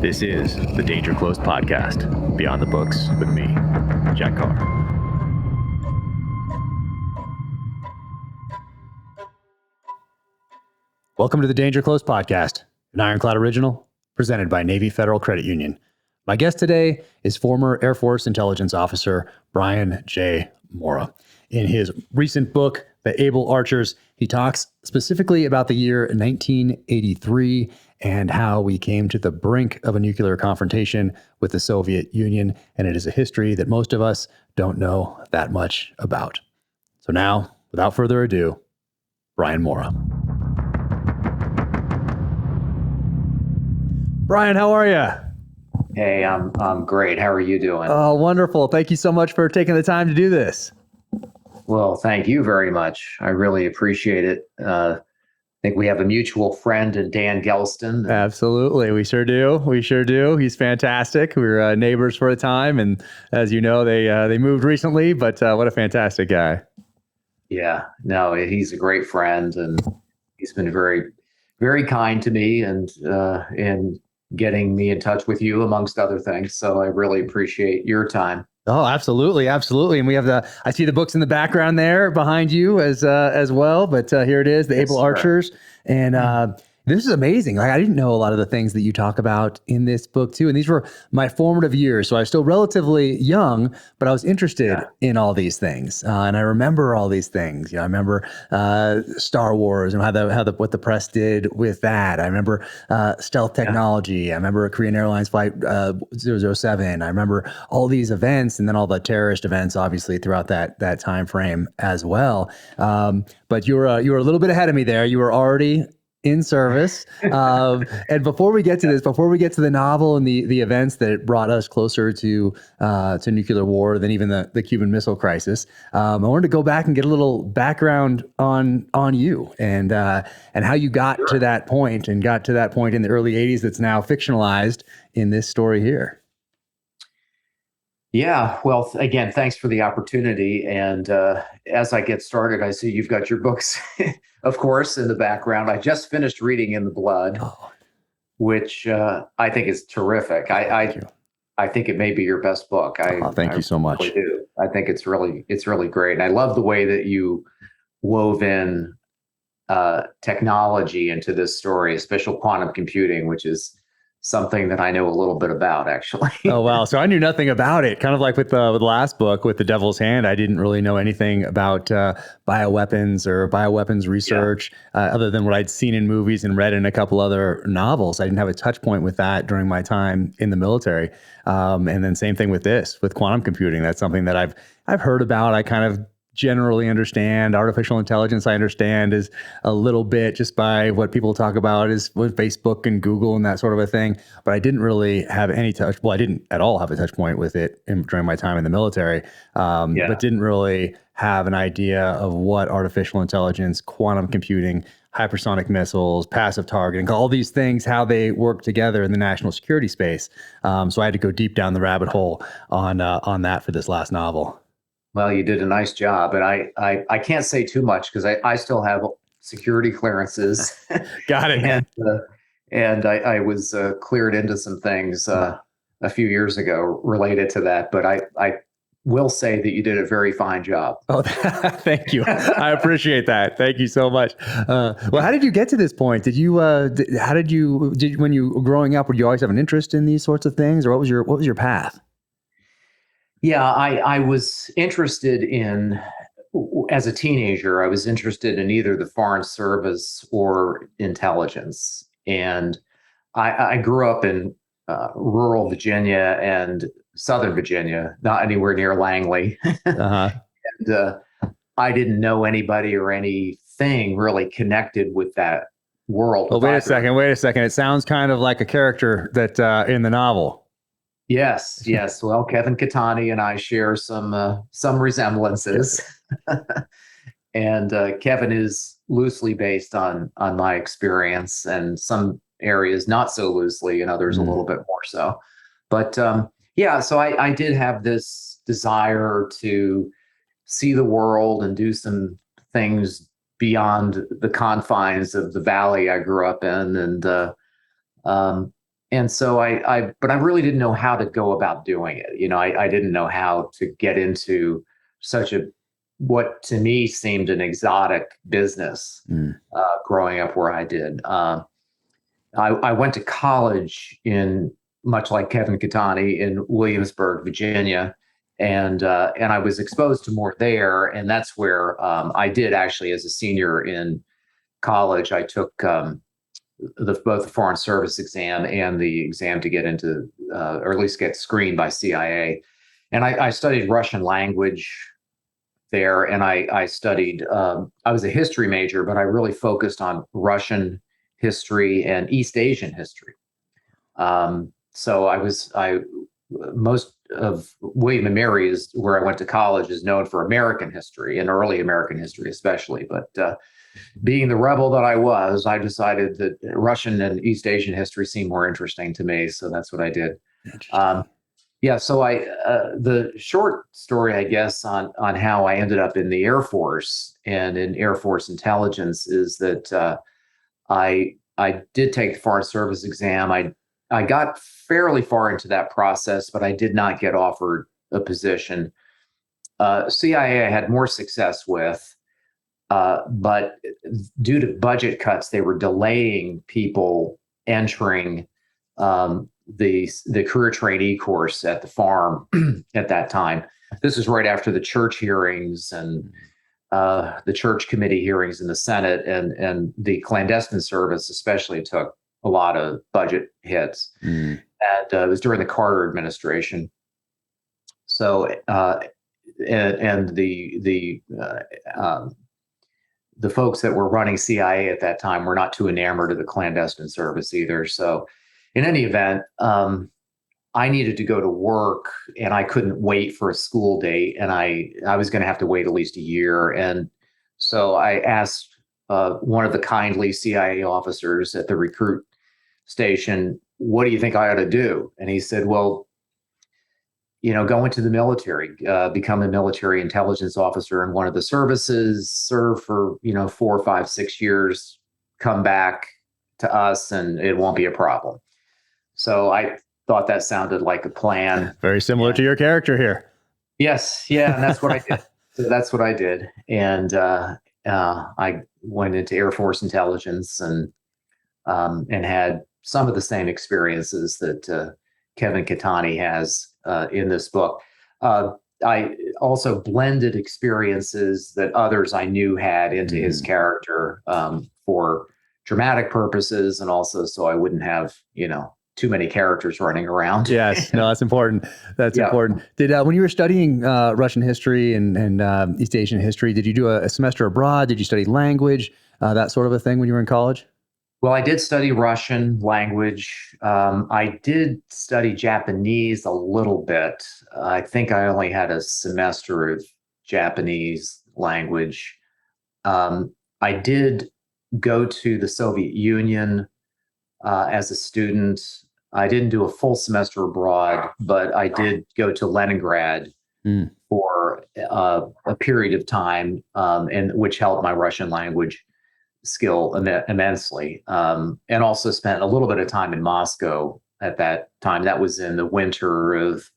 This is the Danger Close podcast, Beyond the Books with me, Jack Carr. Welcome to the Danger Close podcast, an IRONCLAD original presented by Navy Federal Credit Union. My guest today is former Air Force intelligence officer Brian J. Morra. In his recent book, The Able Archers, he talks specifically about the year 1983 and how we came to the brink of a nuclear confrontation with the Soviet Union. And it is a history that most of us don't know that much about. So now, without further ado, Brian Morra. Brian, how are you? Hey, I'm great. How are you doing? Oh, wonderful. Thank you so much for taking the time to do this. Well, thank you very much. I really appreciate it. I think we have a mutual friend in Dan Gelston. Absolutely. We sure do. We sure do. He's fantastic. We were neighbors for a time. And as you know, they moved recently, but what a fantastic guy. Yeah, no, he's a great friend, and he's been very, very kind to me and getting me in touch with you, amongst other things. So I really appreciate your time. Oh, absolutely. Absolutely. And we have I see the books in the background there behind you as well, but here it is, The Able Archers. And this is amazing. Like, I didn't know a lot of the things that you talk about in this book too. And these were my formative years. So I was still relatively young, but I was interested in all these things. And I remember all these things. You know, I remember Star Wars and what the press did with that. I remember stealth technology. I remember Korean Airlines Flight 007. I remember all these events, and then all the terrorist events, obviously, throughout that time frame as well. But you were a little bit ahead of me there. You were already in service. And before we get to the novel and the events that brought us closer to nuclear war than even the Cuban Missile Crisis, I wanted to go back and get a little background on you and how you got to that point in the early 80s that's now fictionalized in this story here. Yeah, well, again, thanks for the opportunity. And as I get started, I see you've got your books, of course, in the background. I just finished reading In the Blood, which I think is terrific. I think it may be your best book. Thank you so much. Really do. I think it's really great. And I love the way that you wove in technology into this story, especially quantum computing, which is something that I know a little bit about, actually. Oh, wow. So I knew nothing about it. Kind of like with the last book, with The Devil's Hand, I didn't really know anything about bioweapons or bioweapons research, other than what I'd seen in movies and read in a couple other novels. I didn't have a touch point with that during my time in the military. And then same thing with quantum computing. That's something that I've heard about. I kind of generally understand. Artificial intelligence, I understand, is a little bit just by what people talk about is with Facebook and Google and that sort of a thing. But I didn't really have any touch. Well, I didn't at all have a touch point with it during my time in the military, but didn't really have an idea of what artificial intelligence, quantum computing, hypersonic missiles, passive targeting, all these things, how they work together in the national security space. So I had to go deep down the rabbit hole on that for this last novel. Well, you did a nice job, and I can't say too much because I still have security clearances. Got it. and I was cleared into some things a few years ago related to that, but I will say that you did a very fine job. Oh, thank you. I appreciate that. Thank you so much. Well, how did you get to this point? When you were growing up, would you always have an interest in these sorts of things, or what was your path? Yeah, I was interested as a teenager, I was interested in either the Foreign Service or intelligence. And I grew up in rural Virginia and Southern Virginia, not anywhere near Langley. Uh-huh. And I didn't know anybody or anything really connected with that world. Well, wait a second. It sounds kind of like a character that in the novel. Yes. Well, Kevin Katani and I share some resemblances, and Kevin is loosely based on my experience, and some areas not so loosely, and others a little bit more so. But so I did have this desire to see the world and do some things beyond the confines of the valley I grew up in, and so but I really didn't know how to go about doing it. I didn't know how to get into such what to me seemed an exotic business growing up where I did. I went to college much like Kevin Catani, in Williamsburg, Virginia, and I was exposed to more there, and that's where I did actually, as a senior in college, I took both the Foreign Service exam and the exam to get into, or at least get screened by CIA, and I studied Russian language there, and I studied. I was a history major, but I really focused on Russian history and East Asian history. So most of William and Mary, is where I went to college, is known for American history, and early American history especially. But being the rebel that I was, I decided that Russian and East Asian history seemed more interesting to me. So that's what I did. Yeah. So the short story, I guess, on how I ended up in the Air Force and in Air Force intelligence is that I did take the Foreign Service exam. I got fairly far into that process, but I did not get offered a position. CIA I had more success with, but due to budget cuts, they were delaying people entering the career trainee course at the farm at that time. This was right after the church hearings and the church committee hearings in the Senate, and the clandestine service especially took a lot of budget hits. And it was during the Carter administration. So and the folks that were running CIA at that time were not too enamored of the clandestine service either. So in any event, I needed to go to work, and I couldn't wait for a school date, and I was going to have to wait at least a year. And so I asked one of the kindly CIA officers at the recruit station, "What do you think I ought to do?" And he said, "Well, go into the military, become a military intelligence officer in one of the services, serve for 4, 5, 6 years, come back to us, and it won't be a problem." So I thought that sounded like a plan. Very similar to your character here. Yes. Yeah. And that's what I did. So that's what I did. And I went into Air Force intelligence and had some of the same experiences that Kevin Catani has in this book. I also blended experiences that others I knew had into his character for dramatic purposes, and also so I wouldn't have, too many characters running around. Yes, no, that's important. That's important. Did when you were studying Russian history and East Asian history, did you do a semester abroad? Did you study language, that sort of a thing when you were in college? Well, I did study Russian language. I did study Japanese a little bit. I think I only had a semester of Japanese language. I did go to the Soviet Union as a student. I didn't do a full semester abroad, but I did go to Leningrad for a period of time, and which helped my Russian language skill immensely. And also spent a little bit of time in Moscow at that time. That was in the winter of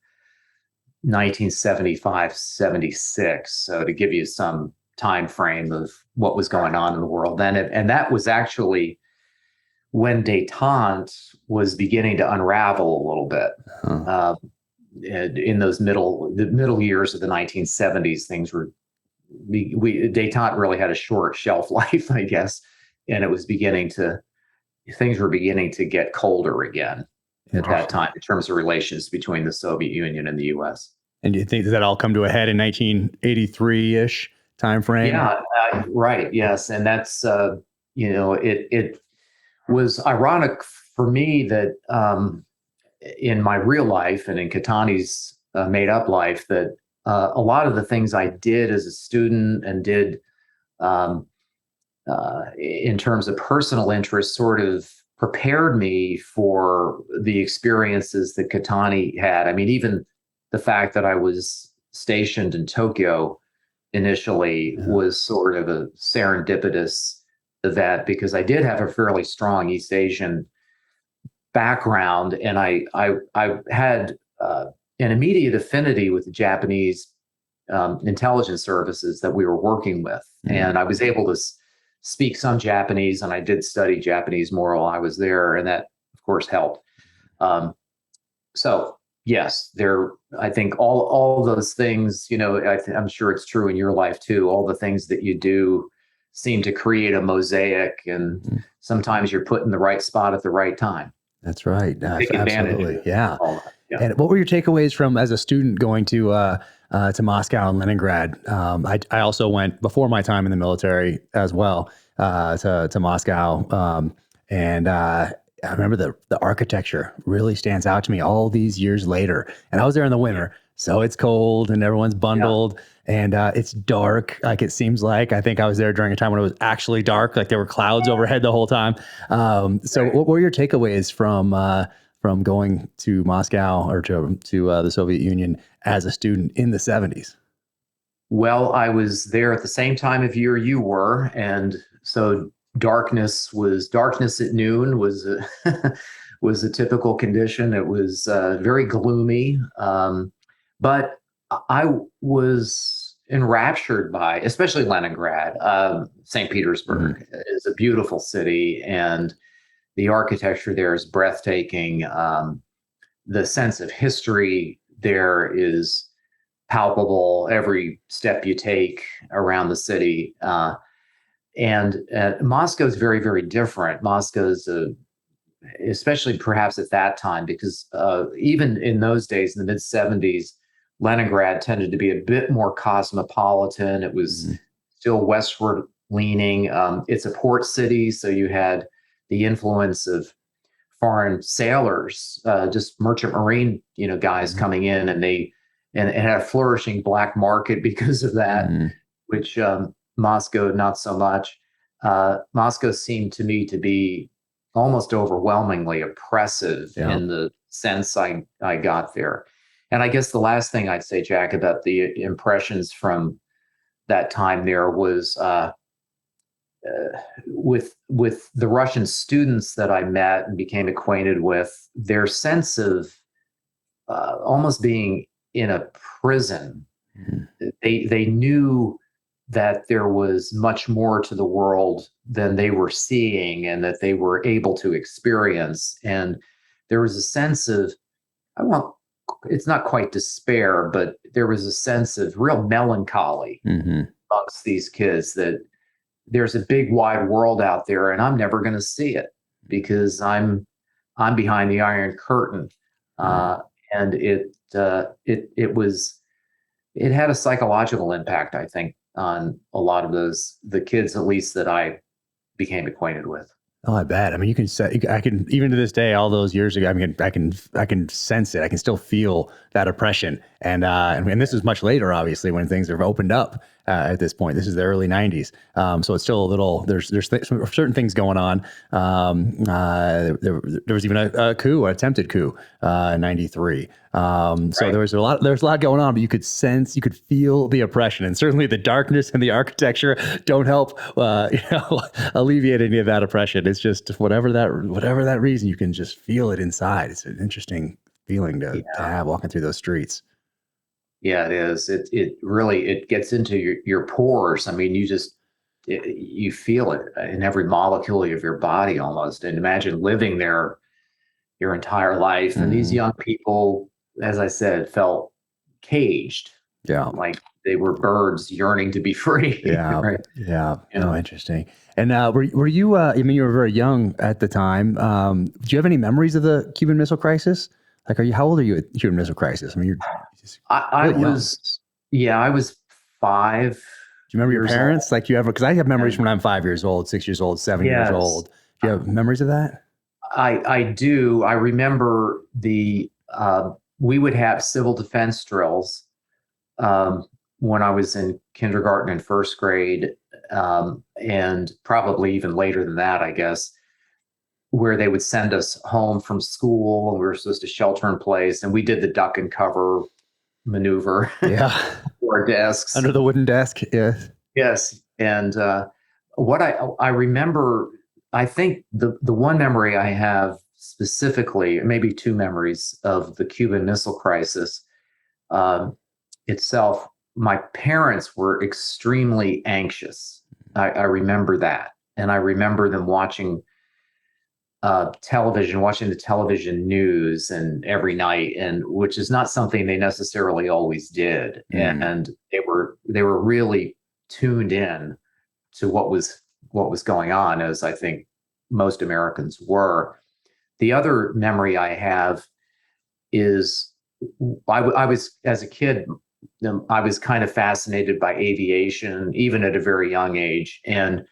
1975, 76. So to give you some time frame of what was going on in the world then. And that was actually when détente was beginning to unravel a little bit. In those middle years of the 1970s, things were, détente really had a short shelf life, I guess, and things were beginning to get colder again at that time in terms of relations between the Soviet Union and the U.S. And do you think that all come to a head in 1983-ish time frame? Yeah, right. Yes, and that's it was ironic for me that in my real life and in Catani's made up life, that a lot of the things I did as a student and did in terms of personal interest sort of prepared me for the experiences that Catani had. I mean, even the fact that I was stationed in Tokyo initially was sort of a serendipitous event, because I did have a fairly strong East Asian background, and I had an immediate affinity with the Japanese intelligence services that we were working with, and I was able to speak some Japanese, and I did study Japanese more while I was there, and that of course helped. So yes, I think all those things, I'm sure it's true in your life too. All the things that you do seem to create a mosaic, and sometimes you're put in the right spot at the right time. That's right. Take advantage of Absolutely. Yeah. Yeah. And what were your takeaways from as a student going to Moscow and Leningrad? I also went before my time in the military as well to Moscow, and I remember the architecture really stands out to me all these years later. And I was there in the winter, so it's cold and everyone's bundled. And it's dark, like it seems like. I think I was there during a time when it was actually dark, like there were clouds overhead the whole time. So what were your takeaways from going to Moscow or to the Soviet Union as a student in the 70s? Well, I was there at the same time of year you were, and so darkness at noon was was a typical condition. It was very gloomy, but I was enraptured by, especially Leningrad. St. Petersburg is a beautiful city, and the architecture there is breathtaking. The sense of history there is palpable every step you take around the city. And Moscow is very, very different. Moscow's especially perhaps at that time, because even in those days, in the mid 70s, Leningrad tended to be a bit more cosmopolitan. It was still westward leaning. It's a port city, so you had the influence of foreign sailors, just merchant marine, guys coming in, and and had a flourishing black market because of that, which Moscow not so much. Moscow seemed to me to be almost overwhelmingly oppressive in the sense I got there. And I guess the last thing I'd say, Jack, about the impressions from that time there was with the Russian students that I met and became acquainted with, their sense of almost being in a prison. They knew that there was much more to the world than they were seeing and that they were able to experience. And there was a sense of, it's not quite despair, but there was a sense of real melancholy amongst these kids, that there's a big wide world out there and I'm never going to see it because I'm behind the Iron Curtain. And it had a psychological impact, I think, on a lot of the kids, at least that I became acquainted with. Oh, I bet. I mean, I can, even to this day, all those years ago, I mean, I can sense it. I can still feel that oppression. And this is much later, obviously, when things have opened up at this point. This is the early 90s. So it's still a little, there's certain things going on. There was even a coup, an attempted coup, in 93. So there was a lot going on, but you could feel the oppression, and certainly the darkness and the architecture don't help, alleviate any of that oppression. It's just whatever that reason, you can just feel it inside. It's an interesting feeling to have walking through those streets. Yeah, it is. It really gets into your pores. I mean, you feel it in every molecule of your body almost. And imagine living there your entire life. And these young people, as I said, felt caged. Yeah. Like they were birds yearning to be free. Yeah. Right? Yeah. Oh, interesting. And were you, I mean, you were very young at the time. Do you have any memories of the Cuban Missile Crisis? Like, how old are you at Cuban Missile Crisis? I mean, I was 5. Do you remember your parents? Like, because I have memories from when I'm 5 years old, 6 years old, 7 years old. Do you have memories of that? I do. I remember we would have civil defense drills when I was in kindergarten and first grade, and probably even later than that, I guess, where they would send us home from school and we were supposed to shelter in place, and we did the duck and cover maneuver Yeah. or desks. Under the wooden desk. Yeah. Yes. And what I remember, I think the one memory I have specifically, maybe two memories of the Cuban Missile Crisis itself. My parents were extremely anxious. I remember that, and I remember them watching television, watching the television news, and every night, and which is not something they necessarily always did. Mm. And they were really tuned in to what was going on, as I think most Americans were. The other memory I have is I was, as a kid, I was kind of fascinated by aviation, even at a very young age. And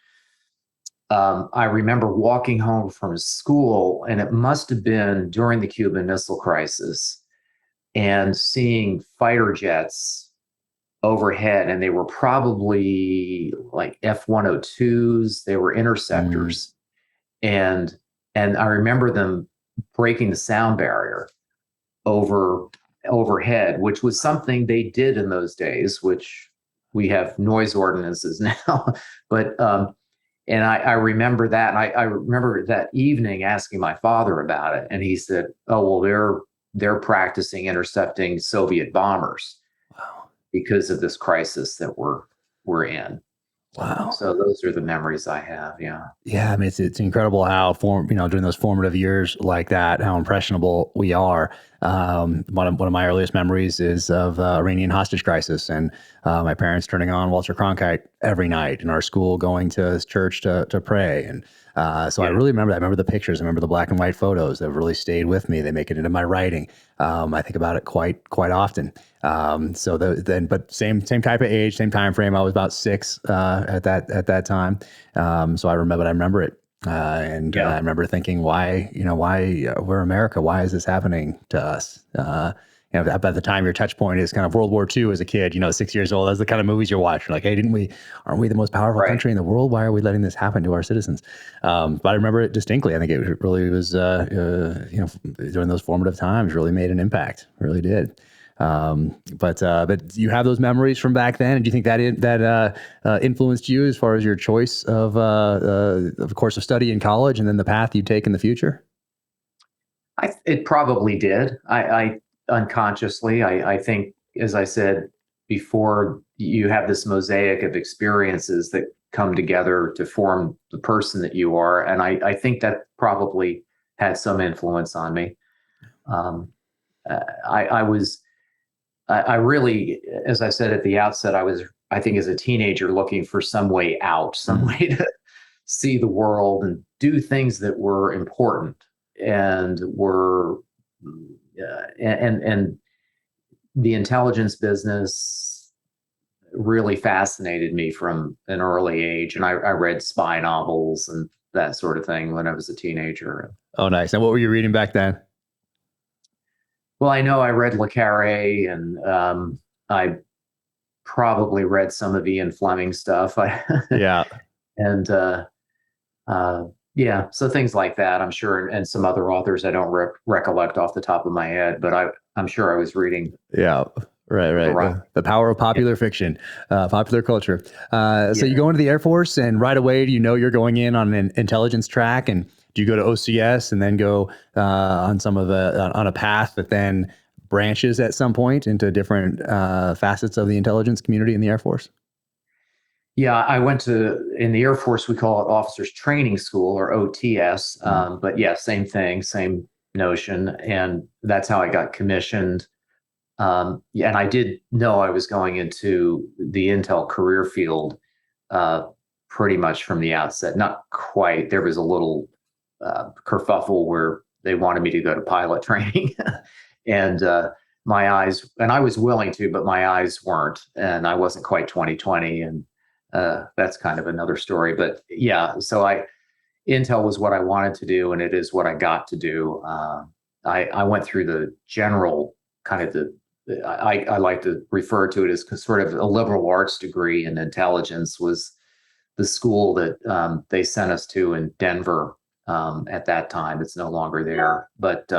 I remember walking home from school, and it must have been during the Cuban Missile Crisis, and seeing fighter jets overhead, and they were probably like F-102s. They were Mm. interceptors, and I remember them breaking the sound barrier over overhead, which was something they did in those days, which we have noise ordinances now. But and I remember that, and I remember that evening asking my father about it, and he said, "Oh well, they're practicing intercepting Soviet bombers Wow. because of this crisis that we're in." Wow. So those are the memories I have. Yeah. Yeah, I mean, it's incredible how during those formative years like that, how impressionable we are. One of my earliest memories is of Iranian hostage crisis, and my parents turning on Walter Cronkite every night, in our school going to church to pray. And so I Yeah. really remember that. I remember the pictures. I remember the black and white photos that have really stayed with me. They make it into my writing. I think about it quite often. But same type of age, same time frame. I was about 6 at that time. So I remember it. I Yeah. remember thinking, why we're America? Why is this happening to us? By the time your touch point is kind of World War II as a kid, 6 years old, that's the kind of movies you're watching. Like, hey, aren't we the most powerful Right. country in the world? Why are we letting this happen to our citizens? But I remember it distinctly. I think it really was, during those formative times, really made an impact. Really did. But you have those memories from back then, and do you think that influenced you as far as your choice of course of study in college, and then the path you take in the future? It probably did. I unconsciously, I think, as I said before, you have this mosaic of experiences that come together to form the person that you are, and I think that probably had some influence on me. Um, I was, I really, as I said at the outset, I think, as a teenager, looking for some way out, some Mm. way to see the world and do things that were important and were and the intelligence business really fascinated me from an early age, and I read spy novels and that sort of thing when I was a teenager. Oh, nice. And what were you reading back then? Well, I know I read Le Carre, and I probably read some of Ian Fleming stuff. Yeah. And uh, yeah, so things like that, I'm sure, and some other authors I don't recollect off the top of my head, but I'm sure I was reading Yeah. Right, a right. variety. The power of popular fiction, popular culture. So you Yeah. go into the Air Force, and right away, do you know you're going in on an intelligence track? And do you go to OCS and then go on a path that then branches at some point into different facets of the intelligence community in the Air Force? Yeah, I went in the Air Force, we call it Officers Training School, or OTS. Mm. But yeah, same thing, same notion. And that's how I got commissioned. Yeah, and I did know I was going into the Intel career field uh, pretty much from the outset. Not quite. There was a little kerfuffle where they wanted me to go to pilot training. And my eyes, and I was willing to, but my eyes weren't, and I wasn't quite 2020. And that's kind of another story. But yeah, so Intel was what I wanted to do, and it is what I got to do. I went through the general kind of I like to refer to it as sort of a liberal arts degree in intelligence. Was the school that they sent us to in Denver at that time. It's no longer there, but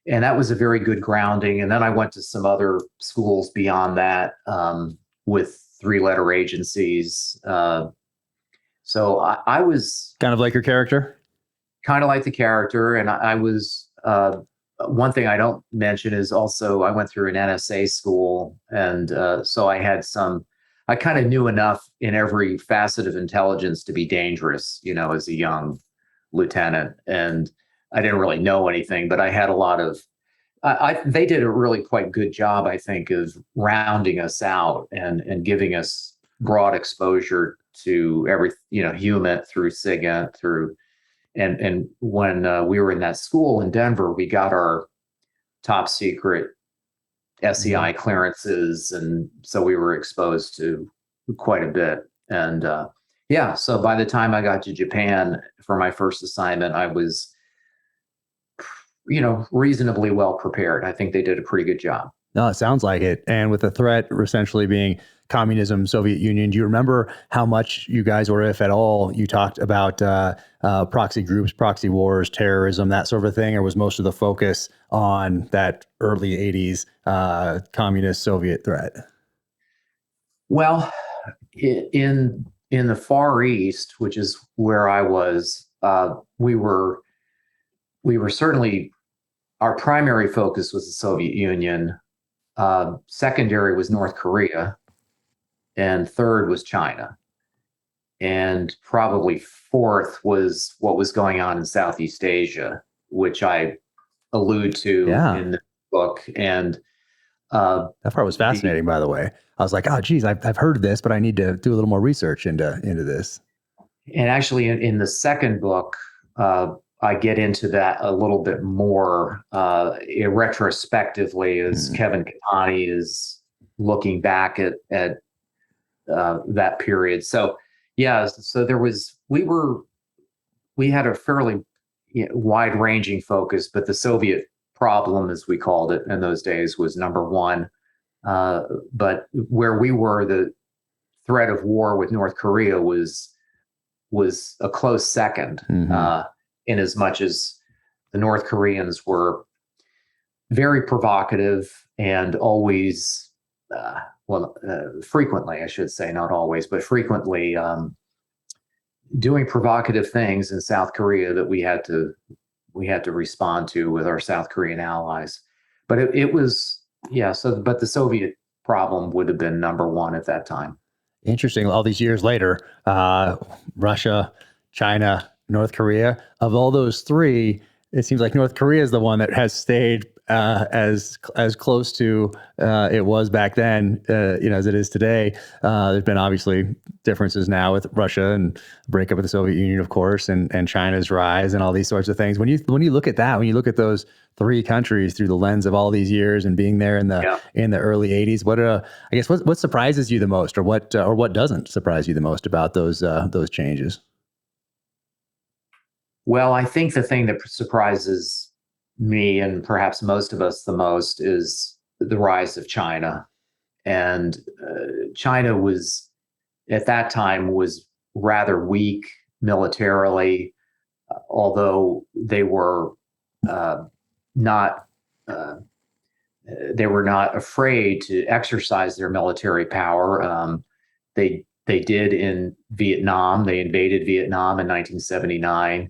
and that was a very good grounding. And then I went to some other schools beyond that, with 3-letter agencies. So I was Kind of like your character. kind of like the character, and I was. One thing I don't mention is also I went through an NSA school, and so I had some. I kind of knew enough in every facet of intelligence to be dangerous, as a young lieutenant, and I didn't really know anything, but I had a lot of. They did a really quite good job, I think, of rounding us out and giving us broad exposure to every, HUMINT through SIGINT through, and when we were in that school in Denver, we got our top secret SEI clearances, and so we were exposed to quite a bit. And yeah, so by the time I got to Japan for my first assignment, I was, reasonably well prepared. I think they did a pretty good job. No, it sounds like it. And with the threat essentially being communism, Soviet Union, do you remember how much you guys, or if at all, you talked about proxy groups, proxy wars, terrorism, that sort of thing? Or was most of the focus on that early 80s communist Soviet threat? Well, in the Far East, which is where I was, we were certainly, our primary focus was the Soviet Union. Secondary was North Korea, and third was China. And probably fourth was what was going on in Southeast Asia, which I allude to in the book. And that part was fascinating, by the way. I was like, oh, geez, I've heard of this, but I need to do a little more research into this. And actually, in the second book, I get into that a little bit more retrospectively, as Kevin Katani is looking back at that period. So yeah, so we had a fairly wide-ranging focus, but the Soviet problem, as we called it in those days, was number one. But where we were, the threat of war with North Korea was a close second. In as much as the North Koreans were very provocative and always, frequently, I should say, not always, but frequently doing provocative things in South Korea that we had to respond to with our South Korean allies. But it was, but the Soviet problem would have been number one at that time. Interesting. All these years later, Russia, China, North Korea, of all those three, it seems like North Korea is the one that has stayed as close to it was back then, as it is today. There's been obviously differences now with Russia and breakup of the Soviet Union, of course, and China's rise and all these sorts of things. When you look at that, when you look at those three countries through the lens of all these years and being there in the early 80s, what surprises you the most, or what doesn't surprise you the most about those changes? Well, I think the thing that surprises me, and perhaps most of us the most, is the rise of China. And China was, at that time, was rather weak militarily, although they were not afraid to exercise their military power. They did in Vietnam. They invaded Vietnam in 1979.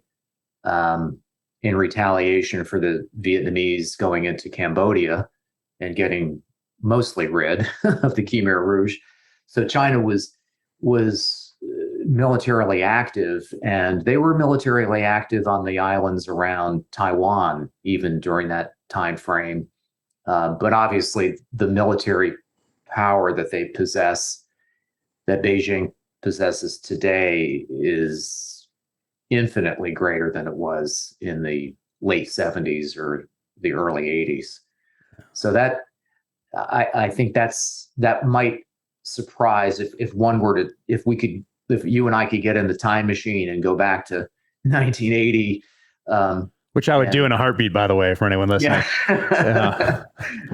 In retaliation for the Vietnamese going into Cambodia and getting mostly rid of the Khmer Rouge. So China was militarily active, and they were militarily active on the islands around Taiwan, even during that time frame. But obviously the military power that they possess, that Beijing possesses today, is infinitely greater than it was in the late 70s or the early 80s. So that I think that might surprise if you and I could get in the time machine and go back to 1980. Which I would do in a heartbeat, by the way, for anyone listening. Yeah.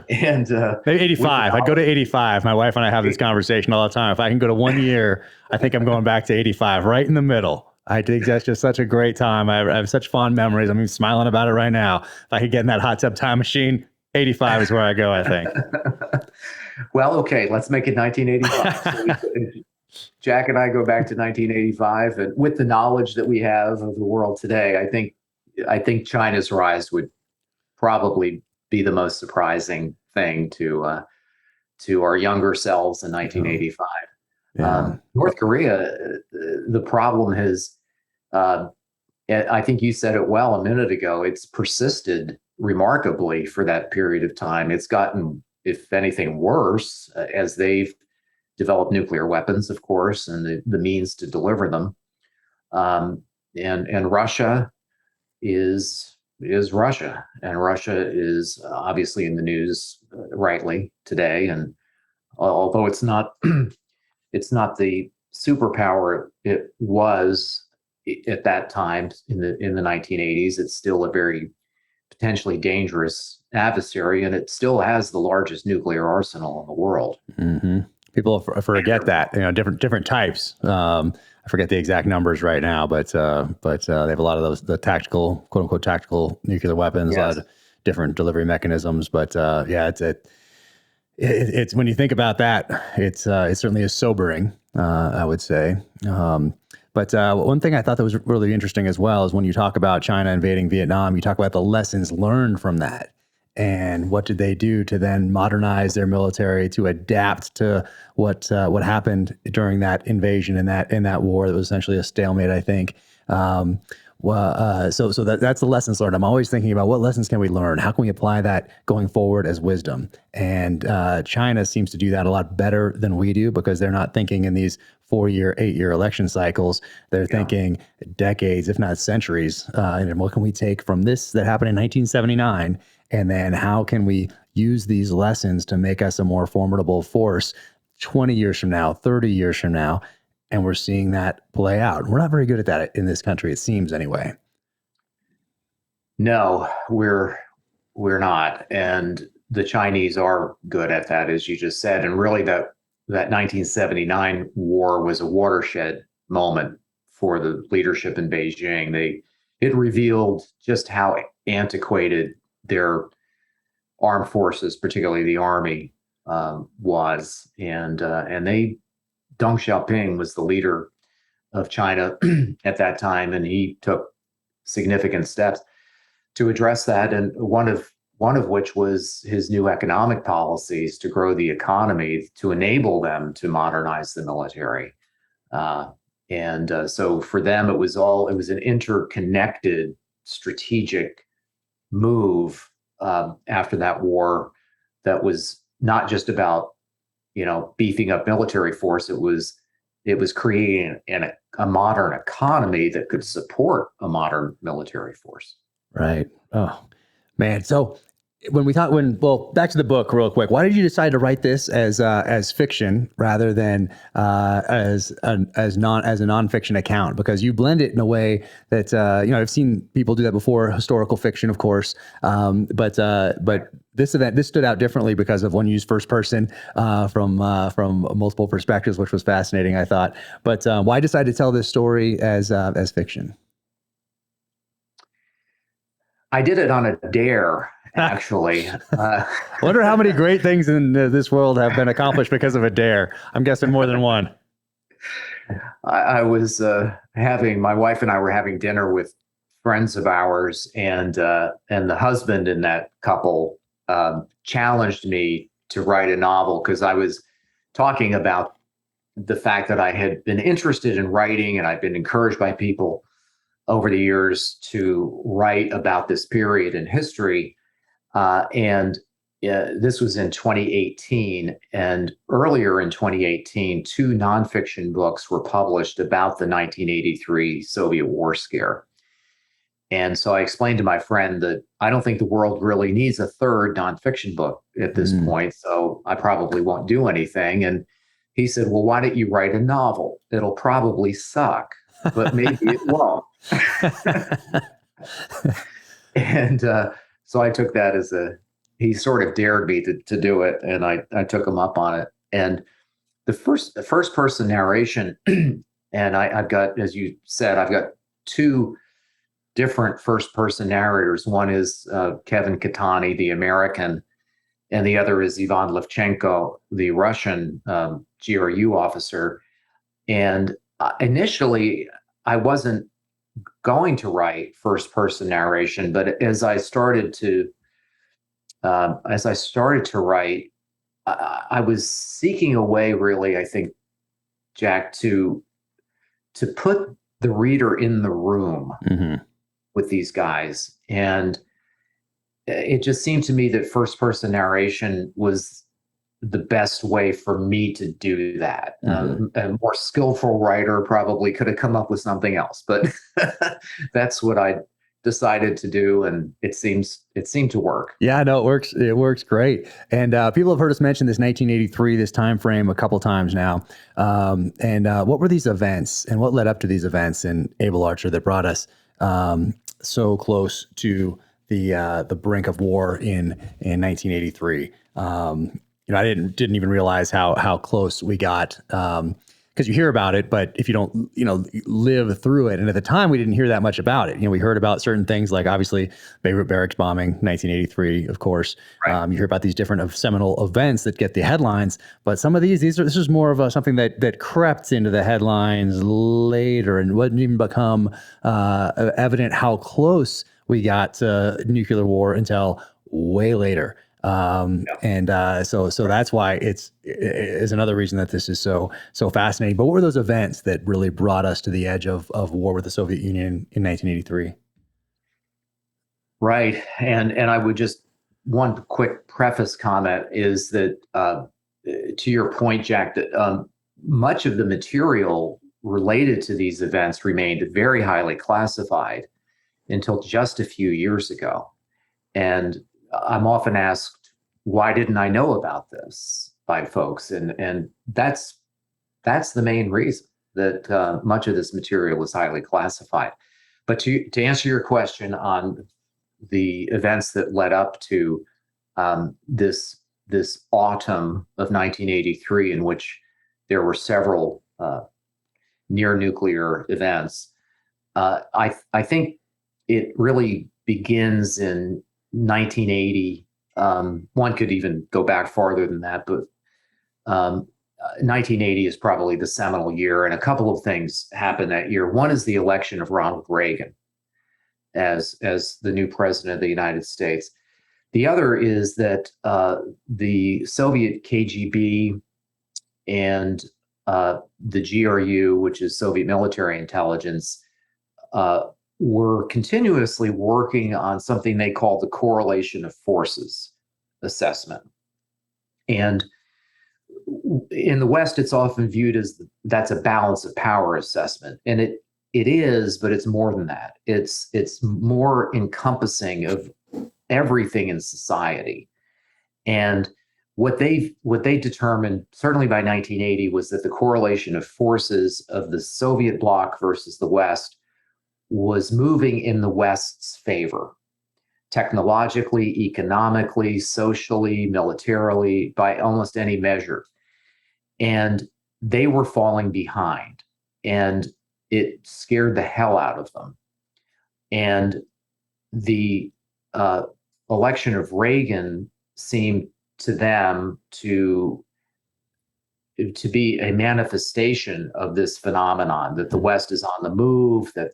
And maybe 85. I'd go to 85. My wife and I have this conversation all the time. If I can go to 1 year, I think I'm going back to 85, right in the middle. I think that's just such a great time. I have such fond memories. I'm even smiling about it right now. If I could get in that hot tub time machine, 85 is where I go, I think. Well, okay, let's make it 1985. So Jack and I go back to 1985, and with the knowledge that we have of the world today, I think China's rise would probably be the most surprising thing to our younger selves in 1985. Yeah. North Korea, the problem has, I think you said it well a minute ago, it's persisted remarkably for that period of time. It's gotten, if anything, worse as they've developed nuclear weapons, of course, and the means to deliver them. And Russia is Russia, and Russia is obviously in the news rightly today. And although it's not it's not the superpower it was at that time in the 1980s, it's still a very potentially dangerous adversary, and it still has the largest nuclear arsenal in the world. Mm-hmm. People forget that, different types. I forget the exact numbers right now, but they have a lot of those, the tactical, quote unquote, tactical nuclear weapons, Yes. a lot of different delivery mechanisms. But yeah, it's when you think about that, it certainly is sobering, I would say. But one thing I thought that was really interesting as well is when you talk about China invading Vietnam, you talk about the lessons learned from that. And what did they do to then modernize their military to adapt to what happened during that invasion and in that war that was essentially a stalemate, I think. So that's the lessons learned. I'm always thinking about what lessons can we learn? How can we apply that going forward as wisdom? And China seems to do that a lot better than we do because they're not thinking in these 4-year, 8-year election cycles. They're thinking decades, if not centuries. And what can we take from this that happened in 1979? And then how can we use these lessons to make us a more formidable force 20 years from now, 30 years from now? And we're seeing that play out. We're not very good at that in this country, it seems anyway. No, we're not. And the Chinese are good at that, as you just said. And really that 1979 war was a watershed moment for the leadership in Beijing. It revealed just how antiquated their armed forces, particularly the army, was. And Deng Xiaoping was the leader of China at that time, and he took significant steps to address that. And one of which was his new economic policies to grow the economy to enable them to modernize the military. So for them, it was an interconnected strategic move after that war that was not just about beefing up military force. It was creating a modern economy that could support a modern military force. Right. Oh man. So back to the book real quick. Why did you decide to write this as fiction rather than as a nonfiction account? Because you blend it in a way that I've seen people do that before. Historical fiction, of course, but this stood out differently because of one used first person from multiple perspectives, which was fascinating, I thought. But why decide to tell this story as fiction? I did it on a dare, actually. I wonder how many great things in this world have been accomplished because of a dare. I'm guessing more than one. I was my wife and I were having dinner with friends of ours, and the husband in that couple challenged me to write a novel because I was talking about the fact that I had been interested in writing, and I'd been encouraged by people over the years to write about this period in history. This was in 2018. And earlier in 2018, 2 nonfiction books were published about the 1983 Soviet war scare. And so I explained to my friend that I don't think the world really needs a third nonfiction book at this point, so I probably won't do anything. And he said, well, why don't you write a novel? It'll probably suck, but maybe it won't. And so I took that as he sort of dared me to do it, and I took him up on it. And the first person narration And I've got, as you said, I've got two different first-person narrators. One is Kevin Katani, the American, and the other is Ivan Levchenko, the Russian GRU officer. And initially, I wasn't going to write first-person narration, but as I started to write, I was seeking a way, really, I think, Jack, to put the reader in the room with these guys. And it just seemed to me that first person narration was the best way for me to do that. A more skillful writer probably could have come up with something else, but that's what I decided to do, and it seemed to work. Yeah, no, it works. It works great. And people have heard us mention this 1983, this time frame, a couple times now. What were these events, and what led up to these events in Able Archer that brought us so close to the brink of war in 1983? I didn't even realize how close we got. Because you hear about it, but if you don't, live through it. And at the time, we didn't hear that much about it. We heard about certain things like, obviously, Beirut Barracks bombing, 1983, of course. Right. You hear about these different seminal events that get the headlines, but some of this is more of something that crept into the headlines later and wouldn't even become evident how close we got to nuclear war until way later. So that's why it is another reason that this is so fascinating. But what were those events that really brought us to the edge of war with the Soviet Union in 1983? Right. And I would just, one quick preface comment is that, to your point, Jack, that much of the material related to these events remained very highly classified until just a few years ago. And I'm often asked, why didn't I know about this by folks? And that's the main reason, that much of this material was highly classified. But to answer your question on the events that led up to this autumn of 1983, in which there were several near nuclear events, I think it really begins in 1980. One could even go back farther than that, but 1980 is probably the seminal year, and a couple of things happened that year. One is the election of Ronald Reagan as the new president of the United States. The other is that the Soviet KGB and the GRU, which is Soviet military intelligence, were continuously working on something they call the correlation of forces assessment. And in the West, it's often viewed as that's a balance of power assessment. And it is, but it's more than that. It's more encompassing of everything in society. And what they determined, certainly by 1980, was that the correlation of forces of the Soviet bloc versus the West was moving in the West's favor, technologically, economically, socially, militarily, by almost any measure. And they were falling behind, and it scared the hell out of them. And the election of Reagan seemed to them to be a manifestation of this phenomenon, that the West is on the move, that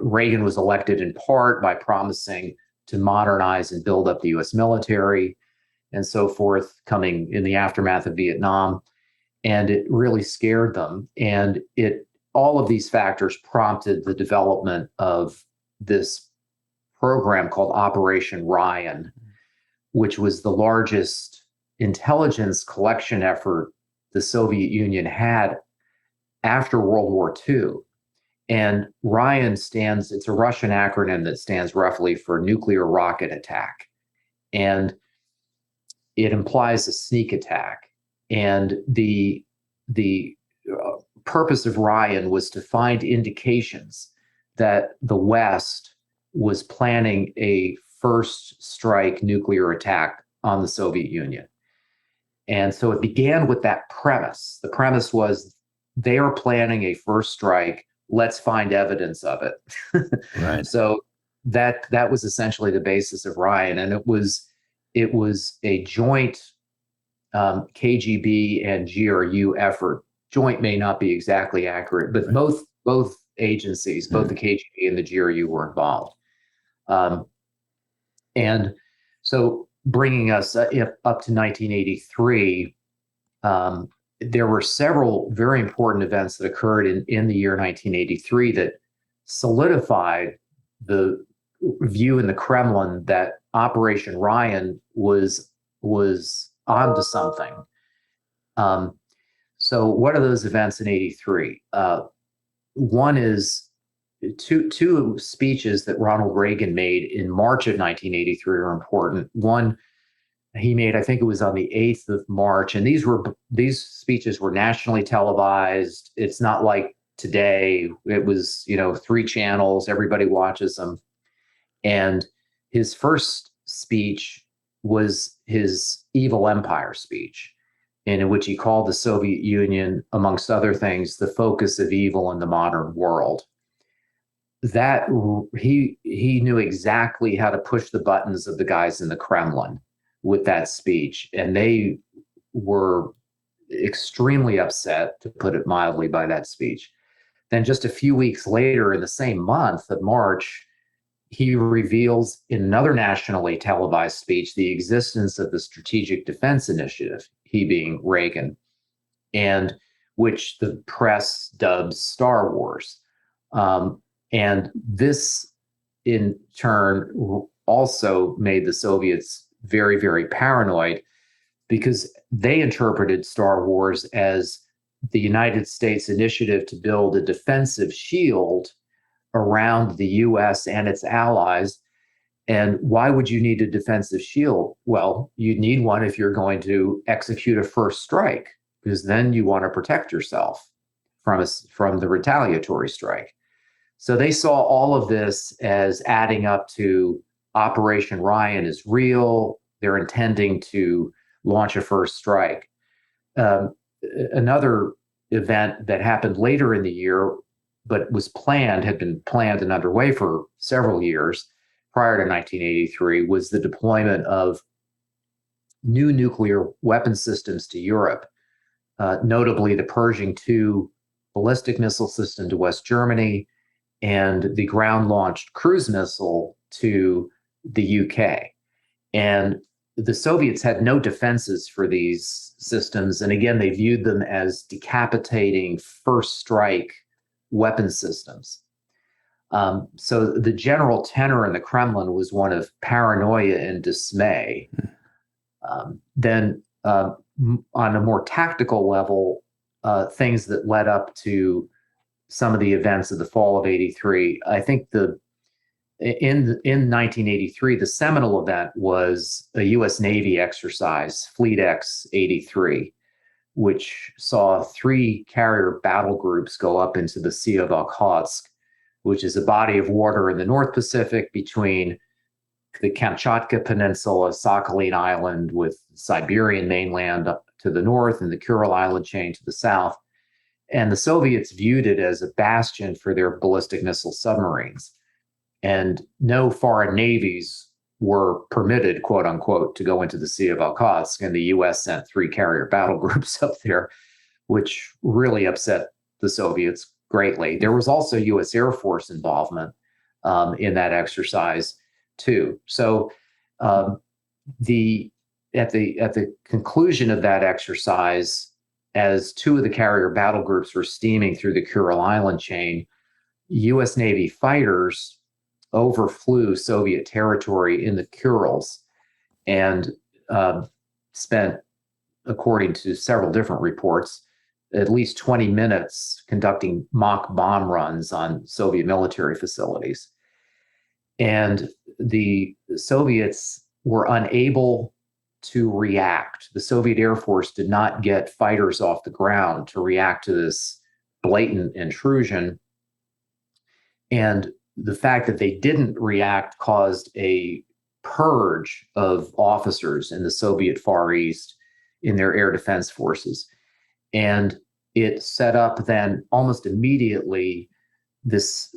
Reagan was elected in part by promising to modernize and build up the U.S. military and so forth, coming in the aftermath of Vietnam. And it really scared them. And all of these factors prompted the development of this program called Operation Ryan, which was the largest intelligence collection effort the Soviet Union had after World War II. And Ryan it's a Russian acronym that stands roughly for nuclear rocket attack. And it implies a sneak attack. And the purpose of Ryan was to find indications that the West was planning a first strike nuclear attack on the Soviet Union. And so it began with that premise. The premise was they are planning a first strike. Let's find evidence of it. Right. So that was essentially the basis of Ryan, and it was a joint KGB and GRU effort. Joint may not be exactly accurate, but both agencies, both the KGB and the GRU, were involved. And so bringing us up to 1983, there were several very important events that occurred in the year 1983 that solidified the view in the Kremlin that Operation Ryan was onto something. So what are those events in 83? One is two speeches that Ronald Reagan made in March of 1983 are important. One he made, I think it was on the 8th of March, and these speeches were nationally televised. It's not like today. It was, 3 channels, everybody watches them. And his first speech was his Evil Empire speech, in which he called the Soviet Union, amongst other things, the focus of evil in the modern world. That he knew exactly how to push the buttons of the guys in the Kremlin with that speech, and they were extremely upset, to put it mildly, by that speech. Then just a few weeks later, in the same month of March, he reveals in another nationally televised speech the existence of the Strategic Defense Initiative, he being Reagan, and which the press dubs Star Wars. And this, in turn, also made the Soviets very, very paranoid, because they interpreted Star Wars as the United States initiative to build a defensive shield around the US and its allies. And why would you need a defensive shield? Well, you need one if you're going to execute a first strike, because then you want to protect yourself from the retaliatory strike. So they saw all of this as adding up to Operation Ryan is real. They're intending to launch a first strike. Another event that happened later in the year, but had been planned and underway for several years prior to 1983, was the deployment of new nuclear weapon systems to Europe, notably the Pershing II ballistic missile system to West Germany and the ground-launched cruise missile to the UK. And the Soviets had no defenses for these systems. And again, they viewed them as decapitating first strike weapon systems. So the general tenor in the Kremlin was one of paranoia and dismay. Then on a more tactical level, things that led up to some of the events of the fall of 83, I think in 1983, the seminal event was a U.S. Navy exercise, Fleet X 83, which saw 3 carrier battle groups go up into the Sea of Okhotsk, which is a body of water in the North Pacific between the Kamchatka Peninsula, Sakhalin Island, with Siberian mainland up to the north, and the Kuril Island chain to the south. And the Soviets viewed it as a bastion for their ballistic missile submarines. And no foreign navies were permitted, quote unquote, to go into the Sea of Okhotsk. And the U.S. sent 3 carrier battle groups up there, which really upset the Soviets greatly. There was also U.S. Air Force involvement in that exercise too. So at the conclusion of that exercise, as 2 of the carrier battle groups were steaming through the Kuril Island chain, U.S. Navy fighters overflew Soviet territory in the Kurils and spent, according to several different reports, at least 20 minutes conducting mock bomb runs on Soviet military facilities. And the Soviets were unable to react. The Soviet Air Force did not get fighters off the ground to react to this blatant intrusion. And the fact that they didn't react caused a purge of officers in the Soviet Far East, in their air defense forces. And it set up then almost immediately this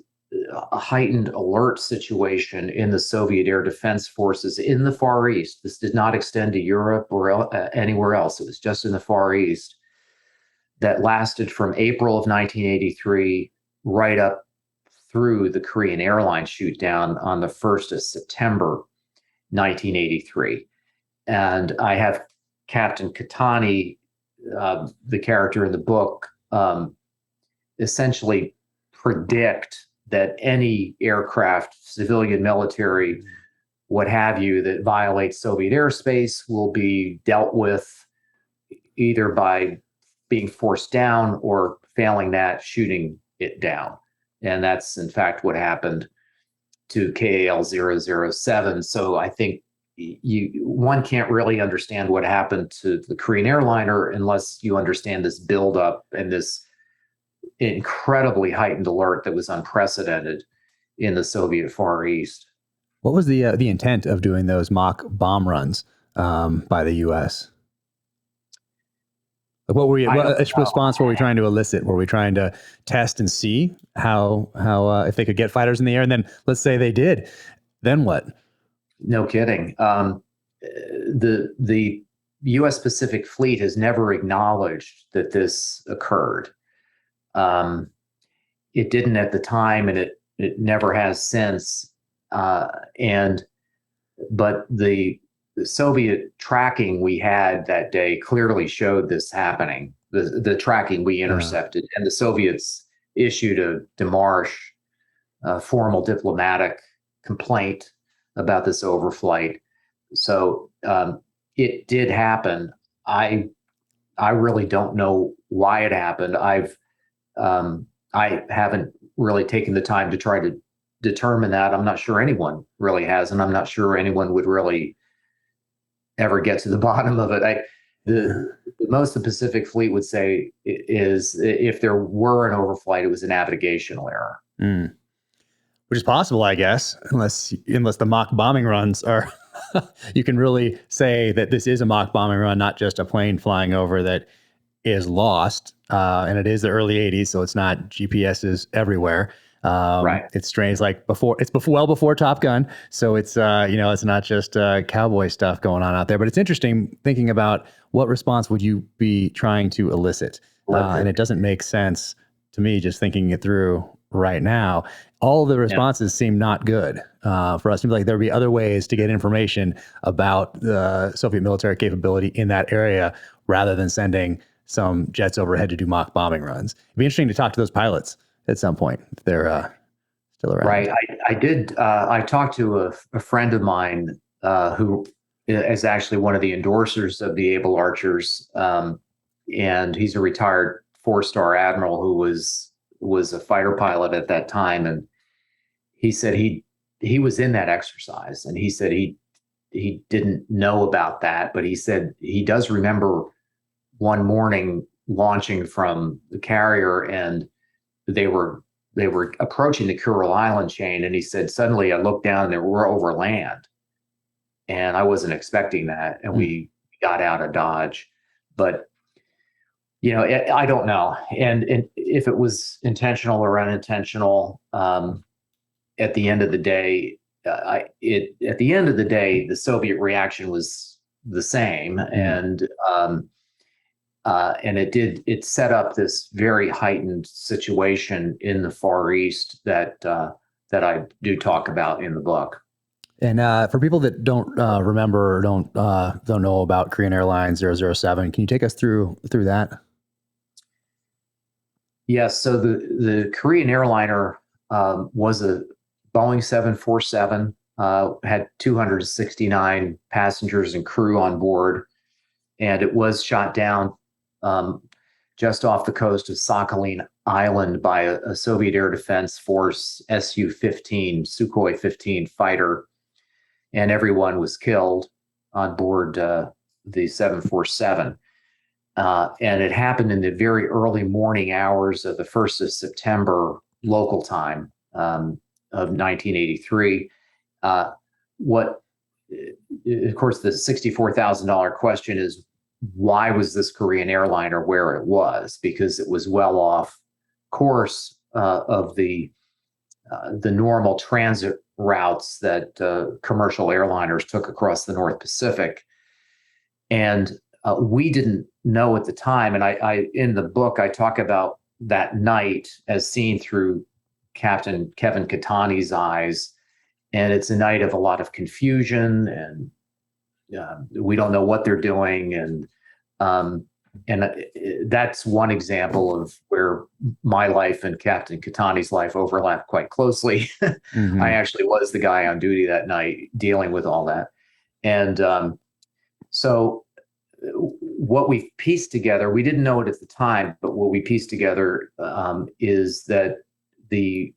heightened alert situation in the Soviet air defense forces in the Far East. This did not extend to Europe or anywhere else. It was just in the Far East, that lasted from April of 1983 right up through the Korean airline shoot down on the 1st of September 1983. And I have Captain Katani, the character in the book, essentially predict that any aircraft, civilian, military, what have you, that violates Soviet airspace will be dealt with either by being forced down or, failing that, shooting it down. And that's in fact what happened to KAL 007. So I think one can't really understand what happened to the Korean airliner unless you understand this buildup and this incredibly heightened alert that was unprecedented in the Soviet Far East. What was the intent of doing those mock bomb runs by the U.S.? What response were we trying to elicit? Were we trying to test and see how if they could get fighters in the air? And then let's say they did, then what? No kidding. The U.S. Pacific Fleet has never acknowledged that this occurred. It didn't at the time, and it never has since. But the Soviet tracking we had that day clearly showed this happening. The tracking we intercepted, and the Soviets issued a démarche, a formal diplomatic complaint about this overflight. So it did happen. I really don't know why it happened. I haven't really taken the time to try to determine that. I'm not sure anyone really has, and I'm not sure anyone would really ever get to the bottom of it. The most the Pacific Fleet would say is if there were an overflight, it was a navigational error. Which is possible, I guess, unless the mock bombing runs are, you can really say that this is a mock bombing run, not just a plane flying over that is lost. And it is the early 80s, so it's not GPSs everywhere. Right. It's strange, like well before Top Gun. So it's, it's not just cowboy stuff going on out there, but it's interesting thinking about what response would you be trying to elicit? And it doesn't make sense to me, just thinking it through right now. All the responses seem not good for us. It seems like there would be other ways to get information about the Soviet military capability in that area rather than sending some jets overhead to do mock bombing runs. It'd be interesting to talk to those pilots at some point if they're still around. Right. I did. I talked to a friend of mine who is actually one of the endorsers of the Able Archers, and he's a retired 4-star admiral who was a fighter pilot at that time, and he said he was in that exercise, and he said he didn't know about that, but he said he does remember one morning launching from the carrier, and they were approaching the Kuril Island chain, and he said suddenly I looked down and we're over land, and I wasn't expecting that, and we got out of Dodge. But I don't know, and if it was intentional or unintentional. At the end of the day, the Soviet reaction was the same, and it set up this very heightened situation in the Far East that I do talk about in the book. And for people that don't remember or don't know about Korean Airlines 007, can you take us through that? Yes. So the Korean airliner was a Boeing 747, had 269 passengers and crew on board, and it was shot down just off the coast of Sakhalin Island by a Soviet Air Defense Force Su-15, Sukhoi 15 fighter, and everyone was killed on board the 747. And it happened in the very early morning hours of the 1st of September local time of 1983. Of course, the $64,000 question is, why was this Korean airliner where it was? Because it was well off course of the normal transit routes that commercial airliners took across the North Pacific. And we didn't know at the time. And I in the book, I talk about that night as seen through Captain Kevin Catani's eyes. And it's a night of a lot of confusion, and we don't know what they're doing. And that's one example of where my life and Captain Catani's life overlap quite closely. Mm-hmm. I actually was the guy on duty that night dealing with all that. And so what we pieced together, we didn't know it at the time, but what we pieced together is that the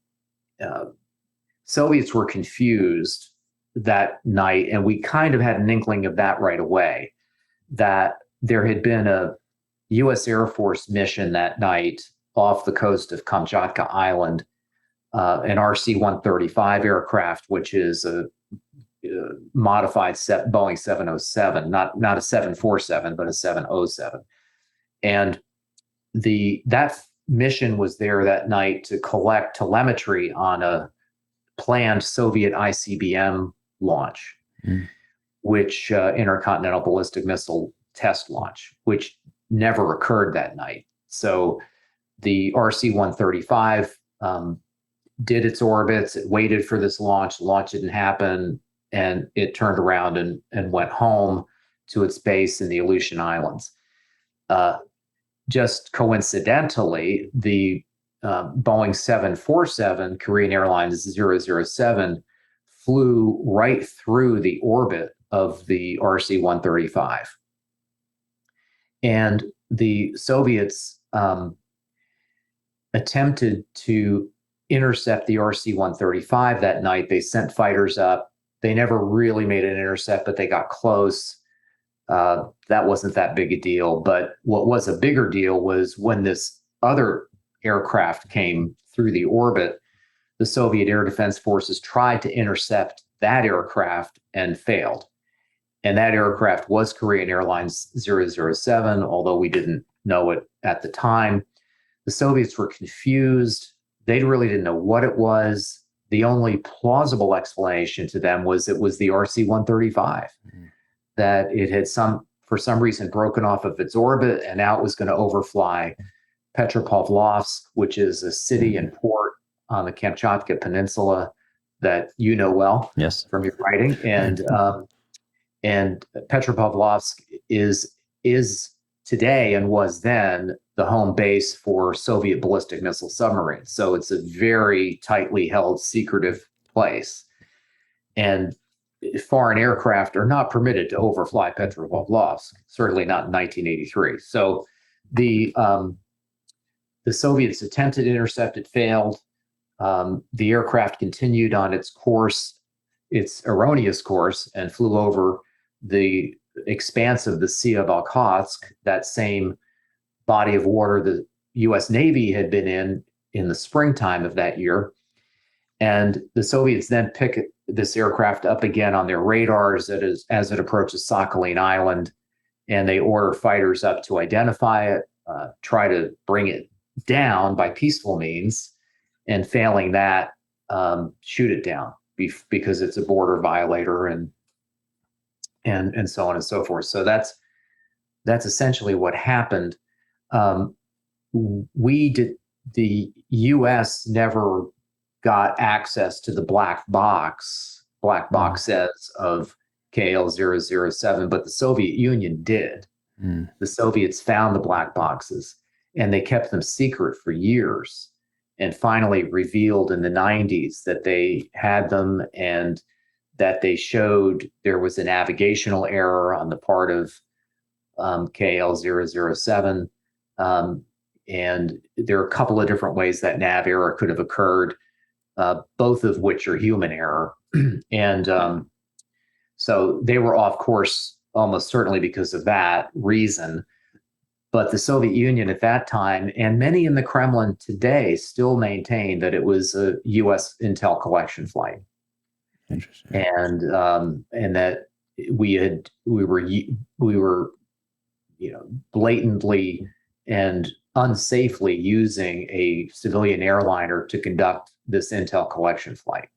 Soviets were confused that night, and we kind of had an inkling of that right away, that there had been a U.S. Air Force mission that night off the coast of Kamchatka Island, an RC-135 aircraft, which is a modified Boeing 707, not a 747, but a 707. And that mission was there that night to collect telemetry on a planned Soviet ICBM launch, which intercontinental ballistic missile test launch, which never occurred that night. So the RC-135 did its orbits, it waited for this launch, the launch didn't happen, and it turned around and went home to its base in the Aleutian Islands. Just coincidentally, the Boeing 747 Korean Airlines 007 flew right through the orbit of the RC-135. And the Soviets attempted to intercept the RC-135 that night. They sent fighters up. They never really made an intercept, but they got close. That wasn't that big a deal. But what was a bigger deal was when this other aircraft came through the orbit, the Soviet Air Defense Forces tried to intercept that aircraft and failed. And that aircraft was Korean Airlines 007, although we didn't know it at the time. The Soviets were confused. They really didn't know what it was. The only plausible explanation to them was it was the RC-135, that it had for some reason broken off of its orbit, and now it was going to overfly Petropavlovsk, which is a city and port on the Kamchatka Peninsula that you know well, yes, from your writing. And Petropavlovsk is today and was then the home base for Soviet ballistic missile submarines. So it's a very tightly held, secretive place. And foreign aircraft are not permitted to overfly Petropavlovsk, certainly not in 1983. So the Soviets attempted to intercept, it failed. The aircraft continued on its course, its erroneous course, and flew over the expanse of the Sea of Okhotsk, that same body of water the U.S. Navy had been in the springtime of that year. And the Soviets then pick this aircraft up again on their radars as it approaches Sakhalin Island, and they order fighters up to identify it, try to bring it down by peaceful means, and failing that, shoot it down because it's a border violator and so on and so forth. So that's essentially what happened. The U.S. never got access to the black box says of KL-007, but the Soviet Union did. The Soviets found the black boxes, and they kept them secret for years, and finally revealed in the 90s that they had them, and that they showed there was a navigational error on the part of KL-007. And there are a couple of different ways that nav error could have occurred, both of which are human error. And so they were off course almost certainly because of that reason. But the Soviet Union at that time, and many in the Kremlin today, still maintain that it was a U.S. intel collection flight. Interesting. And that we were blatantly and unsafely using a civilian airliner to conduct this intel collection flight.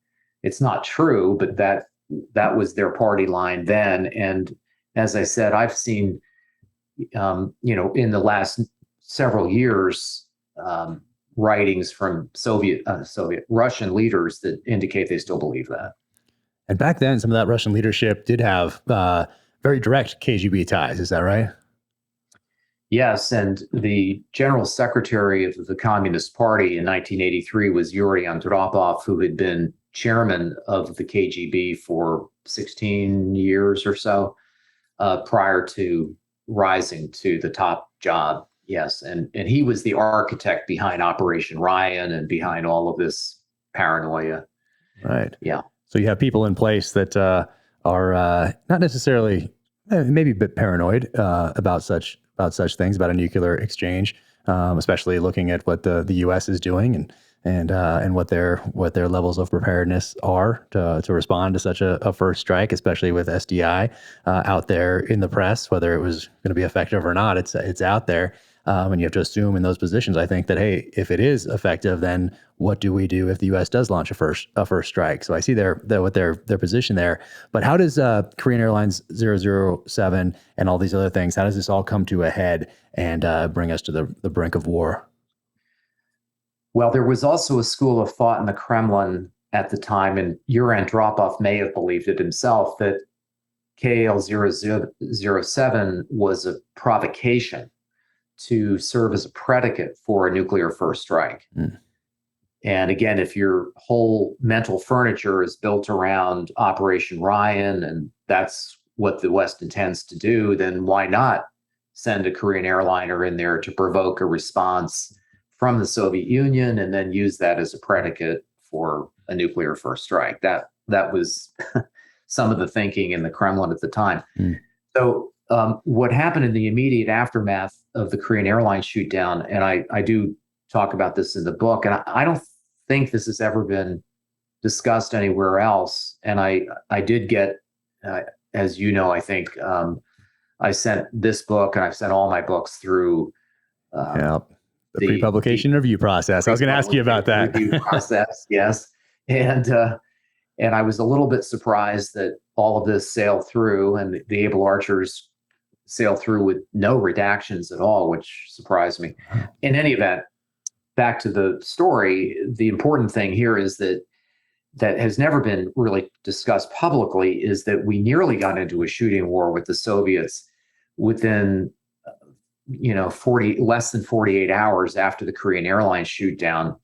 It's not true, but that was their party line then. And as I said, I've seen, in the last several years, writings from Russian leaders that indicate they still believe that. And back then, some of that Russian leadership did have very direct KGB ties. Is that right? Yes, and the general secretary of the Communist Party in 1983 was Yuri Andropov, who had been chairman of the KGB for 16 years or so prior to rising to the top job. Yes, and he was the architect behind Operation Ryan and behind all of this paranoia. Right. Yeah. So you have people in place that are not necessarily, maybe a bit paranoid about such things, about a nuclear exchange, especially looking at what the U.S. is doing and what their levels of preparedness are to respond to such a first strike, especially with SDI out there in the press. Whether it was going to be effective or not, it's out there. And you have to assume in those positions, I think, that, hey, if it is effective, then what do we do if the U.S. does launch a first strike? So I see their position there. But how does Korean Airlines 007 and all these other things, how does this all come to a head and bring us to the brink of war? Well, there was also a school of thought in the Kremlin at the time, and Yuri Andropov may have believed it himself, that KL-007 was a provocation to serve as a predicate for a nuclear first strike. And again, if your whole mental furniture is built around Operation Ryan, and that's what the West intends to do, then why not send a Korean airliner in there to provoke a response from the Soviet Union and then use that as a predicate for a nuclear first strike? That was some of the thinking in the Kremlin at the time. So what happened in the immediate aftermath of the Korean Airlines shoot down, and I do talk about this in the book, and I don't think this has ever been discussed anywhere else. And I did get, as you know, I think I sent this book, and I've sent all my books through the pre-publication review process. I was going to ask you about that. Review process, yes. And I was a little bit surprised that all of this sailed through, and the Able Archers sailed through with no redactions at all, which surprised me. In any event, back to the story, the important thing here is that has never been really discussed publicly is that we nearly got into a shooting war with the Soviets within less than 48 hours after the Korean Airlines shoot down,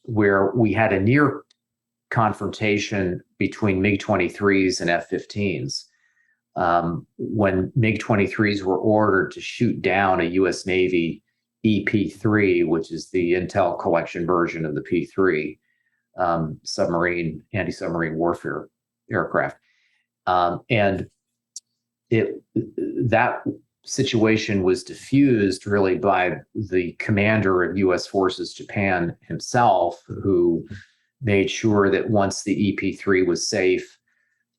where we had a near confrontation between MiG-23s and F-15s. When MiG-23s were ordered to shoot down a U.S. Navy EP-3, which is the intel collection version of the P-3 anti-submarine warfare aircraft. And that situation was diffused really by the commander of U.S. Forces Japan himself, who made sure that once the EP-3 was safe,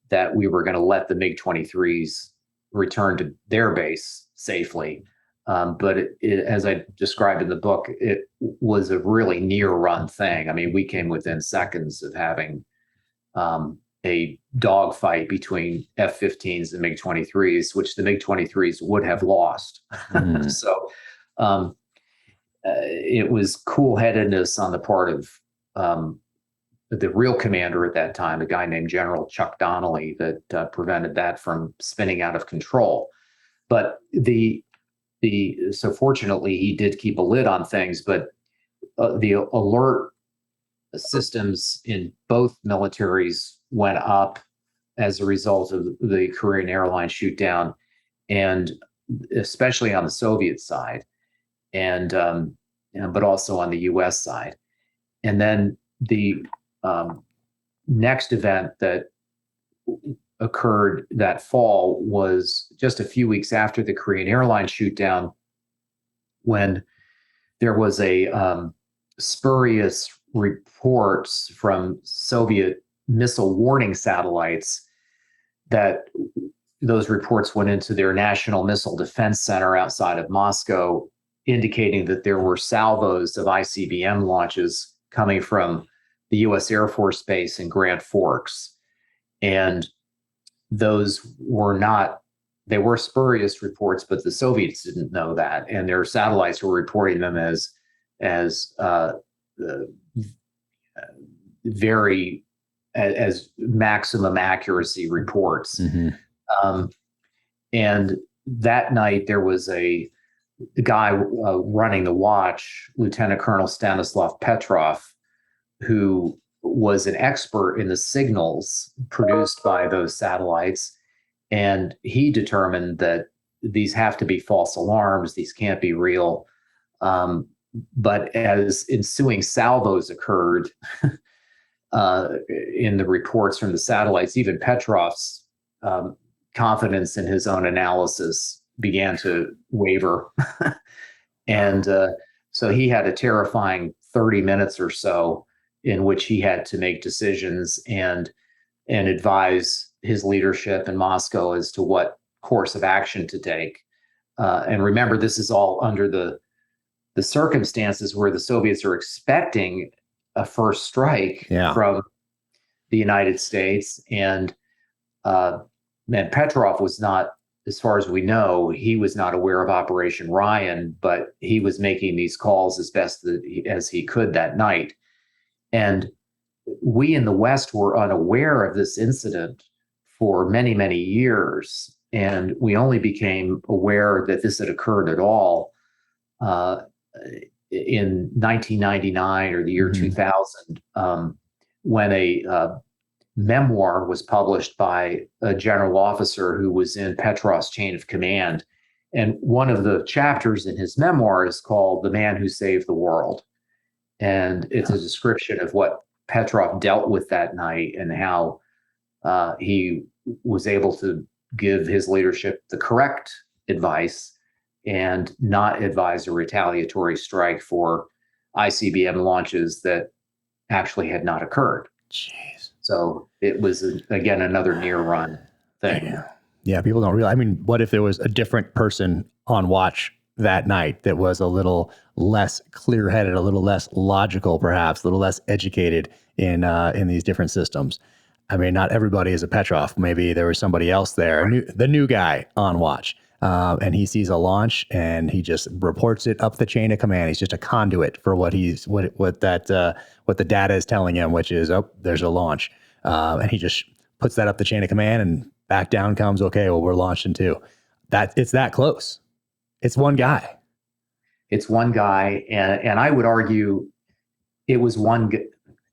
that we were going to let the MiG-23s return to their base safely. But as I described in the book, it was a really near-run thing. I mean, we came within seconds of having a dogfight between F-15s and MiG-23s, which the MiG-23s would have lost. So it was cool-headedness on the part of the real commander at that time, a guy named General Chuck Donnelly, that prevented that from spinning out of control. But so fortunately, he did keep a lid on things, but the alert systems in both militaries went up as a result of the Korean Airlines shoot down, and especially on the Soviet side, but also on the U.S. side. And then the next event that occurred that fall was just a few weeks after the Korean Airlines shoot down, when there was a spurious reports from Soviet missile warning satellites that those reports went into their National Missile Defense Center outside of Moscow, indicating that there were salvos of ICBM launches coming from the U.S. Air Force Base in Grand Forks. And those were not, they were spurious reports, but the Soviets didn't know that. And their satellites were reporting them as very, as maximum accuracy reports. And that night there was the guy running the watch, Lieutenant Colonel Stanislav Petrov, who was an expert in the signals produced by those satellites. And he determined that these have to be false alarms. These can't be real. But as ensuing salvos occurred in the reports from the satellites, even Petrov's confidence in his own analysis began to waver. And so he had a terrifying 30 minutes or so in which he had to make decisions and advise his leadership in Moscow as to what course of action to take. And remember, this is all under the circumstances where the Soviets are expecting a first strike from the United States. And Petrov was not, as far as we know, he was not aware of Operation Ryan, but he was making these calls as best as he could that night. And we in the West were unaware of this incident for many, many years. And we only became aware that this had occurred at all in 1999 or the year 2000, when a memoir was published by a general officer who was in Petrov's chain of command. And one of the chapters in his memoir is called "The Man Who Saved the World." And it's a description of what Petrov dealt with that night and how he was able to give his leadership the correct advice and not advise a retaliatory strike for ICBM launches that actually had not occurred. Jeez. So it was, again, another near run thing. Yeah, people don't realize. I mean, what if there was a different person on watch that night that was a little less clear-headed, a little less logical, perhaps, a little less educated in these different systems? I mean, not everybody is a Petrov. Maybe there was somebody else there, the new guy on watch, and he sees a launch and he just reports it up the chain of command. He's just a conduit for what the data is telling him, which is, oh, there's a launch, and he just puts that up the chain of command, and back down comes, okay, well, we're launching too. It's that close. It's one guy. It's one guy, and I would argue it was one.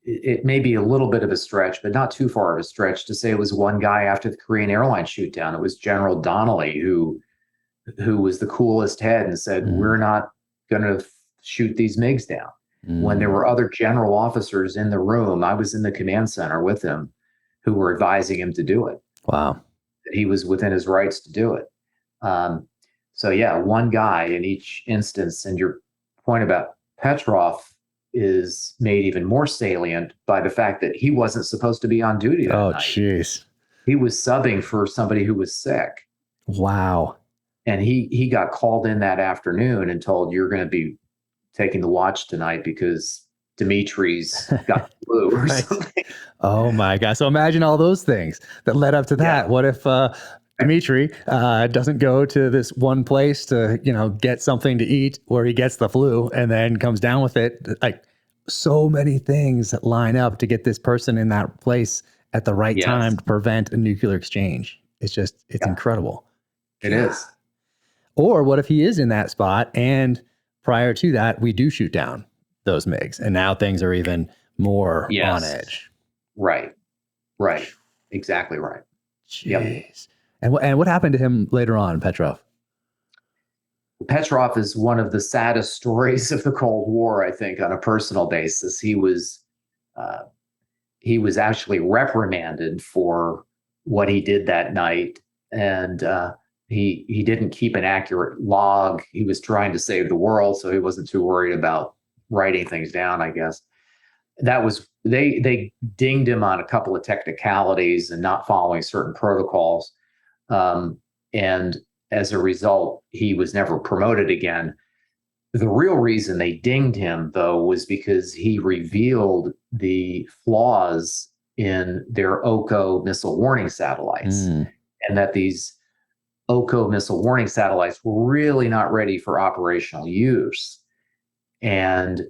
It may be a little bit of a stretch, but not too far of a stretch to say it was one guy after the Korean airline shoot down. It was General Donnelly who was the coolest head and said, we're not going to shoot these MiGs down. When there were other general officers in the room, I was in the command center with him, who were advising him to do it. Wow. He was within his rights to do it. So yeah, one guy in each instance. And your point about Petrov is made even more salient by the fact that he wasn't supposed to be on duty that night. Oh, jeez. He was subbing for somebody who was sick. Wow. And he got called in that afternoon and told, you're going to be taking the watch tonight because Dimitri's got flu or something. Oh my God. So imagine all those things that led up to that. Yeah. What if Dimitri doesn't go to this one place to, get something to eat where he gets the flu and then comes down with it? Like, so many things that line up to get this person in that place at the right time to prevent a nuclear exchange. It's incredible. It is. Or what if he is in that spot and prior to that, we do shoot down those MiGs and now things are even more on edge. Right. Exactly right. Jeez. Yep. And what happened to him later on, Petrov? Petrov is one of the saddest stories of the Cold War, I think, on a personal basis. He was actually reprimanded for what he did that night, and he didn't keep an accurate log. He was trying to save the world, so he wasn't too worried about writing things down, I guess. They dinged him on a couple of technicalities and not following certain protocols. And as a result, he was never promoted again. The real reason they dinged him, though, was because he revealed the flaws in their OCO missile warning satellites, and that these OCO missile warning satellites were really not ready for operational use. And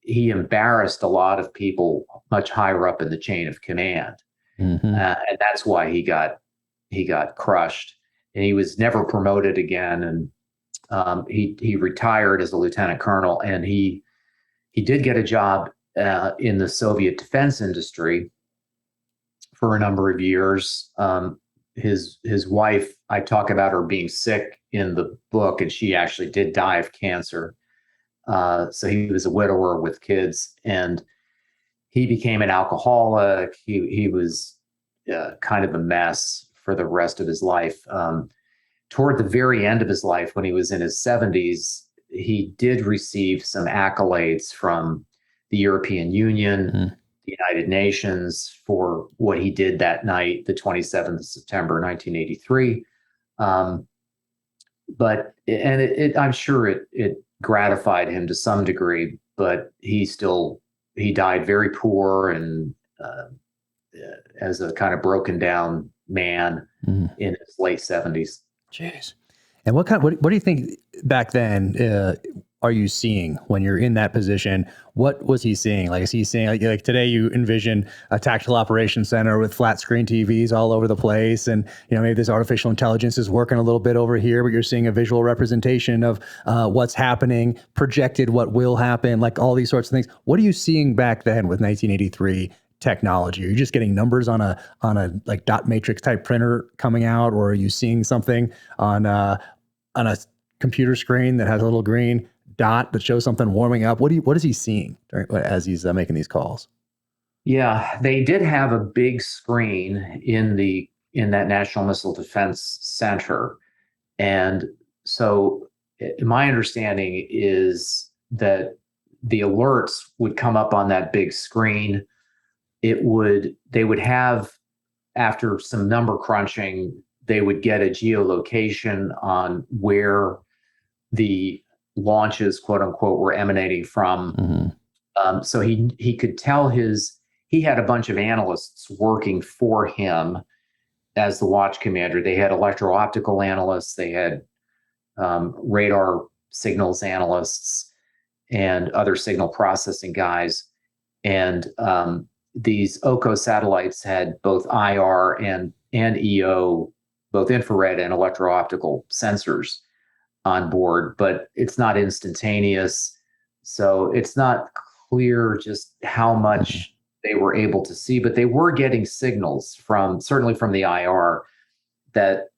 he embarrassed a lot of people much higher up in the chain of command. And that's why he got crushed. And he was never promoted again. And he retired as a lieutenant colonel. And he did get a job in the Soviet defense industry for a number of years. His wife, I talk about her being sick in the book, and she actually did die of cancer. So he was a widower with kids, and he became an alcoholic. He was kind of a mess for the rest of his life. Toward the very end of his life, when he was in his 70s, he did receive some accolades from the European Union, the United Nations, for what he did that night, the 27th of September, 1983. I'm sure it gratified him to some degree, but he died very poor and as a kind of broken down man in his late 70s. Jeez. And what do you think back then are you seeing when you're in that position? What was he seeing? Like, is he seeing like today you envision a tactical operations center with flat screen TVs all over the place, and maybe this artificial intelligence is working a little bit over here, but you're seeing a visual representation of what's happening, projected what will happen, like all these sorts of things. What are you seeing back then with 1983 technology? Are you just getting numbers on a like dot matrix type printer coming out, or are you seeing something on a computer screen that has a little green dot that shows something warming up? What is he seeing as he's making these calls? Yeah, they did have a big screen in that National Missile Defense Center, and so my understanding is that the alerts would come up on that big screen. They would have, after some number crunching, they would get a geolocation on where the launches, quote unquote, were emanating from. So he could tell he had a bunch of analysts working for him as the watch commander. They had electro-optical analysts, they had radar signals analysts, and other signal processing guys. And these OCO satellites had both IR and EO, both infrared and electro-optical sensors on board, but it's not instantaneous. So it's not clear just how much they were able to see, but they were getting signals certainly from the IR, that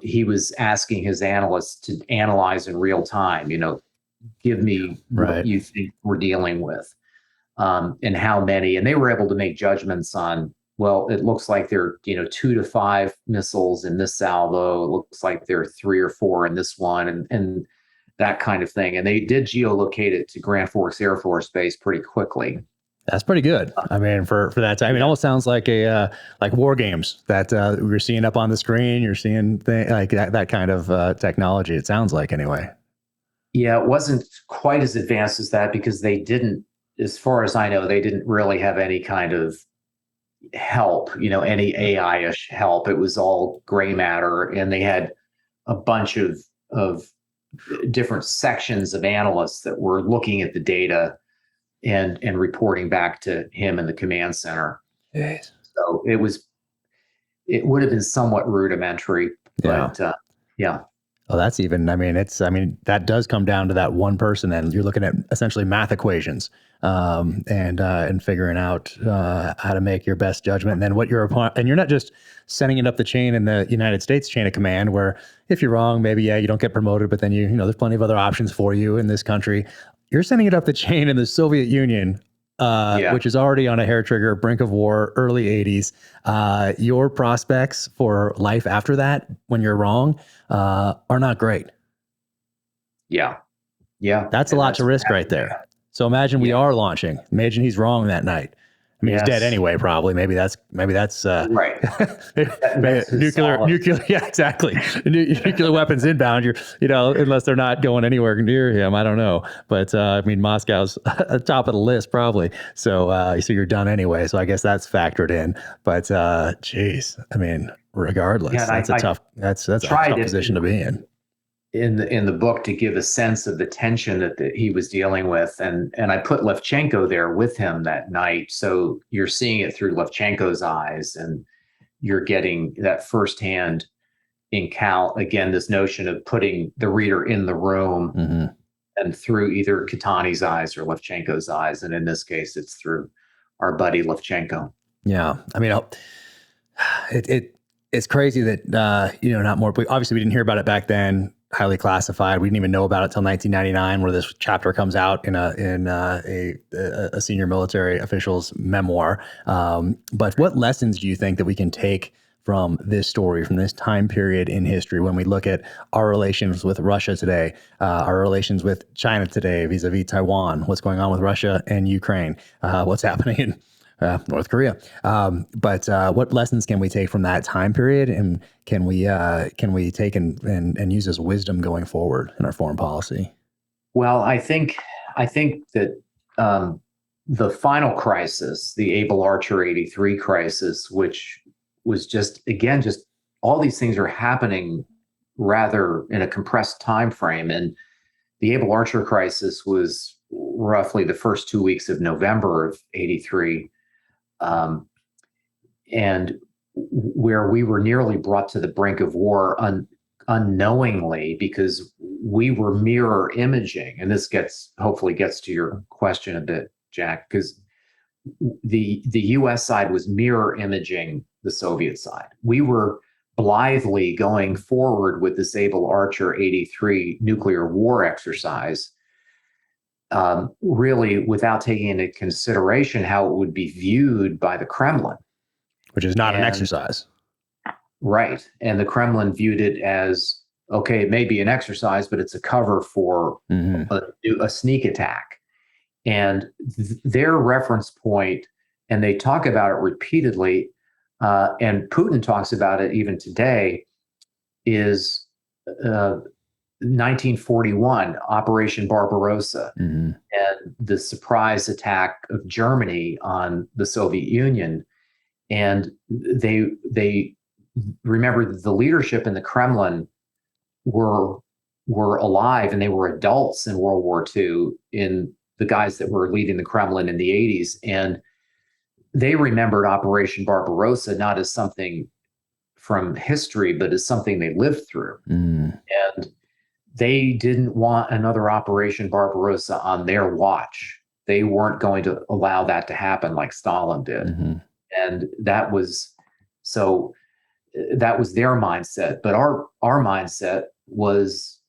he was asking his analysts to analyze in real time, give me what you think we're dealing with, and how many, and they were able to make judgments on, well, it looks like there are 2 to 5 missiles in this salvo. It looks like there are 3 or 4 in this one, and that kind of thing. And they did geolocate it to Grand Forks Air Force Base pretty quickly. That's pretty good. I mean, for that time, it almost sounds like like war games that we're seeing up on the screen. You're seeing like that kind of technology. It sounds like, anyway. Yeah, it wasn't quite as advanced as that, because they didn't, as far as I know, they didn't really have any kind of help, any AI-ish help. It was all gray matter, and they had a bunch of different sections of analysts that were looking at the data and reporting back to him in the command center. Yes. So it would have been somewhat rudimentary, but yeah. Well, that's even, that does come down to that one person, and you're looking at essentially math equations, and figuring out how to make your best judgment. And then what you're and you're not just sending it up the chain in the United States chain of command, where if you're wrong, maybe you don't get promoted, but then there's plenty of other options for you in this country. You're sending it up the chain in the Soviet Union, which is already on a hair trigger, brink of war, early 80s. Your prospects for life after that, when you're wrong, are not great. Yeah. That's a lot to risk right there. So imagine we are launching. Imagine he's wrong that night. I mean, he's dead Yes. anyway, probably. Maybe that's Right. maybe That's his nuclear, solace. yeah, exactly. Nuclear weapons inbound, unless they're not going anywhere near him. I don't know. But I mean, Moscow's at top of the list, probably. So you're done anyway. So I guess that's factored in. But geez, I mean, regardless, Yeah, and that's a I tough, that's a tried tough it position to be in. in the book to give a sense of the tension that he was dealing with, and I put Levchenko there with him that night, so you're seeing it through Levchenko's eyes, and you're getting that firsthand encounter again. This notion of putting the reader in the room, and through either Katani's eyes or Levchenko's eyes, and in this case, it's through our buddy Levchenko. Yeah, I mean, it's crazy that not more. Obviously, we didn't hear about it back then. Highly classified. We didn't even know about it till 1999, where this chapter comes out in a senior military official's memoir. But what lessons do you think that we can take from this story, from this time period in history, when we look at our relations with Russia today, our relations with China today, vis-a-vis Taiwan, what's going on with Russia and Ukraine, what's happening in North Korea. But what lessons can we take from that time period, and can we take and use as wisdom going forward in our foreign policy? Well, I think that the final crisis, the Able Archer 83 crisis, which was just all these things are happening rather in a compressed time frame, and the Able Archer crisis was roughly the first 2 weeks of November of 83. And where we were nearly brought to the brink of war unknowingly, because we were mirror imaging. And this hopefully gets to your question a bit, Jack, because the US side was mirror imaging the Soviet side. We were blithely going forward with this Able Archer 83 nuclear war exercise, really without taking into consideration how it would be viewed by the Kremlin. Which is not an exercise. Right. And the Kremlin viewed it as, okay, it may be an exercise, but it's a cover for a sneak attack. And their reference point, and they talk about it repeatedly, and Putin talks about it even today, is 1941, Operation Barbarossa, and the surprise attack of Germany on the Soviet Union. And they remember the leadership in the Kremlin were alive, and they were adults in World War II, in the guys that were leading the Kremlin in the 80s. And they remembered Operation Barbarossa not as something from history, but as something they lived through. And they didn't want another Operation Barbarossa on their watch. They weren't going to allow that to happen like Stalin did. And that was their mindset. But our mindset was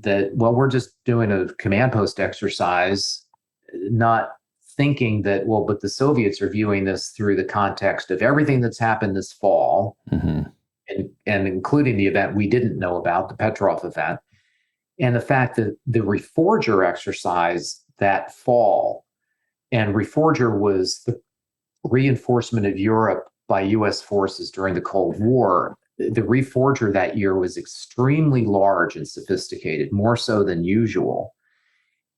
that, well, we're just doing a command post exercise, not thinking that, well, but the Soviets are viewing this through the context of everything that's happened this fall, and including the event we didn't know about, the Petrov event, and the fact that the Reforger exercise that fall, and Reforger was the reinforcement of Europe by U.S. forces during the Cold War. The Reforger that year was extremely large and sophisticated, more so than usual.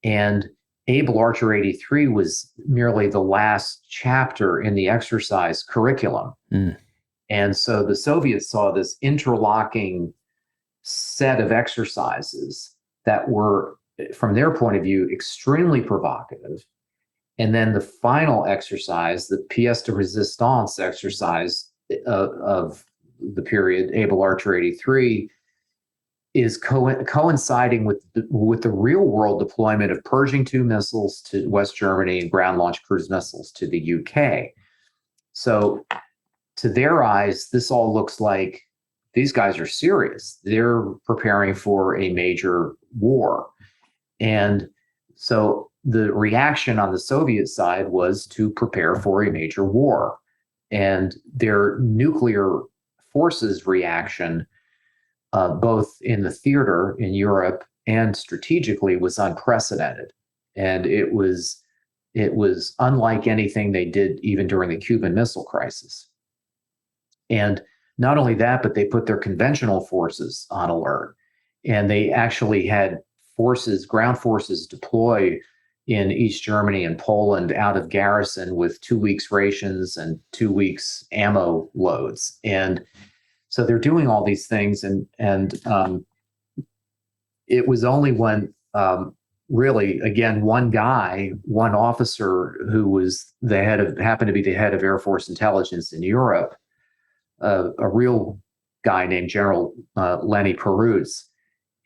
And Able Archer 83 was merely the last chapter in the exercise curriculum. And so the Soviets saw this interlocking set of exercises that were, from their point of view, extremely provocative. And then the final exercise, the pièce de résistance exercise of the period, Able Archer 83, is coinciding with the real world deployment of Pershing 2 missiles to West Germany and ground launch cruise missiles to the UK. So to their eyes, this all looks like these guys are serious. They're preparing for a major war. And so the reaction on the Soviet side was to prepare for a major war. And their nuclear forces reaction, both in the theater in Europe and strategically, was unprecedented. And it was it was unlike anything they did even during the Cuban Missile Crisis. And not only that, but they put their conventional forces on alert. And they actually had ground forces deploy in East Germany and Poland out of garrison with 2 weeks rations and 2 weeks ammo loads. And so they're doing all these things. And it was only when really, again, one officer who was happened to be the head of Air Force intelligence in Europe, a real guy named General Lenny Perutz,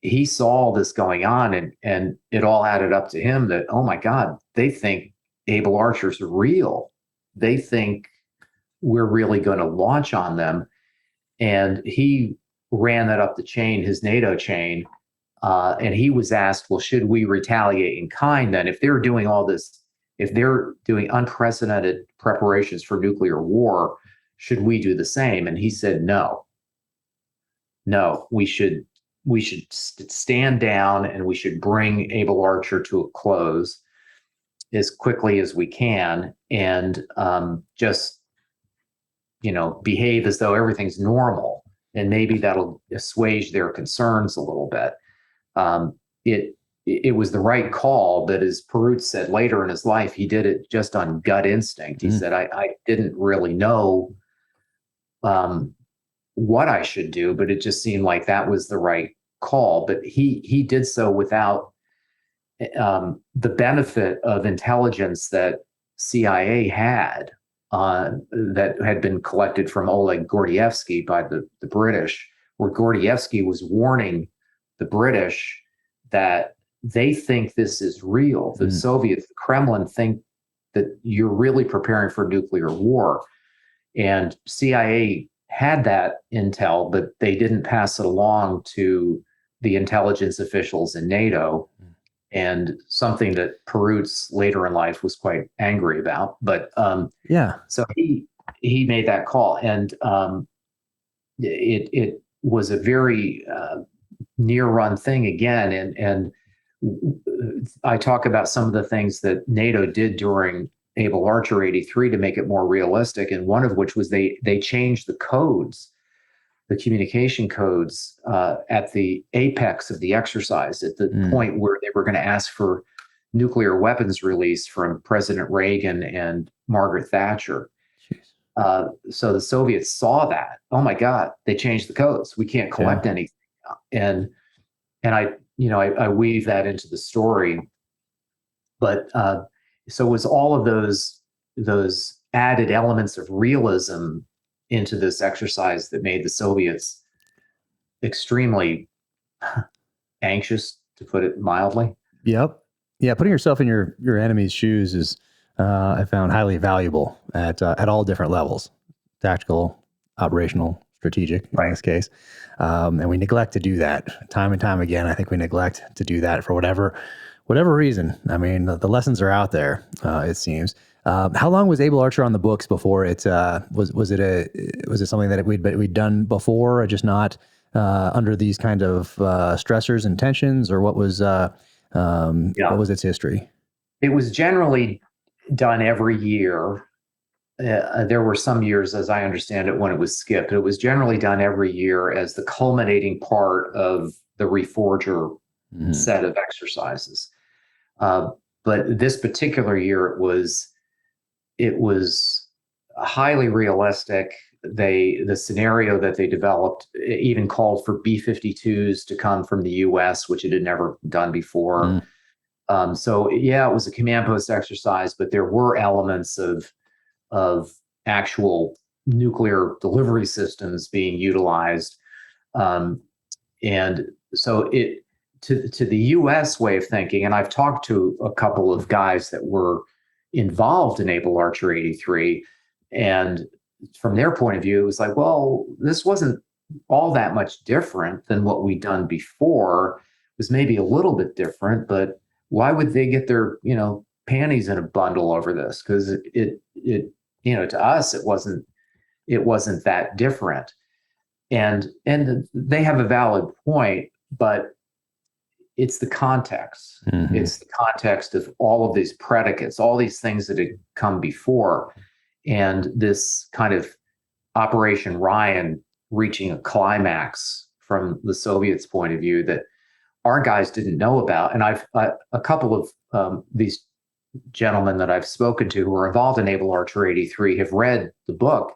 he saw all this going on, and it all added up to him that, oh my God, they think Able Archers are real. They think we're really going to launch on them. And he ran that up the chain, his NATO chain, and he was asked, well, should we retaliate in kind then? If they're doing all this, if they're doing unprecedented preparations for nuclear war, should we do the same? And he said, no, we should stand down, and we should bring Able Archer to a close as quickly as we can, and just, behave as though everything's normal, and maybe that'll assuage their concerns a little bit. It was the right call, but as Perutz said later in his life, he did it just on gut instinct. He said, I didn't really know what I should do, but it just seemed like that was the right call. But he did so without the benefit of intelligence that CIA had that had been collected from Oleg Gordievsky by the British, where Gordievsky was warning the British that they think this is real. The Soviets, the Kremlin, think that you're really preparing for nuclear war. And CIA had that intel, but they didn't pass it along to the intelligence officials in NATO, and something that Perutz later in life was quite angry about. But so he made that call, and it was a very near-run thing again. And I talk about some of the things that NATO did during Able Archer 83 to make it more realistic, and one of which was they changed the codes, the communication codes, at the apex of the exercise, at the point where they were going to ask for nuclear weapons release from President Reagan and Margaret Thatcher. So the Soviets saw that. Oh my God, they changed the codes. We can't collect anything. And I weave that into the story. But so it was all of those added elements of realism into this exercise that made the Soviets extremely anxious, to put it mildly. Yep. Yeah. Putting yourself in your enemy's shoes is, I found, highly valuable at all different levels: tactical, operational, strategic in this case. And we neglect to do that time and time again. I think we neglect to do that for whatever reason. I mean, the lessons are out there, it seems. How long was Able Archer on the books before it was it something that we'd done before, or just not under these kind of stressors and tensions, or what was its history? It was generally done every year. There were some years, as I understand it, when it was skipped. It was generally done every year as the culminating part of the Reforger set of exercises. But this particular year, it was highly realistic. The scenario that they developed even called for B-52s to come from the U.S., which it had never done before. So it was a command post exercise, but there were elements of actual nuclear delivery systems being utilized. And so to the U.S. way of thinking, and I've talked to a couple of guys that were involved in Able Archer 83, and from their point of view, it was like, well, this wasn't all that much different than what we'd done before. It was maybe a little bit different, but why would they get their panties in a bundle over this? Because it to us it wasn't that different, and they have a valid point, but it's the context. Mm-hmm. It's the context of all of these predicates, all these things that had come before, and this kind of Operation Ryan reaching a climax from the Soviets' point of view that our guys didn't know about. And a couple of these gentlemen that I've spoken to who are involved in Able Archer 83 have read the book,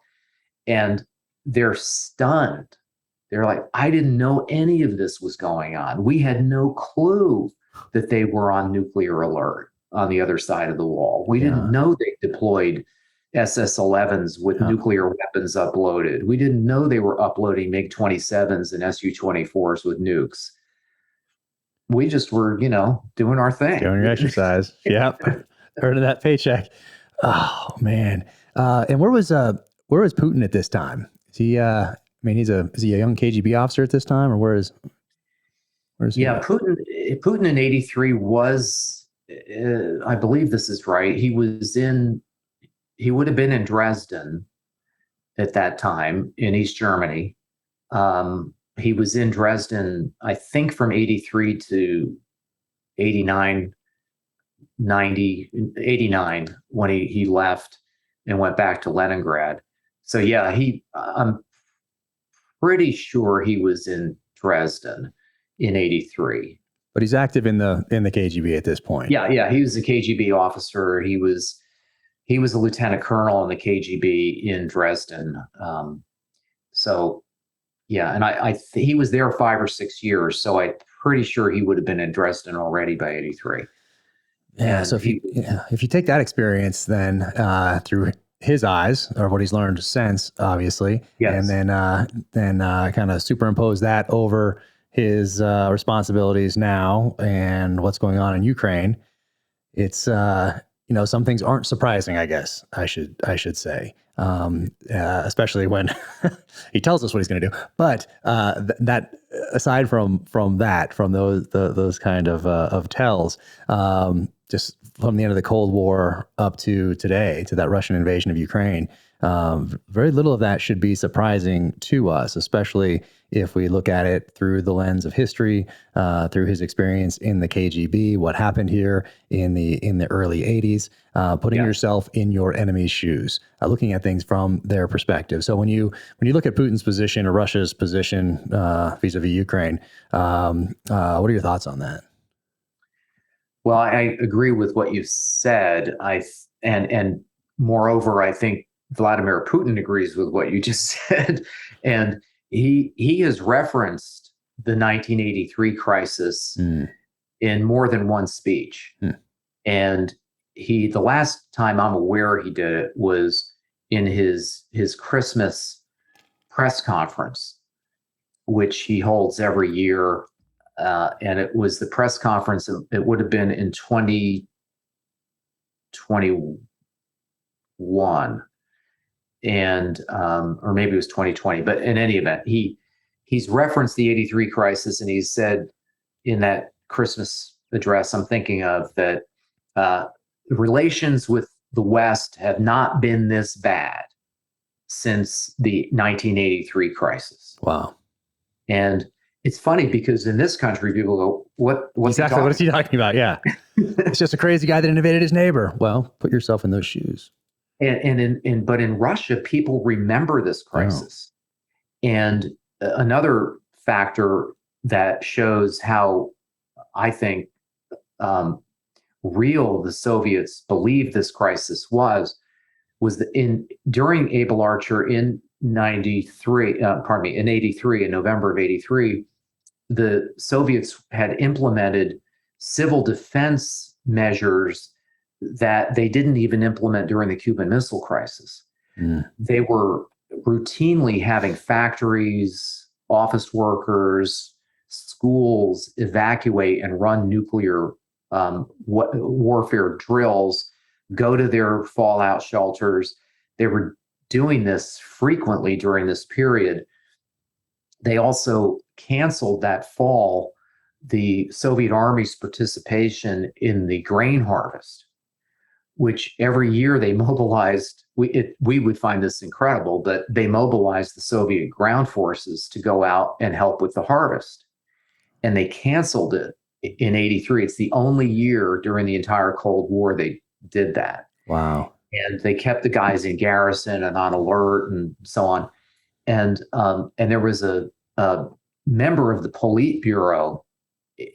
and they're stunned. They're like, I didn't know any of this was going on. We had no clue that they were on nuclear alert on the other side of the wall. We didn't know they deployed SS-11s with nuclear weapons uploaded. We didn't know they were uploading MiG-27s and Su-24s with nukes. We just were, doing our thing. Doing your exercise. Yep. Earning that paycheck. Oh, man. And where was Putin at this time? Is he, is he a young KGB officer at this time, or where's he? Yeah, Putin in 83 was, I believe this is right. He would have been in Dresden at that time in East Germany. He was in Dresden, I think, from 83 to 89, 90, 89 when he left and went back to Leningrad. So yeah, I'm pretty sure he was in Dresden in 83. But he's active in the KGB at this point. Yeah, he was a KGB officer. He was a lieutenant colonel in the KGB in Dresden. So yeah, and he was there 5 or 6 years. So I'm pretty sure he would have been in Dresden already by 83. Yeah. And so if you take that experience then through his eyes, or what he's learned since, obviously, yes. And then kind of superimpose that over his responsibilities now and what's going on in Ukraine, it's some things aren't surprising, I guess I should say, especially when he tells us what he's going to do. But that aside from those kind of tells, just from the end of the Cold War up to today, to that Russian invasion of Ukraine, very little of that should be surprising to us, especially if we look at it through the lens of history, through his experience in the KGB, what happened here in the early 80s, putting yourself in your enemy's shoes, looking at things from their perspective. So when you look at Putin's position or Russia's position vis-a-vis Ukraine, what are your thoughts on that? Well, I agree with what you said. And moreover, I think Vladimir Putin agrees with what you just said. And he has referenced the 1983 crisis in more than one speech. And the last time I'm aware he did it was in his Christmas press conference, which he holds every year. And it was the press conference, it would have been in 2021. And or maybe it was 2020, but in any event, he's referenced the 83 crisis, and he said in that Christmas address I'm thinking of that relations with the West have not been this bad since the 1983 crisis. Wow. And it's funny because in this country, people go, what's exactly what is he talking about? Yeah. It's just a crazy guy that invaded his neighbor. Well, put yourself in those shoes. But in Russia, people remember this crisis. Oh. And another factor that shows how I think real the Soviets believed this crisis was that during Able Archer in 83, in November of 83, the Soviets had implemented civil defense measures that they didn't even implement during the Cuban Missile Crisis. They were routinely having factories, office workers, schools evacuate and run nuclear warfare drills, go to their fallout shelters. They were doing this frequently during this period. They also canceled that fall the Soviet Army's participation in the grain harvest, which every year they mobilized. We would find this incredible, but they mobilized the Soviet ground forces to go out and help with the harvest. And they canceled it in 83. It's the only year during the entire Cold War they did that. Wow. And they kept the guys in garrison and on alert and so on. And there was a member of the Politburo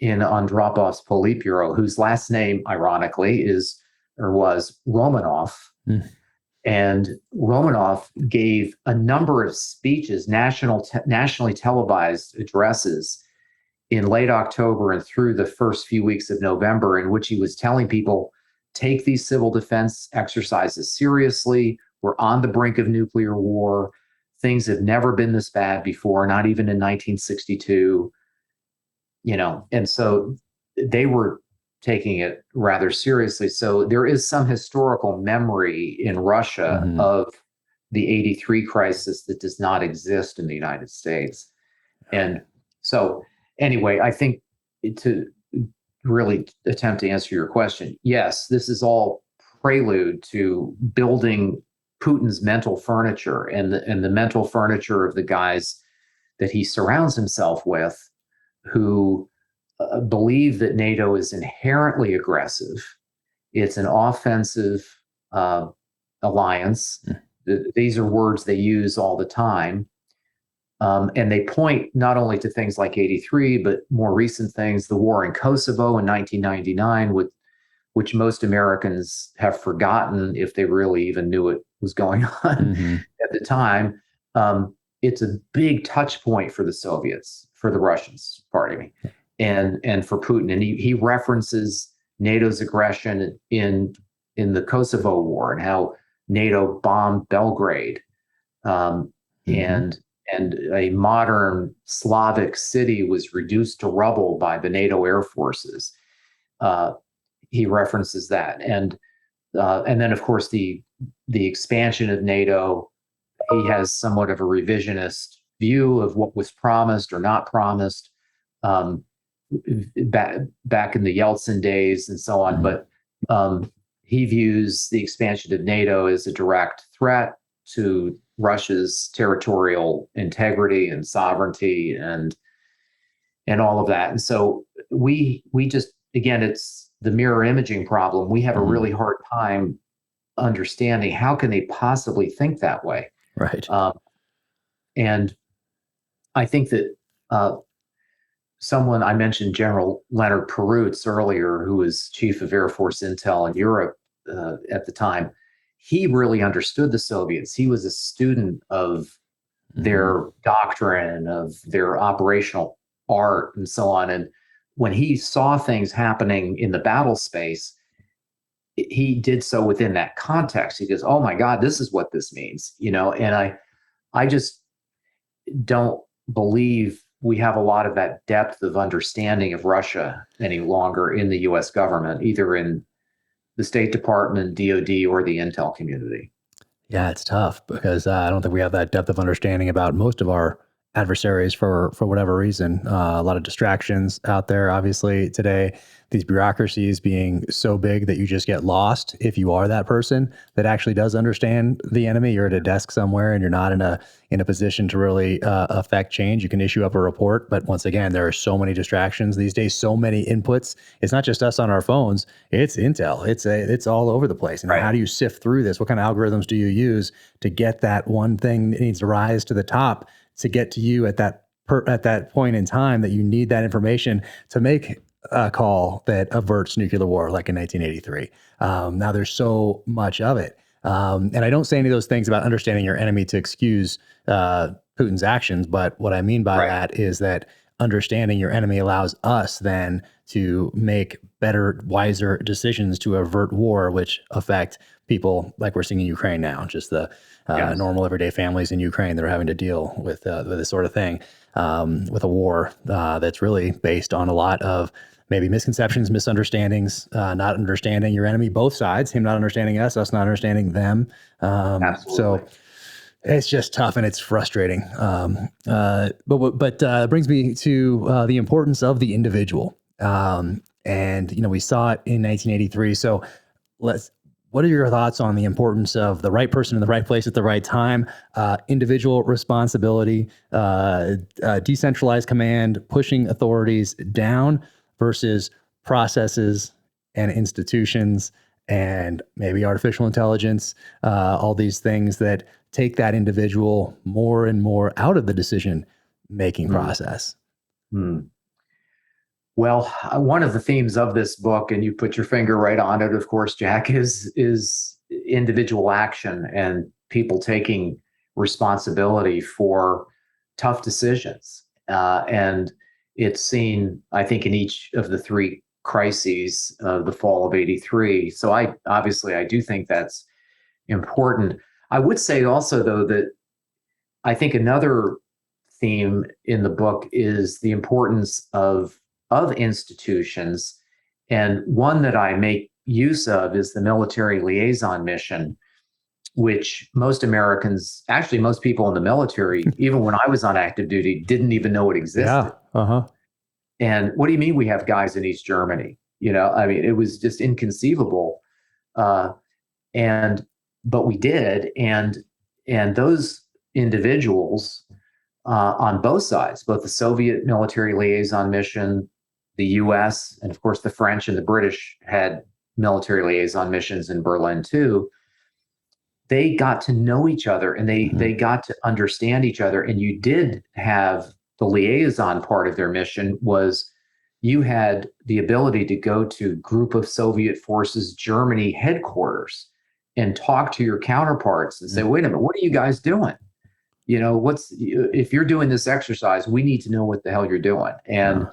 in Andropov's Politburo, whose last name, ironically, was Romanov. Mm. And Romanov gave a number of speeches, nationally televised addresses in late October and through the first few weeks of November, in which he was telling people, take these civil defense exercises seriously. We're on the brink of nuclear war. Things have never been this bad before, not even in 1962. And so they were taking it rather seriously. So there is some historical memory in Russia of the 83 crisis that does not exist in the United States. And so anyway, I think to really attempt to answer your question, yes, this is all prelude to building Putin's mental furniture and the mental furniture of the guys that he surrounds himself with, who believe that NATO is inherently aggressive. It's an offensive alliance. These are words they use all the time. And they point not only to things like 83, but more recent things, the war in Kosovo in 1999, which most Americans have forgotten if they really even knew it was going on at the time. It's a big touch point for the Soviets, for the Russians, pardon me, and for Putin. And he references NATO's aggression in the Kosovo war and how NATO bombed Belgrade. And a modern Slavic city was reduced to rubble by the NATO air forces. He references that, and then of course the expansion of NATO. He has somewhat of a revisionist view of what was promised or not promised back in the Yeltsin days and so on. But he views the expansion of NATO as a direct threat to Russia's territorial integrity and sovereignty and all of that. And so we just, again, it's the mirror imaging problem. We have a really hard time understanding how can they possibly think that way. Right. And I think that someone, I mentioned General Leonard Perutz earlier, who was chief of Air Force Intel in Europe at the time. He really understood the Soviets. He was a student of their doctrine, of their operational art, and so on. And when he saw things happening in the battle space, he did so within that context. He goes, "Oh my God, this is what this means," And I just don't believe we have a lot of that depth of understanding of Russia any longer in the U.S. government, either in the State Department, DoD, or the intel community. Yeah, it's tough because I don't think we have that depth of understanding about most of our adversaries for whatever reason. A lot of distractions out there, obviously, today. These bureaucracies being so big that you just get lost if you are that person that actually does understand the enemy. You're at a desk somewhere and you're not in a position to really affect change. You can issue up a report, but once again, there are so many distractions these days, so many inputs. It's not just us on our phones. It's intel. It's all over the place. And how do you sift through this? What kind of algorithms do you use to get that one thing that needs to rise to the top to get to you at that point in time that you need that information to make a call that averts nuclear war, like in 1983. Now there's so much of it. And I don't say any of those things about understanding your enemy to excuse Putin's actions. But what I mean by that is that understanding your enemy allows us then to make better, wiser decisions to avert war, which affect people like we're seeing in Ukraine now, just the normal everyday families in Ukraine that are having to deal with this sort of thing, with a war that's really based on a lot of maybe misconceptions, misunderstandings, not understanding your enemy, both sides, him not understanding us not understanding them. So it's just tough and it's frustrating. But it brings me to the importance of the individual. And, we saw it in 1983. So what are your thoughts on the importance of the right person in the right place at the right time, individual responsibility, decentralized command, pushing authorities down, versus processes and institutions and maybe artificial intelligence, all these things that take that individual more and more out of the decision-making process. Well, one of the themes of this book, and you put your finger right on it, of course, Jack, is individual action and people taking responsibility for tough decisions. And it's seen, I think, in each of the three crises of the fall of '83. So I do think that's important. I would say also, though, that I think another theme in the book is the importance of institutions. And one that I make use of is the military liaison mission, which most Americans, actually most people in the military, even when I was on active duty, didn't even know it existed. Yeah. And what do you mean we have guys in East Germany? I mean, it was just inconceivable. But we did. And those individuals on both sides, both the Soviet military liaison mission, the US, and of course the French and the British had military liaison missions in Berlin too. They got to know each other and they got to understand each other. And you did have the liaison part of their mission was you had the ability to go to Group of Soviet Forces Germany headquarters and talk to your counterparts and say, wait a minute, what are you guys doing? If you're doing this exercise, we need to know what the hell you're doing. And,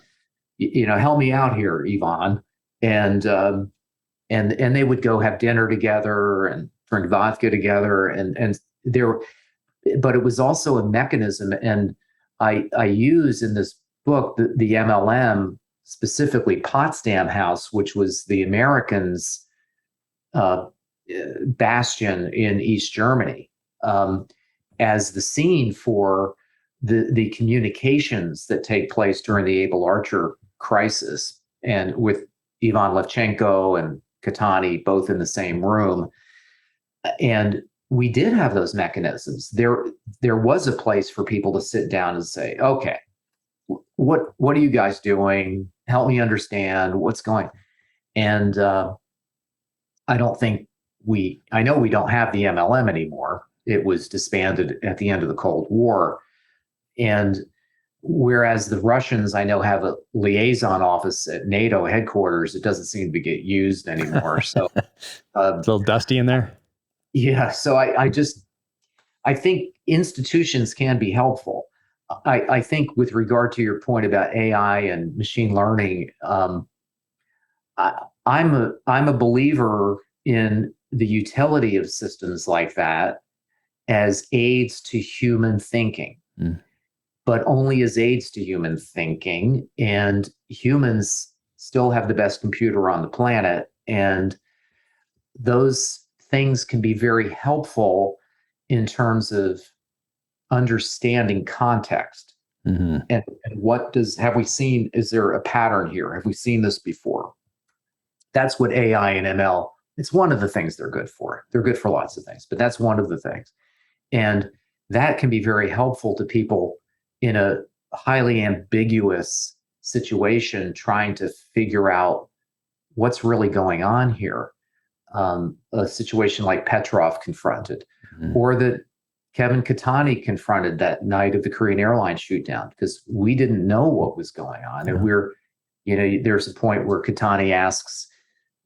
help me out here, Ivan. And they would go have dinner together and drink vodka together. But it was also a mechanism. And I use in this book, the MLM, specifically Potsdam House, which was the Americans' bastion in East Germany, as the scene for the communications that take place during the Able Archer crisis, and with Ivan Levchenko and Katani both in the same room. And we did have those mechanisms. There was a place for people to sit down and say, okay, what are you guys doing? Help me understand what's going. And I know we don't have the MLM anymore. It was disbanded at the end of the Cold War. And whereas the Russians, I know, have a liaison office at NATO headquarters, it doesn't seem to get used anymore. So it's a little dusty in there. Yeah. So I think institutions can be helpful. I think with regard to your point about AI and machine learning, I'm a believer in the utility of systems like that as aids to human thinking, but only as aids to human thinking. And humans still have the best computer on the planet. And those things can be very helpful in terms of understanding context. And have we seen, is there a pattern here? Have we seen this before? That's what AI and ML, it's one of the things they're good for. They're good for lots of things, but that's one of the things. And that can be very helpful to people in a highly ambiguous situation, trying to figure out what's really going on here. A situation like Petrov confronted, or that Kevin Katani confronted that night of the Korean Airlines shootdown, because we didn't know what was going on. And there's a point where Katani asks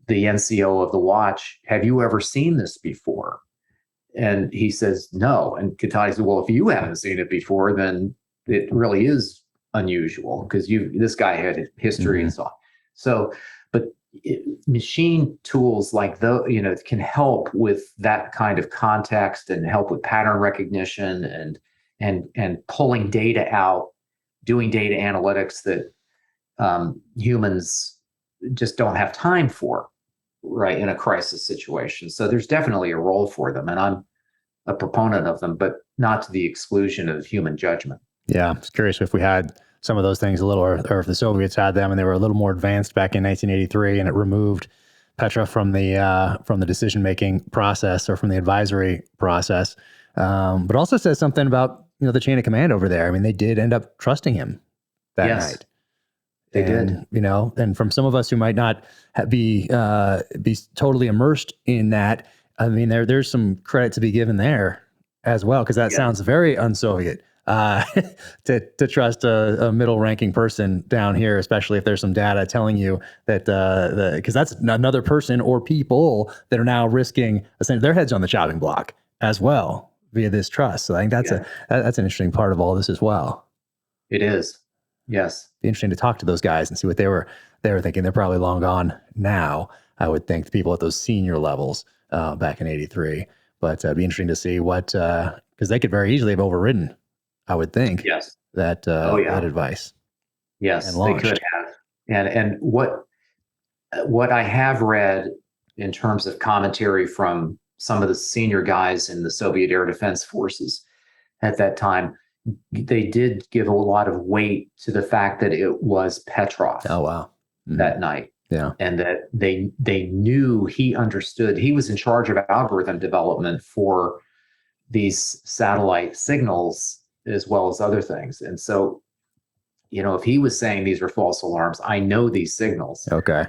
the NCO of the watch, have you ever seen this before? And he says, no. And Katani said, well, if you haven't seen it before, then it really is unusual, because this guy had history and so on. So, but machine tools like can help with that kind of context and help with pattern recognition and pulling data out, doing data analytics that humans just don't have time for, right, in a crisis situation. So there's definitely a role for them, and I'm a proponent of them, but not to the exclusion of human judgment. Yeah, I was curious if we had some of those things or if the Soviets had them and they were a little more advanced back in 1983, and it removed Petrov from the decision-making process or from the advisory process. But also says something about, the chain of command over there. I mean, they did end up trusting him that night. They did. You know, and from some of us who might not be totally immersed in that, I mean, there's some credit to be given there as well, because that sounds very un-Soviet to trust a middle-ranking person down here, especially if there's some data telling you that because that's another person or people that are now risking their heads on the chopping block as well via this trust. So I think that's that's an interesting part of all this as well. It is. Yes. Be interesting to talk to those guys and see what they were thinking. They're probably long gone now, I would think, the people at those senior levels back in '83. But it'd be interesting to see what, because they could very easily have overridden, I would think, that that advice. Yes, they could have. And what I have read in terms of commentary from some of the senior guys in the Soviet Air Defense Forces at that time, they did give a lot of weight to the fact that it was Petrov. Oh, wow. That night. Yeah. And that they knew he understood. He was in charge of algorithm development for these satellite signals as well as other things. And so, you know, if he was saying these were false alarms, I know these signals. Okay.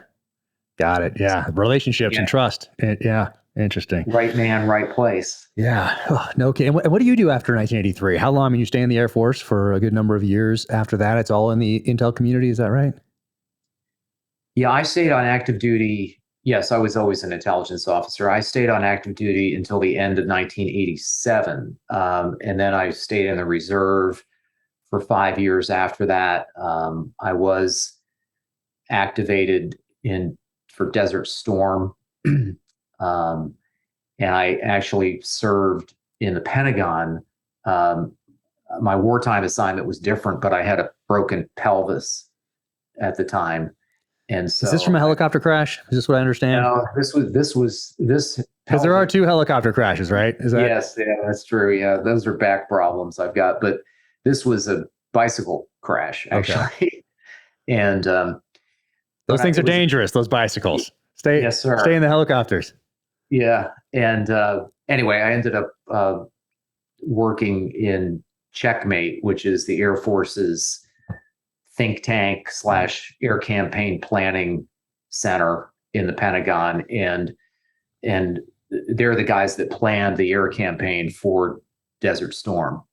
Got it. Yeah. Relationships and trust. Yeah. Interesting. Right man, right place. Yeah. Oh, no. Okay. And what do you do after 1983? How long? I mean, you stay in the Air Force for a good number of years after that. It's all in the intel community. Is that right? Yeah, I stayed on active duty. Yes, I was always an intelligence officer. I stayed on active duty until the end of 1987. And then I stayed in the reserve for 5 years after that. I was activated for Desert Storm. And I actually served in the Pentagon. My wartime assignment was different, but I had a broken pelvis at the time. And so, is this from a helicopter crash? Is this what I understand? No, this was because there are 2 helicopter crashes, right? Is that? Yes, yeah, that's true. Yeah, those are back problems I've got, but this was a bicycle crash actually. Okay. And those things are dangerous. Those bicycles. Stay in the helicopters. Yeah, and anyway, I ended up working in Checkmate, which is the Air Force's think tank / air campaign planning center in the Pentagon, and they're the guys that planned the air campaign for Desert Storm,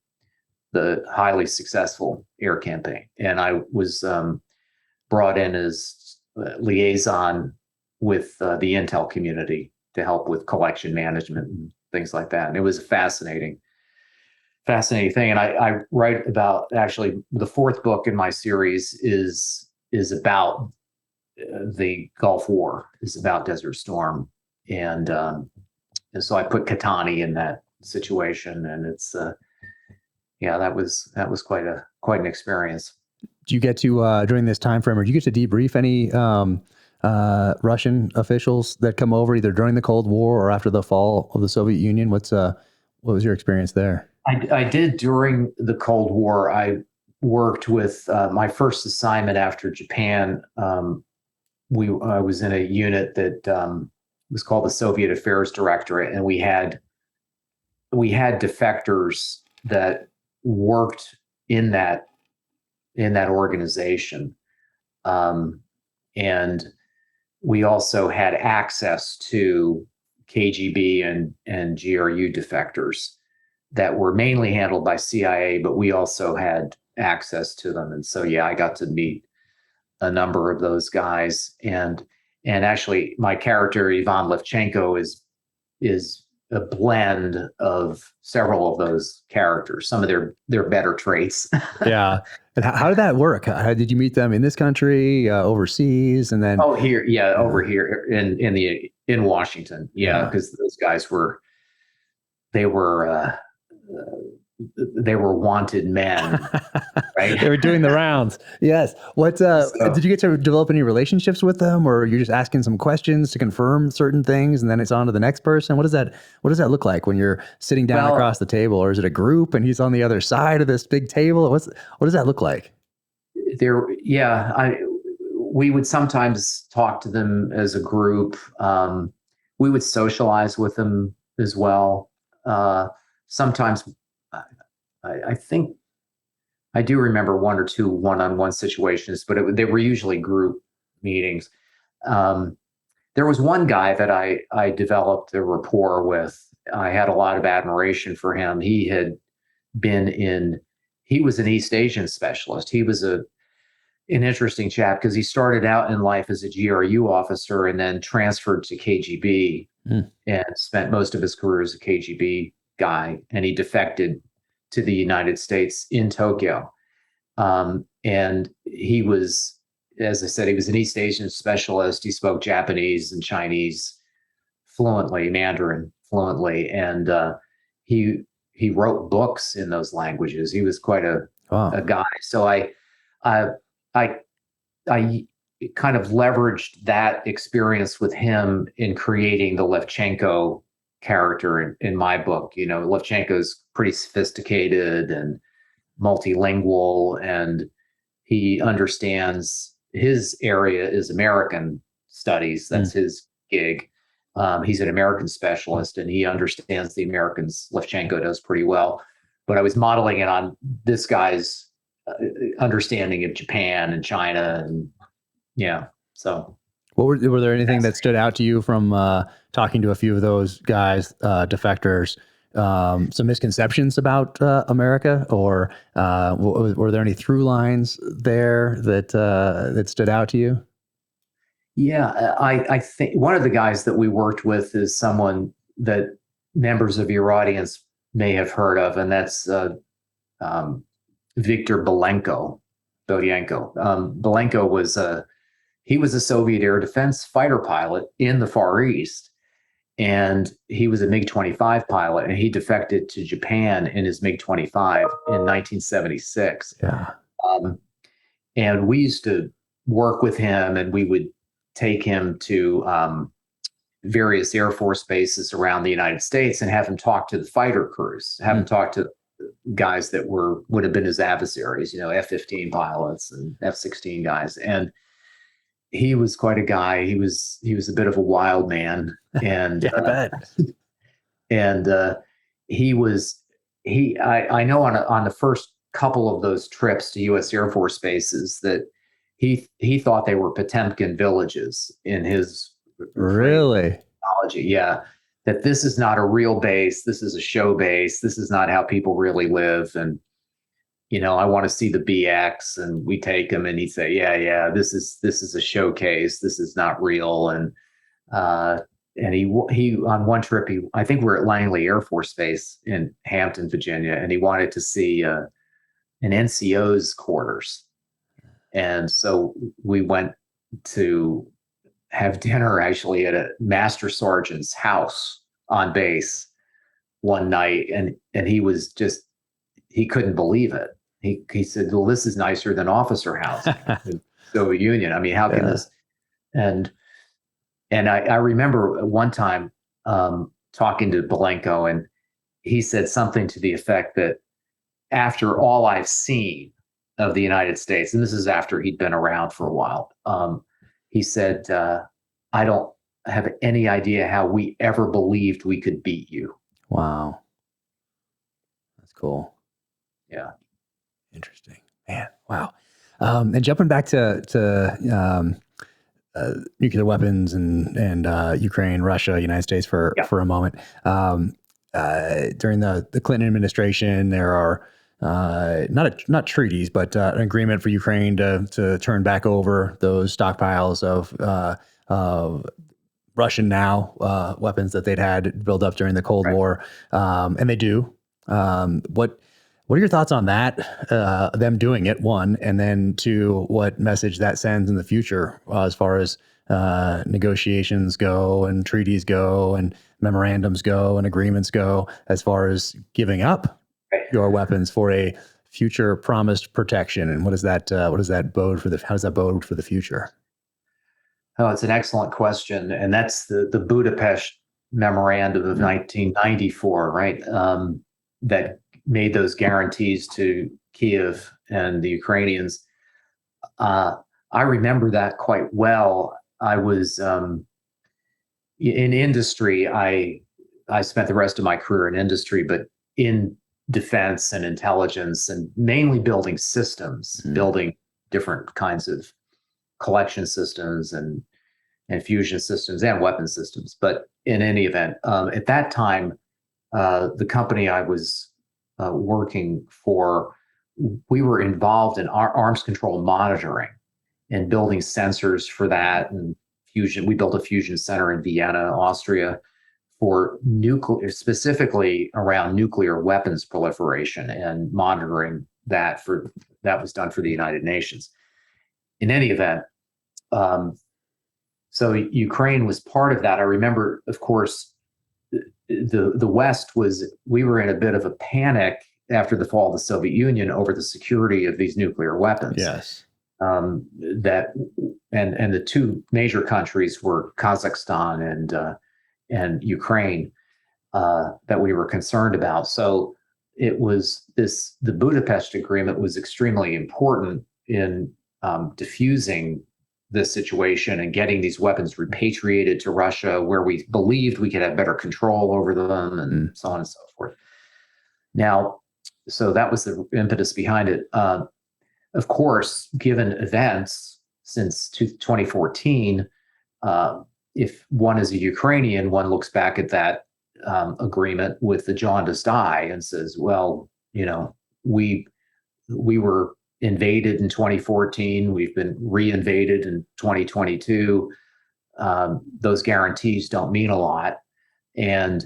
the highly successful air campaign. And I was brought in as liaison with the intel community to help with collection management and things like that. And it was a fascinating thing. And I write about, actually, the 4th book in my series is about the Gulf War, is about Desert Storm. And so I put Katani in that situation, and it's that was quite an experience. Do you get to during this time frame, or do you get to debrief any Russian officials that come over either during the Cold War or after the fall of the Soviet Union? What was your experience there? I did during the Cold War. I worked with my first assignment after Japan. I was in a unit that was called the Soviet Affairs Directorate, and we had defectors that worked in that organization, and we also had access to KGB and GRU defectors that were mainly handled by CIA, but we also had access to them. And so, I got to meet a number of those guys. And actually, my character, Ivan Levchenko, is a blend of several of those characters, some of their better traits. Yeah. And how did that work? How did you meet them in this country, overseas, and then? Oh, here. Yeah. Over here in Washington. Yeah. Because those guys were wanted men, right? They were doing the rounds. Yes. What did you get to develop any relationships with them, or you're just asking some questions to confirm certain things, and then it's on to the next person? What does that look like when you're sitting down across the table, or is it a group and he's on the other side of this big table? What does that look like? We would sometimes talk to them as a group. We would socialize with them as well. Sometimes I I do remember one or two one-on-one situations, but they were usually group meetings. There was one guy that I developed a rapport with. I had a lot of admiration for him. He was an East Asian specialist. He was an interesting chap because he started out in life as a GRU officer and then transferred to KGB and spent most of his career as a KGB guy. And he defected to the United States in Tokyo. And he was, as I said, he was an East Asian specialist. He spoke Japanese and Chinese fluently, Mandarin fluently, and he wrote books in those languages. He was quite a guy. So I kind of leveraged that experience with him in creating the Levchenko character in my book. You know, Levchenko's pretty sophisticated and multilingual, and he understands his area is American studies. That's his gig. He's an American specialist, and he understands the Americans. Levchenko does pretty well. But I was modeling it on this guy's understanding of Japan and China, and so. What were there anything that stood out to you from talking to a few of those guys, defectors? Some misconceptions about America, or were there any through lines there that stood out to you? Yeah, I think one of the guys that we worked with is someone that members of your audience may have heard of, and that's Viktor Belenko. Belenko was a Soviet air defense fighter pilot in the Far East, and he was a MiG-25 pilot, and he defected to Japan in his MiG-25 in 1976. Yeah. And we used to work with him, and we would take him to various Air Force bases around the United States and have him talk to the fighter crews, have him talk to guys that would have been his adversaries, you know, F-15 pilots and F-16 guys. And he was quite a guy. He was a bit of a wild man. And I bet. And I know on the first couple of those trips to U.S. Air Force bases that he thought they were Potemkin villages in his really technology. Yeah. That this is not a real base. This is a show base. This is not how people really live. And, you know, I want to see the BX, and we take him and he'd say, yeah, this is a showcase. This is not real. And he on one trip, I think we're at Langley Air Force Base in Hampton, Virginia, and he wanted to see an NCO's quarters. And so we went to have dinner actually at a master sergeant's house on base one night. And he couldn't believe it. He said, well, this is nicer than officer housing in the Soviet Union. I mean, how can this? And I remember one time talking to Belenko, and he said something to the effect that after all I've seen of the United States, and this is after he'd been around for a while, he said, I don't have any idea how we ever believed we could beat you. Wow. That's cool. Yeah. Interesting. Man. Wow. And jumping back to nuclear weapons and Ukraine, Russia, United States for a moment. During the Clinton administration, there are not treaties, but an agreement for Ukraine to turn back over those stockpiles of Russian weapons that they'd had built up during the Cold War, and they do. What are your thoughts on that? Them doing it, one, and then two, what message that sends in the future as far as negotiations go and treaties go and memorandums go and agreements go, as far as giving up your weapons for a future promised protection? And how does that bode for the future? Oh, it's an excellent question. And that's the Budapest Memorandum of 1994, right? That made those guarantees to Kiev and the Ukrainians. I remember that quite well. I was in industry. I spent the rest of my career in industry, but in defense and intelligence, and mainly building systems, building different kinds of collection systems and fusion systems and weapon systems. But in any event, at that time, the company I was working for, we were involved in arms control monitoring and building sensors for that and fusion. We built a fusion center in Vienna, Austria, for nuclear, specifically around nuclear weapons proliferation and monitoring that was done for the United Nations. In any event, so Ukraine was part of that. I remember, of course, the West we were in a bit of a panic after the fall of the Soviet Union over the security of these nuclear weapons. Yes. And the two major countries were Kazakhstan and Ukraine that we were concerned about. So it was the Budapest Agreement was extremely important in diffusing this situation and getting these weapons repatriated to Russia, where we believed we could have better control over them, and so on and so forth. Now, so that was the impetus behind it. Of course, given events since 2014, if one is a Ukrainian, one looks back at that agreement with the jaundiced eye and says, well, we were invaded in 2014. We've been reinvaded in 2022. Those guarantees don't mean a lot. And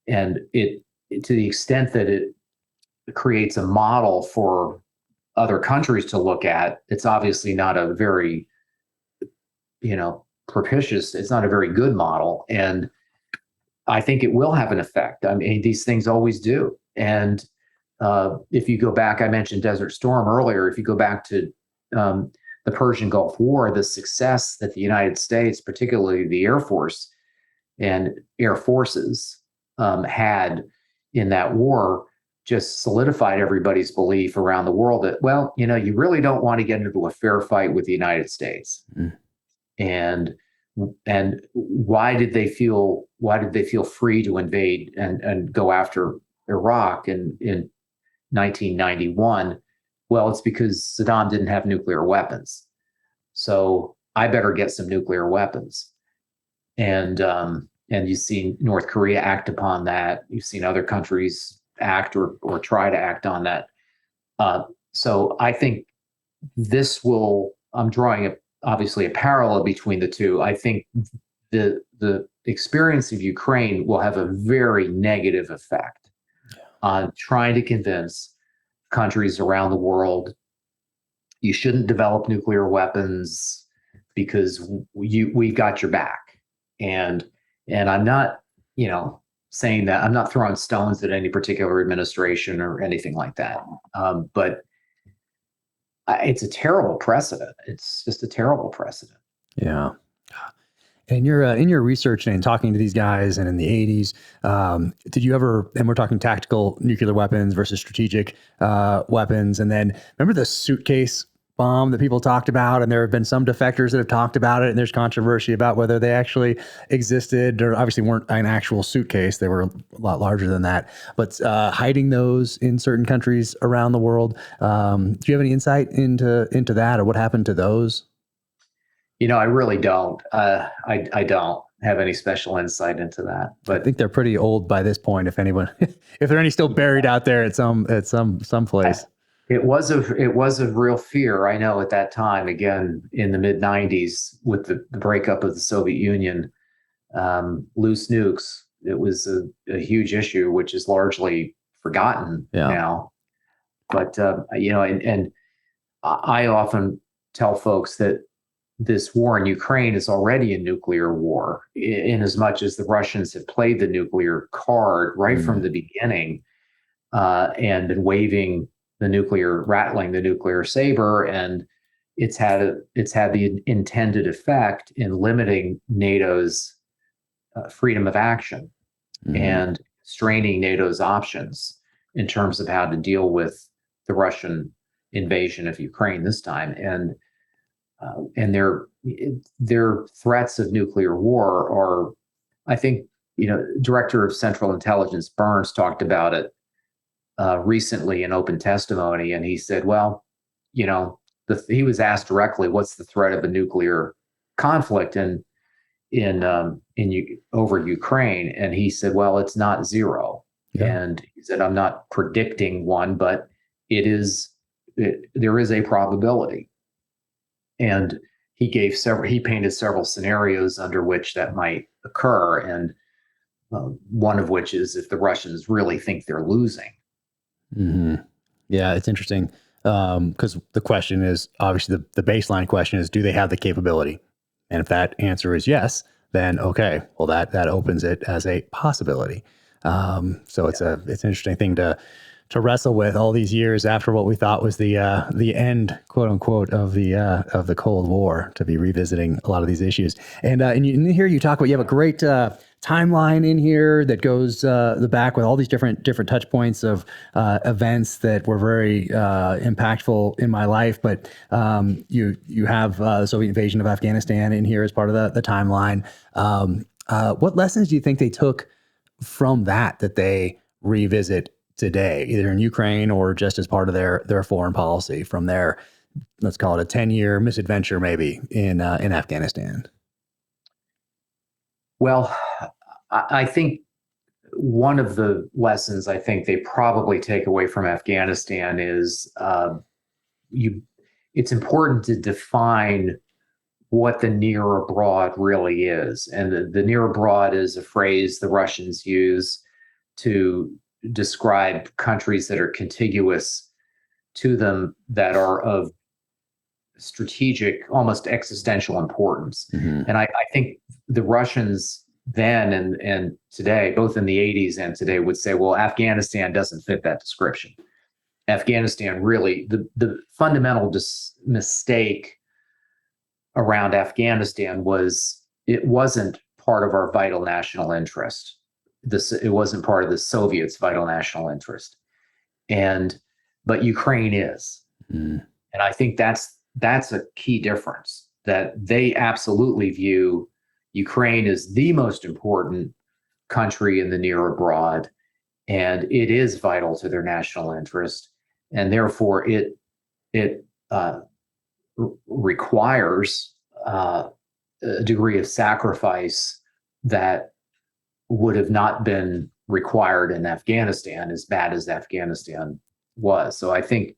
it to the extent that it creates a model for other countries to look at, it's obviously not a very, propitious, it's not a very good model. And I think it will have an effect. I mean, these things always do. And if you go back, I mentioned Desert Storm earlier, if you go back to the Persian Gulf War, the success that the United States, particularly the Air Force and Air Forces had in that war, just solidified everybody's belief around the world that, well, you really don't want to get into a fair fight with the United States. And why did they feel free to invade and go after Iraq in 1991? Well, it's because Saddam didn't have nuclear weapons. So I better get some nuclear weapons. And you've seen North Korea act upon that. You've seen other countries act or try to act on that. So I think I'm drawing obviously a parallel between the two. I think the experience of Ukraine will have a very negative effect on trying to convince countries around the world you shouldn't develop nuclear weapons because we've got your back. And I'm not, saying that, I'm not throwing stones at any particular administration or anything like that. But it's a terrible precedent. It's just a terrible precedent. Yeah. And you're in your research and talking to these guys, and in the 80s, did you ever? And we're talking tactical nuclear weapons versus strategic weapons. And then remember the suitcase bomb that people talked about, and there have been some defectors that have talked about it, and there's controversy about whether they actually existed, or obviously weren't an actual suitcase. They were a lot larger than that, but hiding those in certain countries around the world. Do you have any insight into that, or what happened to those? I really don't. I don't have any special insight into that. But I think they're pretty old by this point. If anyone, if there are any still buried out there at some place. It was a real fear, I know, at that time, again, in the mid-90s with the breakup of the Soviet Union, loose nukes. It was a huge issue, which is largely forgotten now. But, and I often tell folks that this war in Ukraine is already a nuclear war, in as much as the Russians have played the nuclear card right from the beginning and been rattling the nuclear saber, and it's had the intended effect in limiting NATO's freedom of action and straining NATO's options in terms of how to deal with the Russian invasion of Ukraine this time, and their threats of nuclear war are, I think, Director of Central Intelligence Burns talked about it recently in open testimony, and he said, well, he was asked directly, what's the threat of a nuclear conflict over Ukraine? And he said, well, it's not zero. Yeah. And he said, I'm not predicting one, but there is a probability. And he painted several scenarios under which that might occur. And one of which is if the Russians really think they're losing. Mm-hmm. Yeah, it's interesting. Because the question is, obviously the baseline question is, do they have the capability? And if that answer is yes, then okay, well that opens it as a possibility. So it's an interesting thing to wrestle with all these years after what we thought was the end, quote unquote, of the Cold War, to be revisiting a lot of these issues. And in here you talk about, you have a great timeline in here that goes the back with all these different touch points of events that were very impactful in my life. But you have the Soviet invasion of Afghanistan in here as part of the timeline. What lessons do you think they took from that they revisit today, either in Ukraine or just as part of their foreign policy from their, let's call it a 10-year misadventure maybe in Afghanistan? Well, I think one of the lessons I think they probably take away from Afghanistan is it's important to define what the near abroad really is. And the near abroad is a phrase the Russians use to describe countries that are contiguous to them that are of strategic, almost existential importance. Mm-hmm. And I think the Russians then and today, both in the 80s and today, would say, well, Afghanistan doesn't fit that description. Afghanistan really, the fundamental mistake around Afghanistan was it wasn't part of our vital national interest. It wasn't part of the Soviets' vital national interest, but Ukraine is, and I think that's a key difference. That they absolutely view Ukraine as the most important country in the near abroad, and it is vital to their national interest, and therefore it requires a degree of sacrifice that would have not been required in Afghanistan, as bad as Afghanistan was. So I think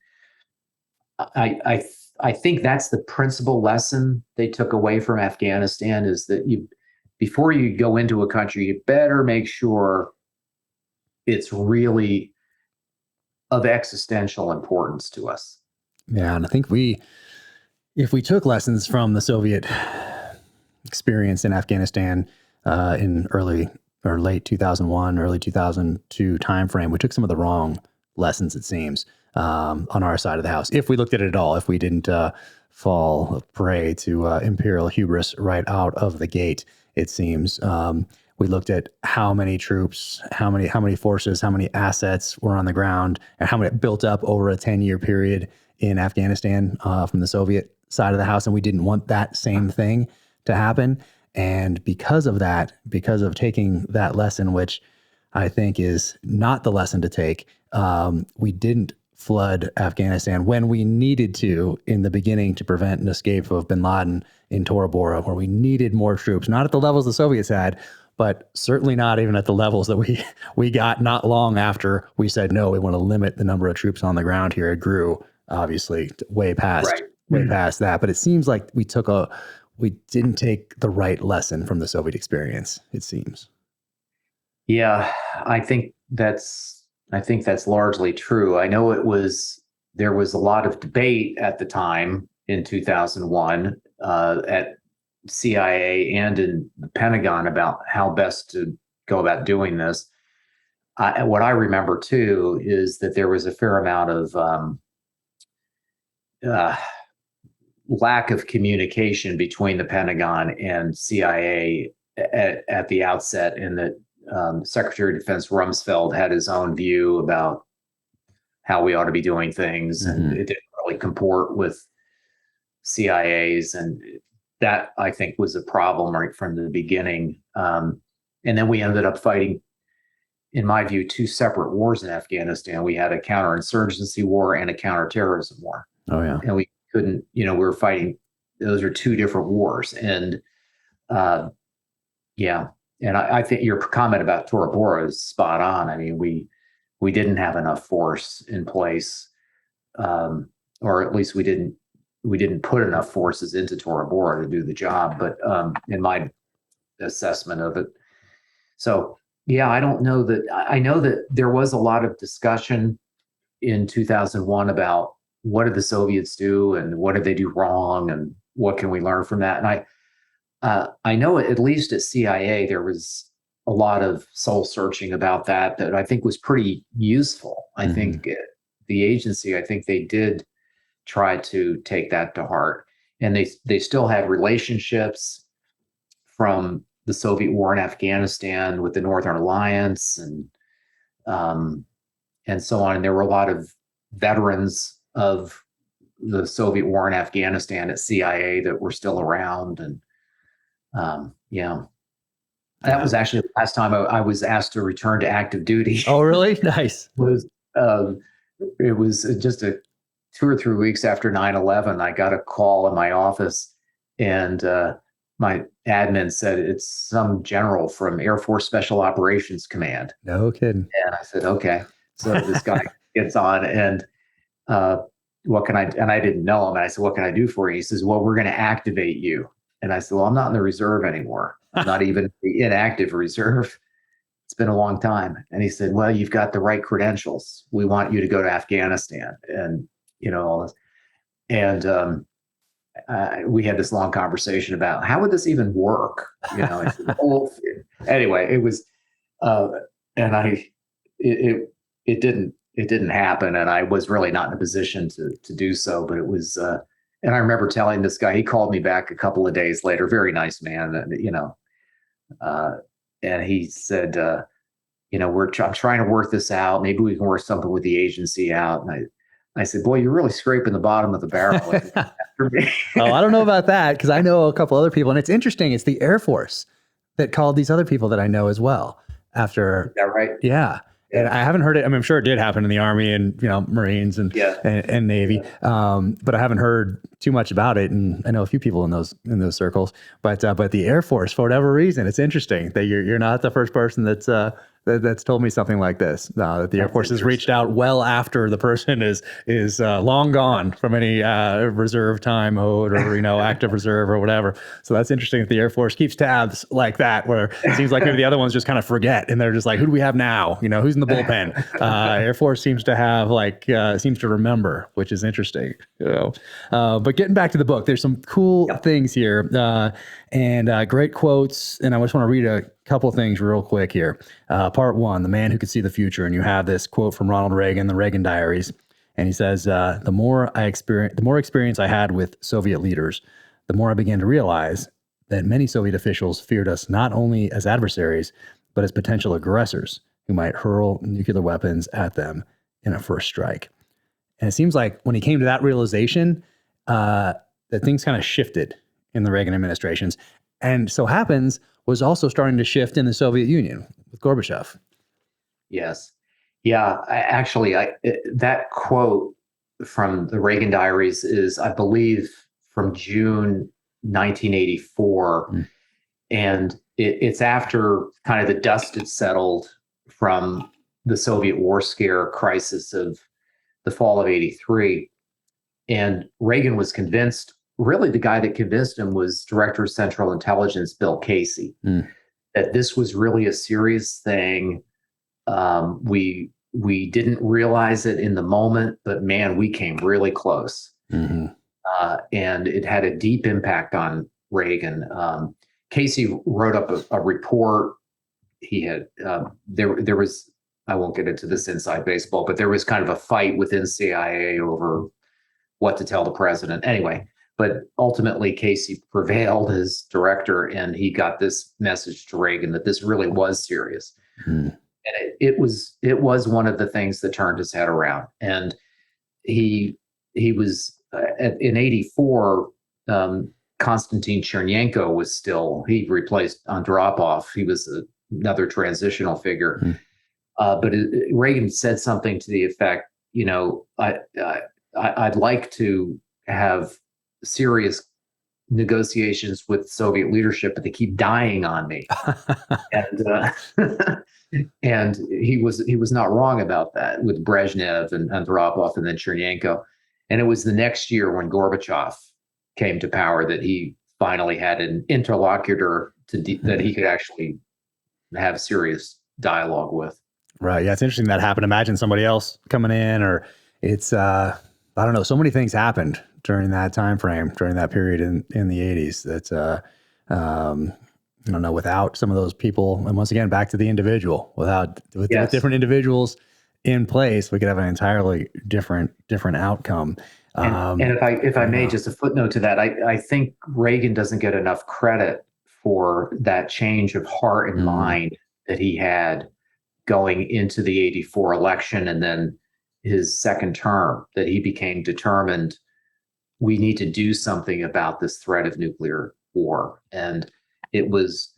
I think that's the principal lesson they took away from Afghanistan, is that before you go into a country, you better make sure it's really of existential importance to us. Yeah, and I think if we took lessons from the Soviet experience in Afghanistan in early or late 2001, early 2002 timeframe, we took some of the wrong lessons, it seems, on our side of the house. If we looked at it at all, if we didn't fall prey to imperial hubris right out of the gate, it seems. We looked at how many troops, how many forces, how many assets were on the ground, and how many built up over a 10-year period in Afghanistan from the Soviet side of the house, and we didn't want that same thing to happen. And because of that, because of taking that lesson, which I think is not the lesson to take, we didn't flood Afghanistan when we needed to in the beginning to prevent an escape of bin Laden in Tora Bora, where we needed more troops, not at the levels the Soviets had, but certainly not even at the levels that we got not long after we said, no, we want to limit the number of troops on the ground here. It grew, obviously, way past that. But it seems like we didn't take the right lesson from the Soviet experience, it seems. Yeah, I think that's largely true. I know there was a lot of debate at the time in 2001 at CIA and in the Pentagon about how best to go about doing this. What I remember too is that there was a fair amount of lack of communication between the Pentagon and CIA at the outset, and that Secretary of Defense Rumsfeld had his own view about how we ought to be doing things, and it didn't really comport with CIA's, and that, I think, was a problem right from the beginning. And then we ended up fighting in my view, two separate wars in Afghanistan. We had a counterinsurgency war and a counterterrorism war. Oh yeah. And we couldn't, we were fighting, those are two different wars. And yeah. And I think your comment about Tora Bora is spot on. I mean, we didn't have enough force in place, or at least we didn't put enough forces into Tora Bora to do the job. But in my assessment of it, so yeah, I don't know that. I know that there was a lot of discussion in 2001 about what did the Soviets do and what did they do wrong and what can we learn from that. And I know at least at CIA there was a lot of soul searching about that I think was pretty useful. I think the agency, I think they did try to take that to heart, and they still had relationships from the Soviet war in Afghanistan with the Northern Alliance and so on. And there were a lot of veterans of the Soviet war in Afghanistan at CIA that were still around. And that was actually the last time I was asked to return to active duty. Oh, really? Nice. It was just 2 or 3 weeks after 9/11. I got a call in my office, and my admin said it's some general from Air Force Special Operations Command. No kidding. And I said, okay. So this guy gets on, and what can I? And I didn't know him. And I said, what can I do for you? He says, well, we're going to activate you. And I said, well, I'm not in the reserve anymore. I'm not even the inactive reserve. It's been a long time. And he said, well, you've got the right credentials. We want you to go to Afghanistan, and all this. And we had this long conversation about how would this even work? I said, well, anyway, it was, and it didn't happen, and I was really not in a position to do so. But it was, and I remember telling this guy, he called me back a couple of days later, very nice man, and he said, I'm trying to work this out. Maybe we can work something with the agency out. And I said, boy, you're really scraping the bottom of the barrel after me. Oh, I don't know about that, because I know a couple other people, and it's interesting. It's the Air Force that called these other people that I know as well after. Is that right? Yeah. And I haven't heard it. I mean, I'm sure it did happen in the Army and, Marines and Navy. But I haven't heard too much about it. And I know a few people in those circles, but the Air Force, for whatever reason, it's interesting that you're not the first person that's told me something like this. That the Air Force has reached out well after the person is long gone from any reserve time owed or active reserve or whatever. So that's interesting that the Air Force keeps tabs like that, where it seems like maybe the other ones just kind of forget and they're just like, who do we have now? Who's in the bullpen? Air Force seems to have seems to remember, which is interesting. But getting back to the book, there's some cool things here and great quotes, and I just want to read a couple of things real quick here. Part 1, the man who could see the future. And you have this quote from Ronald Reagan, the Reagan Diaries. And he says, the more experience I had with Soviet leaders, the more I began to realize that many Soviet officials feared us not only as adversaries, but as potential aggressors who might hurl nuclear weapons at them in a first strike. And it seems like when he came to that realization, that things kind of shifted in the Reagan administrations. And so happens was also starting to shift in the Soviet Union with Gorbachev. Yes. Yeah. That quote from the Reagan Diaries is, I believe, from June 1984. And it's after kind of the dust had settled from the Soviet war scare crisis of the fall of 83. And Reagan was convinced, really the guy that convinced him was Director of Central Intelligence, Bill Casey, that this was really a serious thing. We didn't realize it in the moment, but man, we came really close. And it had a deep impact on Reagan. Casey wrote up a report. He had, there was, I won't get into this inside baseball, but there was kind of a fight within CIA over what to tell the president. Anyway, but ultimately Casey prevailed as director, and he got this message to Reagan that this really was serious. And it was one of the things that turned his head around. And he was in 84, Konstantin Chernenko was he replaced Andropov. He was another transitional figure. Reagan said something to the effect, I'd like to have serious negotiations with Soviet leadership, but they keep dying on me. And and he was not wrong about that with Brezhnev and Andropov and then Chernenko. And it was the next year when Gorbachev came to power that he finally had an interlocutor that he could actually have serious dialogue with. Right. Yeah, it's interesting that happened. Imagine somebody else coming in, or it's I don't know. So many things happened during that time frame, during that period in the 80s. That I don't know, without some of those people, and once again, back to the individual, with different individuals in place, we could have an entirely different outcome. And if I may, just a footnote to that, I think Reagan doesn't get enough credit for that change of heart and mind that he had going into the 84 election and then his second term, that he became determined, we need to do something about this threat of nuclear war. And it's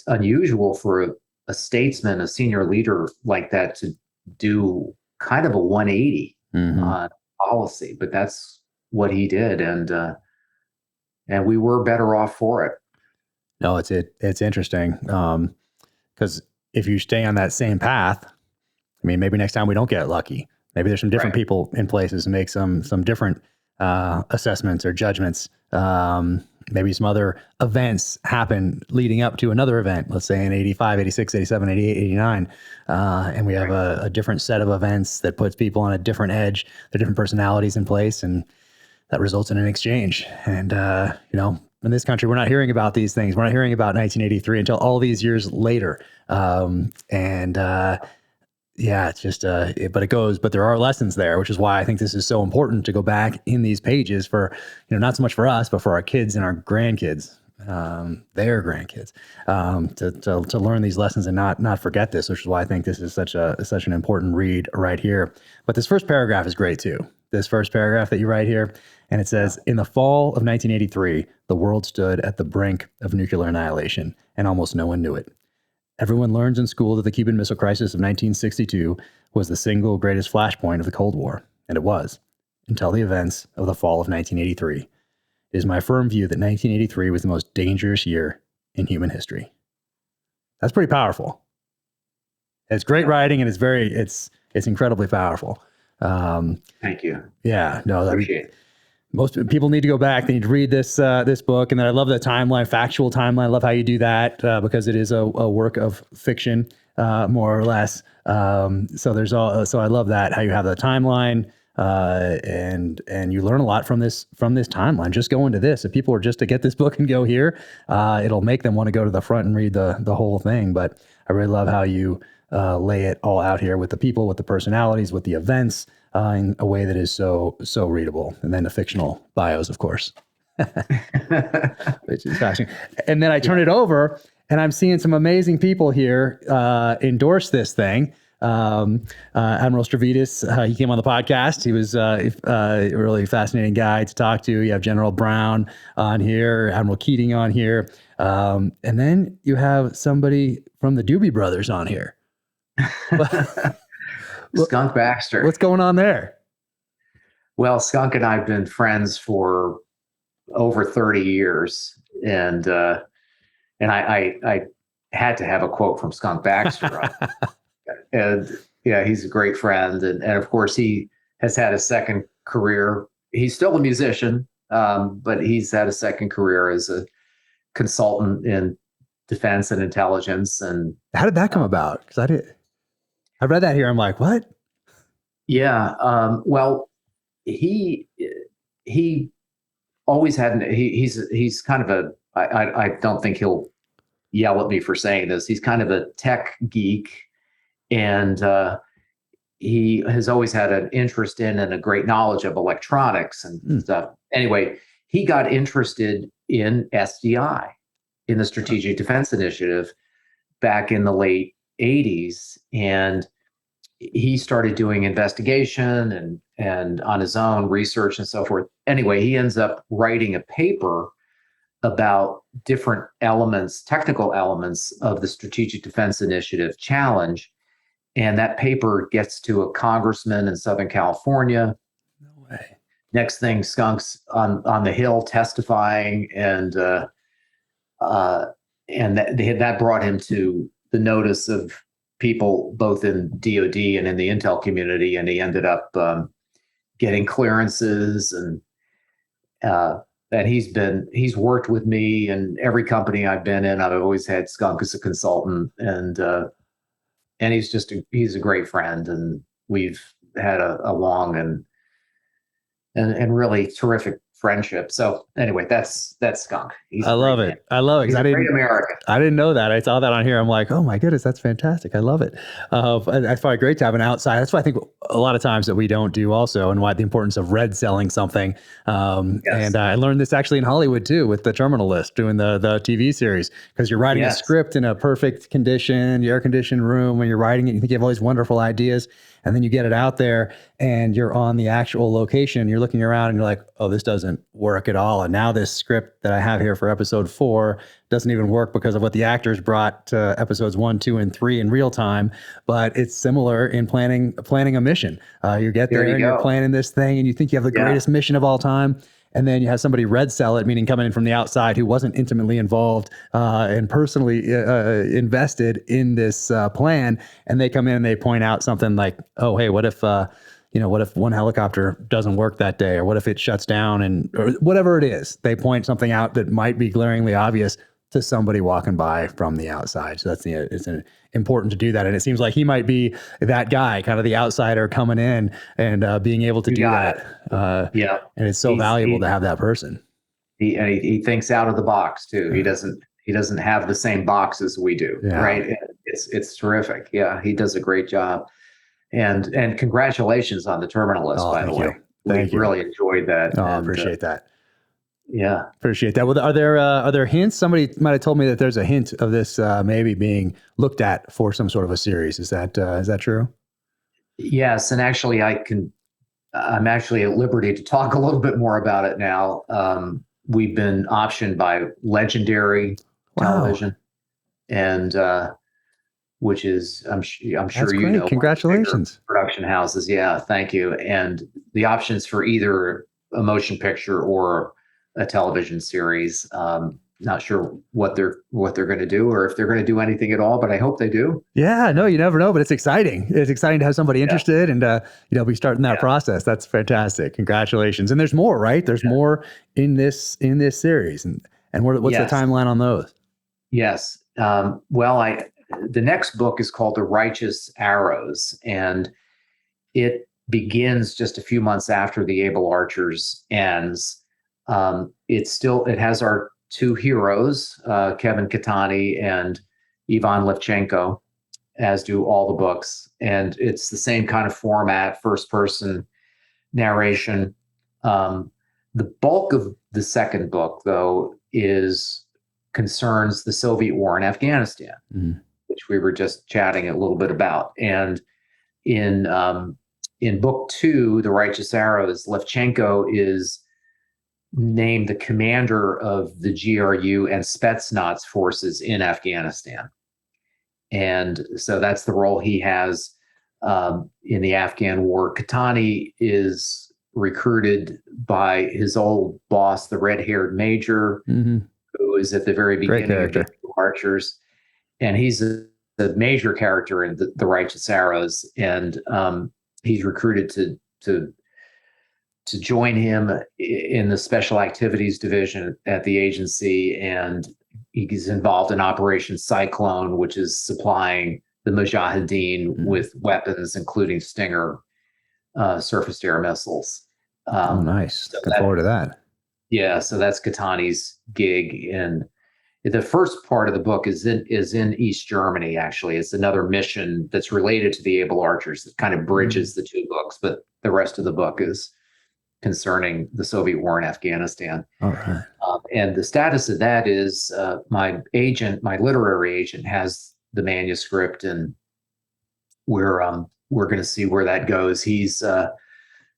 unusual for a statesman, a senior leader like that, to do kind of a 180 on policy, but that's what he did. And we were better off for it. No, it's interesting. Because if you stay on that same path, I mean, maybe next time we don't get lucky. Maybe there's some different people in places to make some different assessments or judgments. Maybe some other events happen leading up to another event, let's say in 85, 86, 87, 88, 89. And we have a different set of events that puts people on a different edge, their different personalities in place, and that results in an exchange. And, in this country, we're not hearing about these things. We're not hearing about 1983 until all these years later. It's just, but there are lessons there, which is why I think this is so important to go back in these pages for, not so much for us, but for our kids and our grandkids, their grandkids, to learn these lessons and not forget this, which is why I think this is such an important read right here. But this first paragraph is great too. This first paragraph that you write here, and it says, in the fall of 1983, the world stood at the brink of nuclear annihilation, and almost no one knew it. Everyone learns in school that the Cuban Missile Crisis of 1962 was the single greatest flashpoint of the Cold War, and it was, until the events of the fall of 1983. It is my firm view that 1983 was the most dangerous year in human history. That's pretty powerful. It's great writing, and it's incredibly powerful. Thank you. Yeah, no, Appreciate it. Most people need to go back. They need to read this book. And then I love the timeline, factual timeline. I love how you do that because it is a work of fiction, more or less. So I love that, how you have the timeline, and you learn a lot from this timeline. Just go into this. If people are just to get this book and go here, it'll make them want to go to the front and read the whole thing. But I really love how you lay it all out here with the people, with the personalities, with the events, in a way that is so readable. And then the fictional bios, of course, which is fascinating. And then I turn it over and I'm seeing some amazing people here endorse this thing. Admiral Stavridis, he came on the podcast. He was a really fascinating guy to talk to. You have General Brown on here, Admiral Keating on here. And then you have somebody from the Doobie Brothers on here. Skunk Baxter. What's going on there? Well, Skunk and I have been friends for over 30 years. And I had to have a quote from Skunk Baxter. And yeah, he's a great friend. And of course, he has had a second career. He's still a musician, but he's had a second career as a consultant in defense and intelligence. And how did that come about? Because I read that here. I'm like, what? Yeah. Well, he always had, he's kind of I don't think he'll yell at me for saying this. He's kind of a tech geek, and he has always had an interest in and a great knowledge of electronics and stuff. Anyway, he got interested in SDI, in the Strategic Defense Initiative, back in the late 80s. And he started doing investigation and on his own research and so forth. Anyway, he ends up writing a paper about different elements, technical elements of the Strategic Defense Initiative challenge. And that paper gets to a congressman in Southern California. No way. Next thing, Skunk's on the Hill testifying, and that brought him to the notice of people both in DoD and in the intel community, and he ended up getting clearances, and he's worked with me in every company I've been in. I've always had Skunk as a consultant, and he's a great friend, and we've had a long and really terrific friendship. So anyway, that's Skunk. I love it. I love it. He's a great American. I didn't know that. I saw that on here. I'm like, oh my goodness, that's fantastic. I love it. It's probably great to have an outside. That's why I think a lot of times that we don't do also, and why the importance of red selling something. Yes. And I learned this actually in Hollywood too, with the Terminal List, doing the TV series, because you're writing a script in a perfect condition, your air conditioned room, when you're writing it, you think you have all these wonderful ideas. And then you get it out there and you're on the actual location, you're looking around and you're like, oh, this doesn't work at all. And now this script that I have here for episode 4 doesn't even work because of what the actors brought to episodes 1, 2, and 3 in real time. But it's similar in planning a mission. You get there and you're planning this thing and you think you have the greatest mission of all time. And then you have somebody red sell it, meaning coming in from the outside who wasn't intimately involved and personally invested in this plan. And they come in and they point out something like, oh, hey, what if one helicopter doesn't work that day? Or what if it shuts down, or whatever it is? They point something out that might be glaringly obvious to somebody walking by from the outside. So it's important to do that. And it seems like he might be that guy, kind of the outsider coming in and being able to do that. And it's so valuable to have that person. He thinks out of the box too. He doesn't have the same box as we do. Right. It's terrific. Yeah. He does a great job. And congratulations on the Terminal List, by the way. Thank you. Really enjoyed that. I appreciate that. Yeah. Appreciate that. Well, are there hints? Somebody might have told me that there's a hint of this maybe being looked at for some sort of a series. Is that true? Yes. And actually I'm actually at liberty to talk a little bit more about it now. We've been optioned by Legendary Television, and which is, I'm sure you know. Congratulations. Production houses. Yeah. Thank you. And the options for either a motion picture or a television series. Not sure what they're going to do, or if they're going to do anything at all, but I hope they do. Yeah, no, you never know, but it's exciting. It's exciting to have somebody interested and be starting that process. That's fantastic. Congratulations. And there's more, right? There's more in this series. And what's the timeline on those? Yes. The next book is called The Righteous Arrows, and it begins just a few months after The Able Archers ends. It has our 2 heroes, Kevin Katani and Ivan Levchenko, as do all the books. And it's the same kind of format, first person narration. The bulk of the second book, though, concerns the Soviet war in Afghanistan, which we were just chatting a little bit about. And in book 2, The Righteous Arrows, Levchenko is named the commander of the GRU and Spetsnaz forces in Afghanistan. And so that's the role he has in the Afghan war. Katani is recruited by his old boss, the red-haired major, who is at the very beginning of the Archers. And he's a major character in the Righteous Arrows. And he's recruited to join him in the Special Activities Division at the agency. And he's involved in Operation Cyclone, which is supplying the Mujahideen with weapons, including Stinger surface-to-air missiles. Nice. So Looking forward to that. Yeah, so that's Katani's gig. And the first part of the book is in East Germany, actually. It's another mission that's related to the Able Archers that kind of bridges the 2 books, but the rest of the book is concerning the Soviet war in Afghanistan. All right. And the status of that is my literary agent, has the manuscript, and we're going to see where that goes. He's, the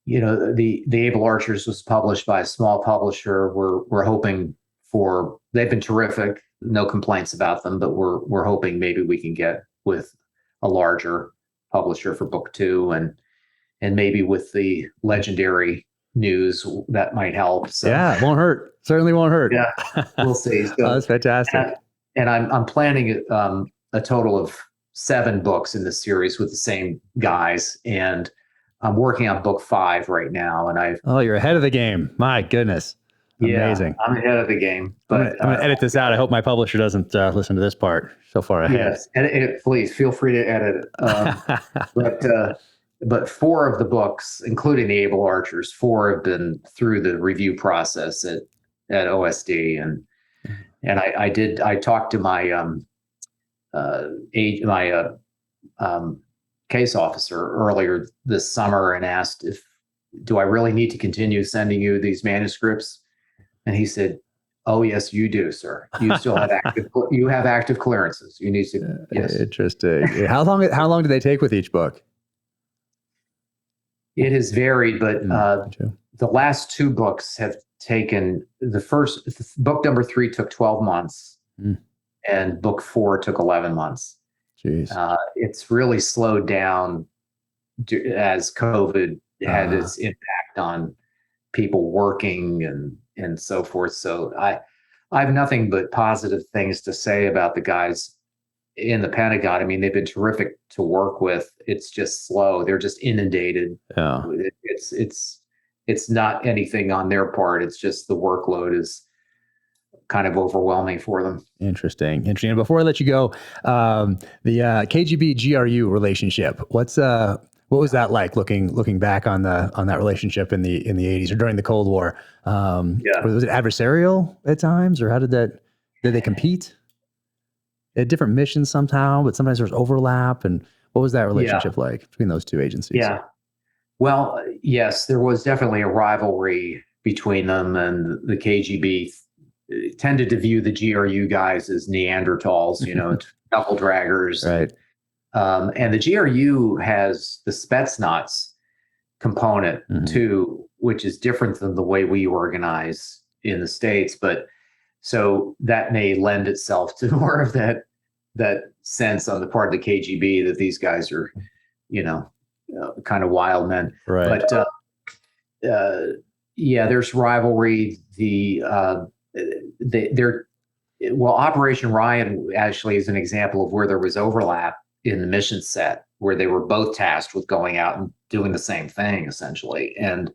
Able Archers was published by a small publisher. We're hoping they've been terrific. No complaints about them, but we're hoping maybe we can get with a larger publisher for book 2, and maybe with the legendary news that might help. So yeah, it won't hurt. Certainly won't hurt. yeah, we'll see. So, that's fantastic. And I'm planning a total of 7 books in the series with the same guys, and I'm working on book 5 right now. And you're ahead of the game. My goodness. Amazing. Yeah, I'm ahead of the game. But I'm gonna edit this out. I hope my publisher doesn't listen to this part so far ahead. Yes, and please feel free to edit it. But 4 of the books, including the Able Archers, 4 have been through the review process at OSD, and I talked to my case officer earlier this summer and asked, do I really need to continue sending you these manuscripts? And he said, "Oh yes, you do, sir. You still have active clearances. You need to." Yes. Interesting. How long do they take with each book? It has varied, but the last 2 books have taken, book number 3 took 12 months, and book 4 took 11 months. Jeez. It's really slowed down as COVID had its impact on people working and so forth. So I have nothing but positive things to say about the guys in the Pentagon. I mean, they've been terrific to work with. It's just slow. They're just inundated. Yeah. It's not anything on their part. It's just the workload is kind of overwhelming for them. Interesting. And before I let you go, the KGB GRU relationship, what was that like looking back on that relationship in the 80s or during the Cold War? Was it adversarial at times, or did they compete? They had different missions somehow, but sometimes there was overlap. And what was that relationship like between those 2 agencies? Yeah. Well, yes, there was definitely a rivalry between them, and the KGB tended to view the GRU guys as Neanderthals, knuckle draggers. Right. And the GRU has the Spetsnaz component too, which is different than the way we organize in the States. But so that may lend itself to more of that sense on the part of the KGB that these guys are, kind of wild men. Right. But there's rivalry. Operation Ryan actually is an example of where there was overlap in the mission set, where they were both tasked with going out and doing the same thing essentially. And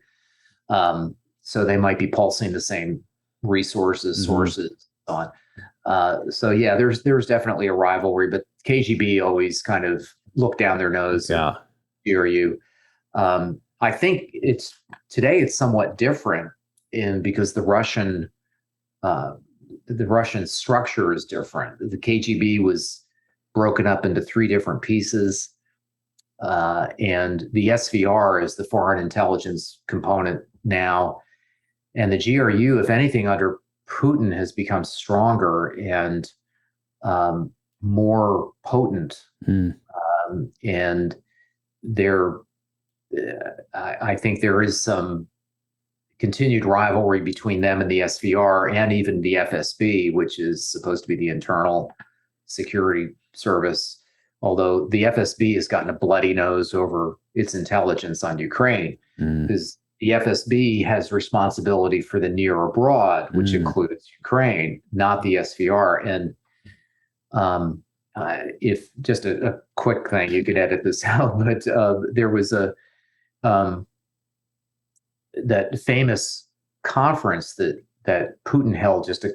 so they might be pulsing the same resources, sources on. There's definitely a rivalry, but KGB always kind of looked down their nose. Yeah. GRU. I think today it's somewhat different because the Russian structure is different. The KGB was broken up into 3 different pieces. And the SVR is the foreign intelligence component now. And the GRU, if anything, under Putin has become stronger and more potent. And I think there is some continued rivalry between them and the SVR and even the FSB, which is supposed to be the internal security service. Although the FSB has gotten a bloody nose over its intelligence on Ukraine, because the FSB has responsibility for the near abroad, which includes Ukraine, not the SVR. And if just a quick thing, you could edit this out, but there was that famous conference that Putin held just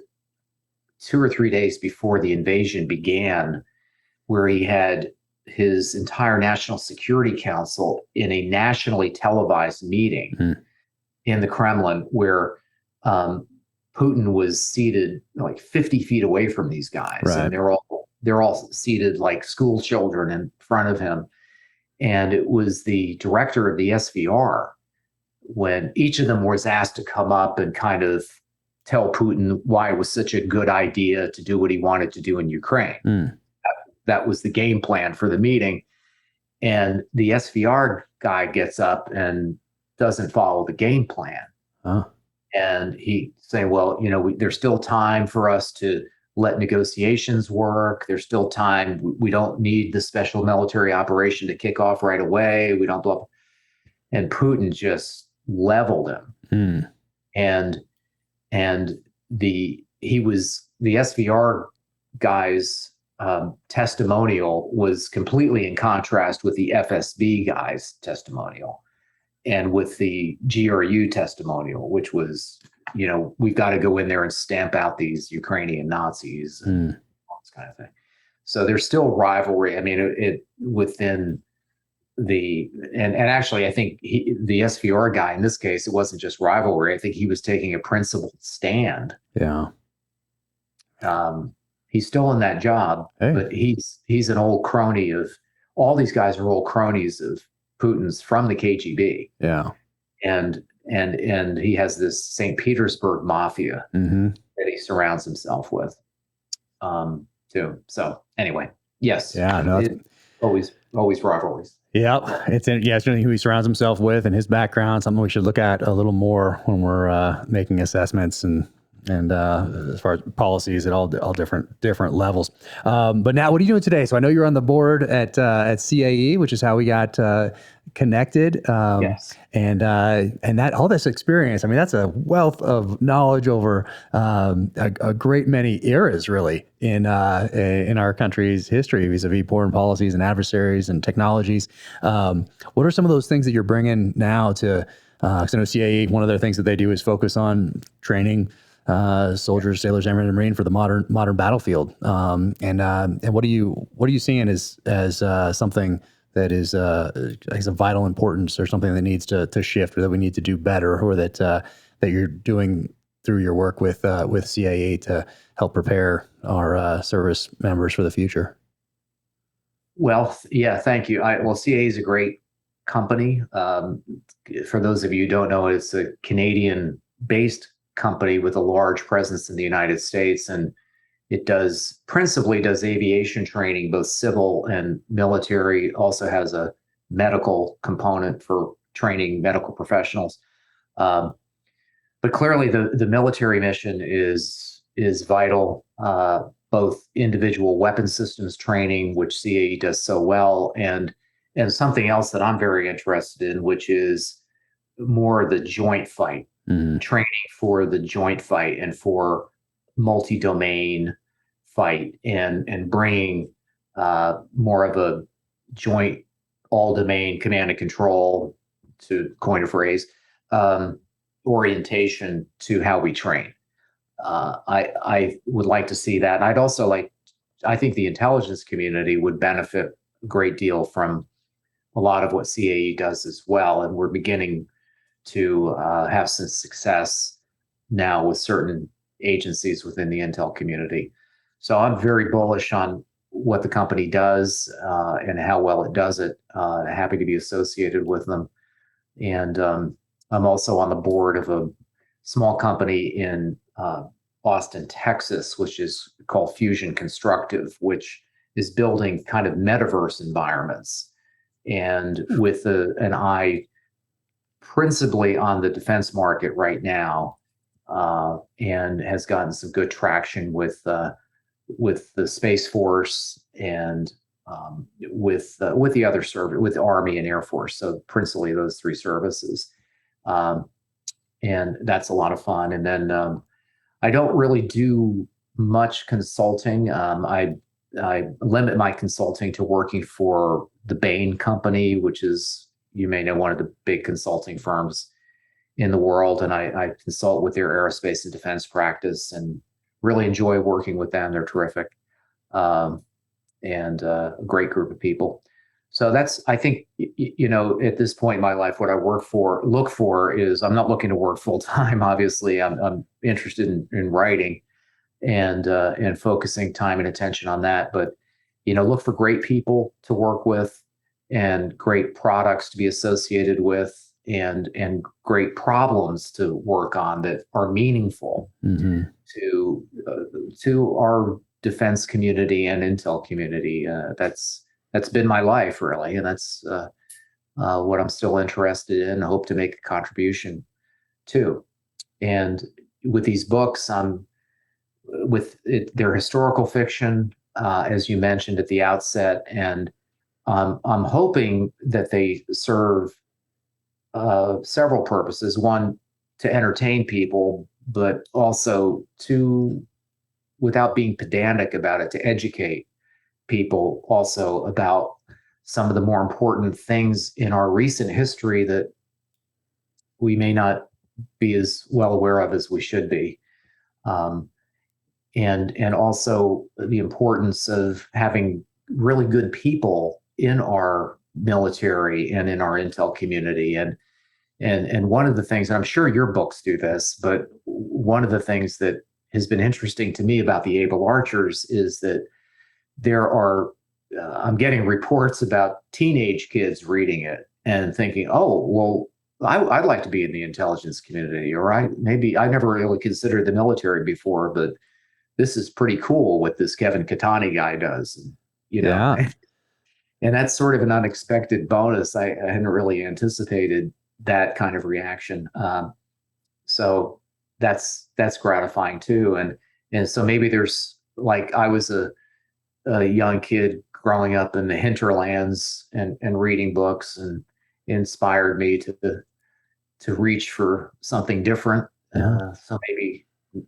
2 or 3 days before the invasion began, where he had his entire National Security Council in a nationally televised meeting in the Kremlin, where Putin was seated like 50 feet away from these guys. Right. And they're all seated like school children in front of him. And it was the director of the SVR, when each of them was asked to come up and kind of tell Putin why it was such a good idea to do what he wanted to do in Ukraine. That was the game plan for the meeting. And the SVR guy gets up and doesn't follow the game plan. And he saying, well, there's still time for us to let negotiations work. There's still time. We don't need the special military operation to kick off right away. We don't blah. And Putin just leveled him. Mm. And the SVR guy's testimonial was completely in contrast with the FSB guy's testimonial and with the GRU testimonial, which was, we've got to go in there and stamp out these Ukrainian Nazis and all this kind of thing. So there's still rivalry. I mean, it within and actually, I think the SVR guy in this case, it wasn't just rivalry. I think he was taking a principled stand. Yeah. He's still in that job, but he's an old crony of all these guys are old cronies of Putin's from the KGB. Yeah. And he has this St. Petersburg mafia that he surrounds himself with, too. So anyway, yes. Yeah. No, always rivalries. Yeah, it's interesting who he surrounds himself with and his background. Something we should look at a little more when we're making assessments and as far as policies at all different levels. But now, what are you doing today? So I know you're on the board at CAE, which is how we got connected. Yes. And that all this experience. I mean, that's a wealth of knowledge over a great many eras, really, in our country's history, vis-a-vis foreign policies and adversaries and technologies. What are some of those things that you're bringing now to? Because I know CAE, one of their things that they do is focus on training soldiers, sailors, airmen, and marine for the modern battlefield. And what are you seeing as something that is a vital importance, or something that needs to shift, or that we need to do better, or that you're doing through your work with CAE to help prepare our service members for the future? Well, yeah, thank you. CAE is a great company. For those of you who don't know, it's a Canadian-based company with a large presence in the United States, and it principally does aviation training, both civil and military. It also has a medical component for training medical professionals. But clearly, the military mission is vital. Both individual weapon systems training, which CAE does so well, and something else that I'm very interested in, which is more the joint fight. Training for the joint fight and for multi-domain fight, and bringing more of a joint all-domain command and control, to coin a phrase, orientation to how we train. I would like to see that. And I'd also I think the intelligence community would benefit a great deal from a lot of what CAE does as well. And we're beginning to have some success now with certain agencies within the intel community. So I'm very bullish on what the company does and how well it does it. Happy to be associated with them. And I'm also on the board of a small company in Austin, Texas, which is called Fusion Constructive, which is building kind of metaverse environments, and with an eye principally on the defense market right now, and has gotten some good traction with the Space Force and with the other service, with the Army and Air Force. So principally those three services, and that's a lot of fun. And then I don't really do much consulting. I limit my consulting to working for the Bain Company, which is, you may know, one of the big consulting firms in the world. And I consult with their aerospace and defense practice and really enjoy working with them. They're terrific, and a great group of people. So that's, I think, at this point in my life, what I look for is, I'm not looking to work full time. Obviously, I'm interested in writing and focusing time and attention on that. But, look for great people to work with, and great products to be associated with, and great problems to work on that are meaningful to our defense community and intel community. That's been my life, really, and that's what I'm still interested in. I hope to make a contribution to. And with these books, they're historical fiction, as you mentioned at the outset, and I'm hoping that they serve several purposes. One, to entertain people, but also to, without being pedantic about it, to educate people also about some of the more important things in our recent history that we may not be as well aware of as we should be. Um, and also the importance of having really good people in our military and in our intel community. And one of the things, and I'm sure your books do this, but one of the things that has been interesting to me about the Able Archers is that there are, I'm getting reports about teenage kids reading it and thinking, oh, well, I'd like to be in the intelligence community, or maybe I never really considered the military before, but this is pretty cool what this Kevin Katani guy does, you know. Yeah. And that's sort of an unexpected bonus. I hadn't really anticipated that kind of reaction. So that's gratifying too. And so maybe there's, like, I was a young kid growing up in the hinterlands and reading books, and inspired me to reach for something different. Yeah. So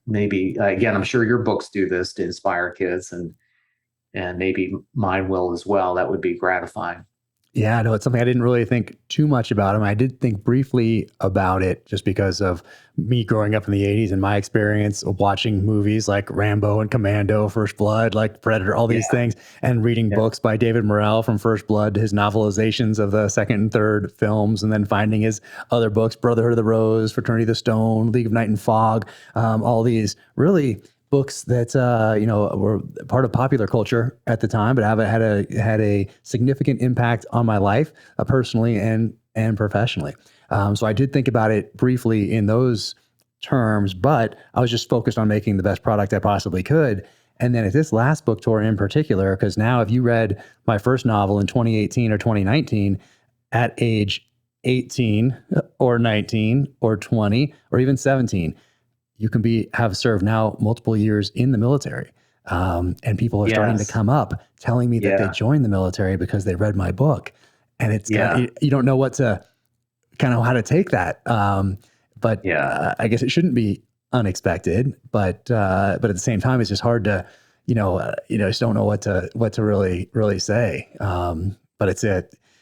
maybe again, I'm sure your books do this to inspire kids, and maybe mine will as well. That would be gratifying. Yeah, no, it's something I didn't really think too much about. I did think briefly about it just because of me growing up in the 80s and my experience of watching movies like Rambo and Commando, First Blood, like Predator, all these things, and reading books by David Morrell from First Blood, his novelizations of the second and third films, and then finding his other books, Brotherhood of the Rose, Fraternity of the Stone, League of Night and Fog, all these really books that were part of popular culture at the time, but have had a significant impact on my life, personally and professionally. So I did think about it briefly in those terms, but I was just focused on making the best product I possibly could. And then at this last book tour in particular, because now if you read my first novel in 2018 or 2019 at age 18 or 19 or 20 or even 17, you can have served now multiple years in the military. And people are starting to come up telling me that they joined the military because they read my book. And it's you don't know what to how to take that. But I guess it shouldn't be unexpected, but at the same time, it's just hard to, just don't know what to really say. But it's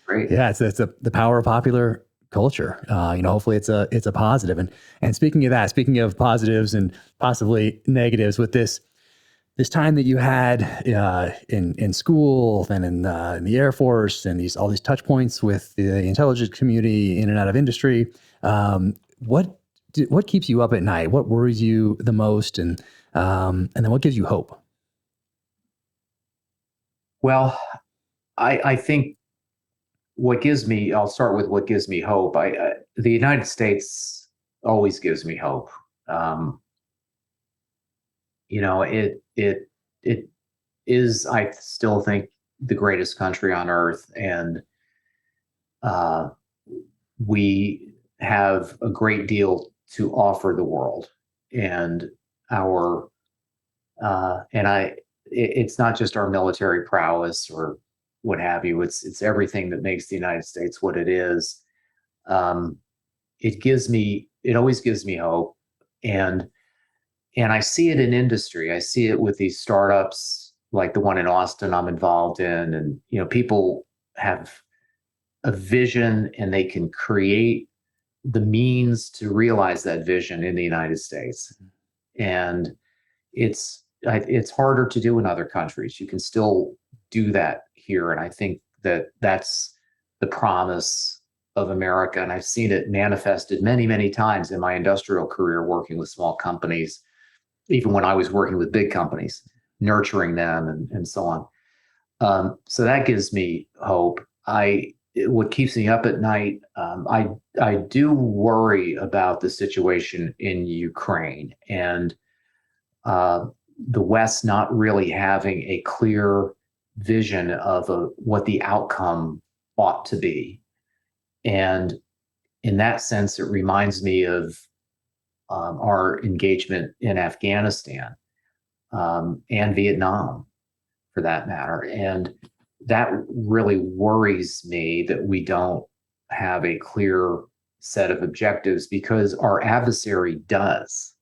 Great. it's the power of popular culture. Hopefully it's a positive. And speaking of that, speaking of positives and possibly negatives, with this time that you had in school and in the Air Force, and all these touch points with the intelligence community in and out of industry, what keeps you up at night? What worries you the most, and then what gives you hope? Well, I think I'll start with what gives me hope. The United States always gives me hope. It is, I still think, the greatest country on earth, and we have a great deal to offer the world. And it's not just our military prowess or what have you. It's everything that makes the United States what it is. It always gives me hope. And I see it in industry. I see it with these startups like the one in Austin I'm involved in. And, people have a vision, and they can create the means to realize that vision in the United States. And it's harder to do in other countries. You can still do that here. And I think that that's the promise of America. And I've seen it manifested many, many times in my industrial career, working with small companies, even when I was working with big companies, nurturing them and so on. So that gives me hope. What keeps me up at night, I do worry about the situation in Ukraine, and the West not really having a clear vision of what the outcome ought to be. And in that sense, it reminds me of our engagement in Afghanistan and Vietnam, for that matter. And that really worries me that we don't have a clear set of objectives, because our adversary does.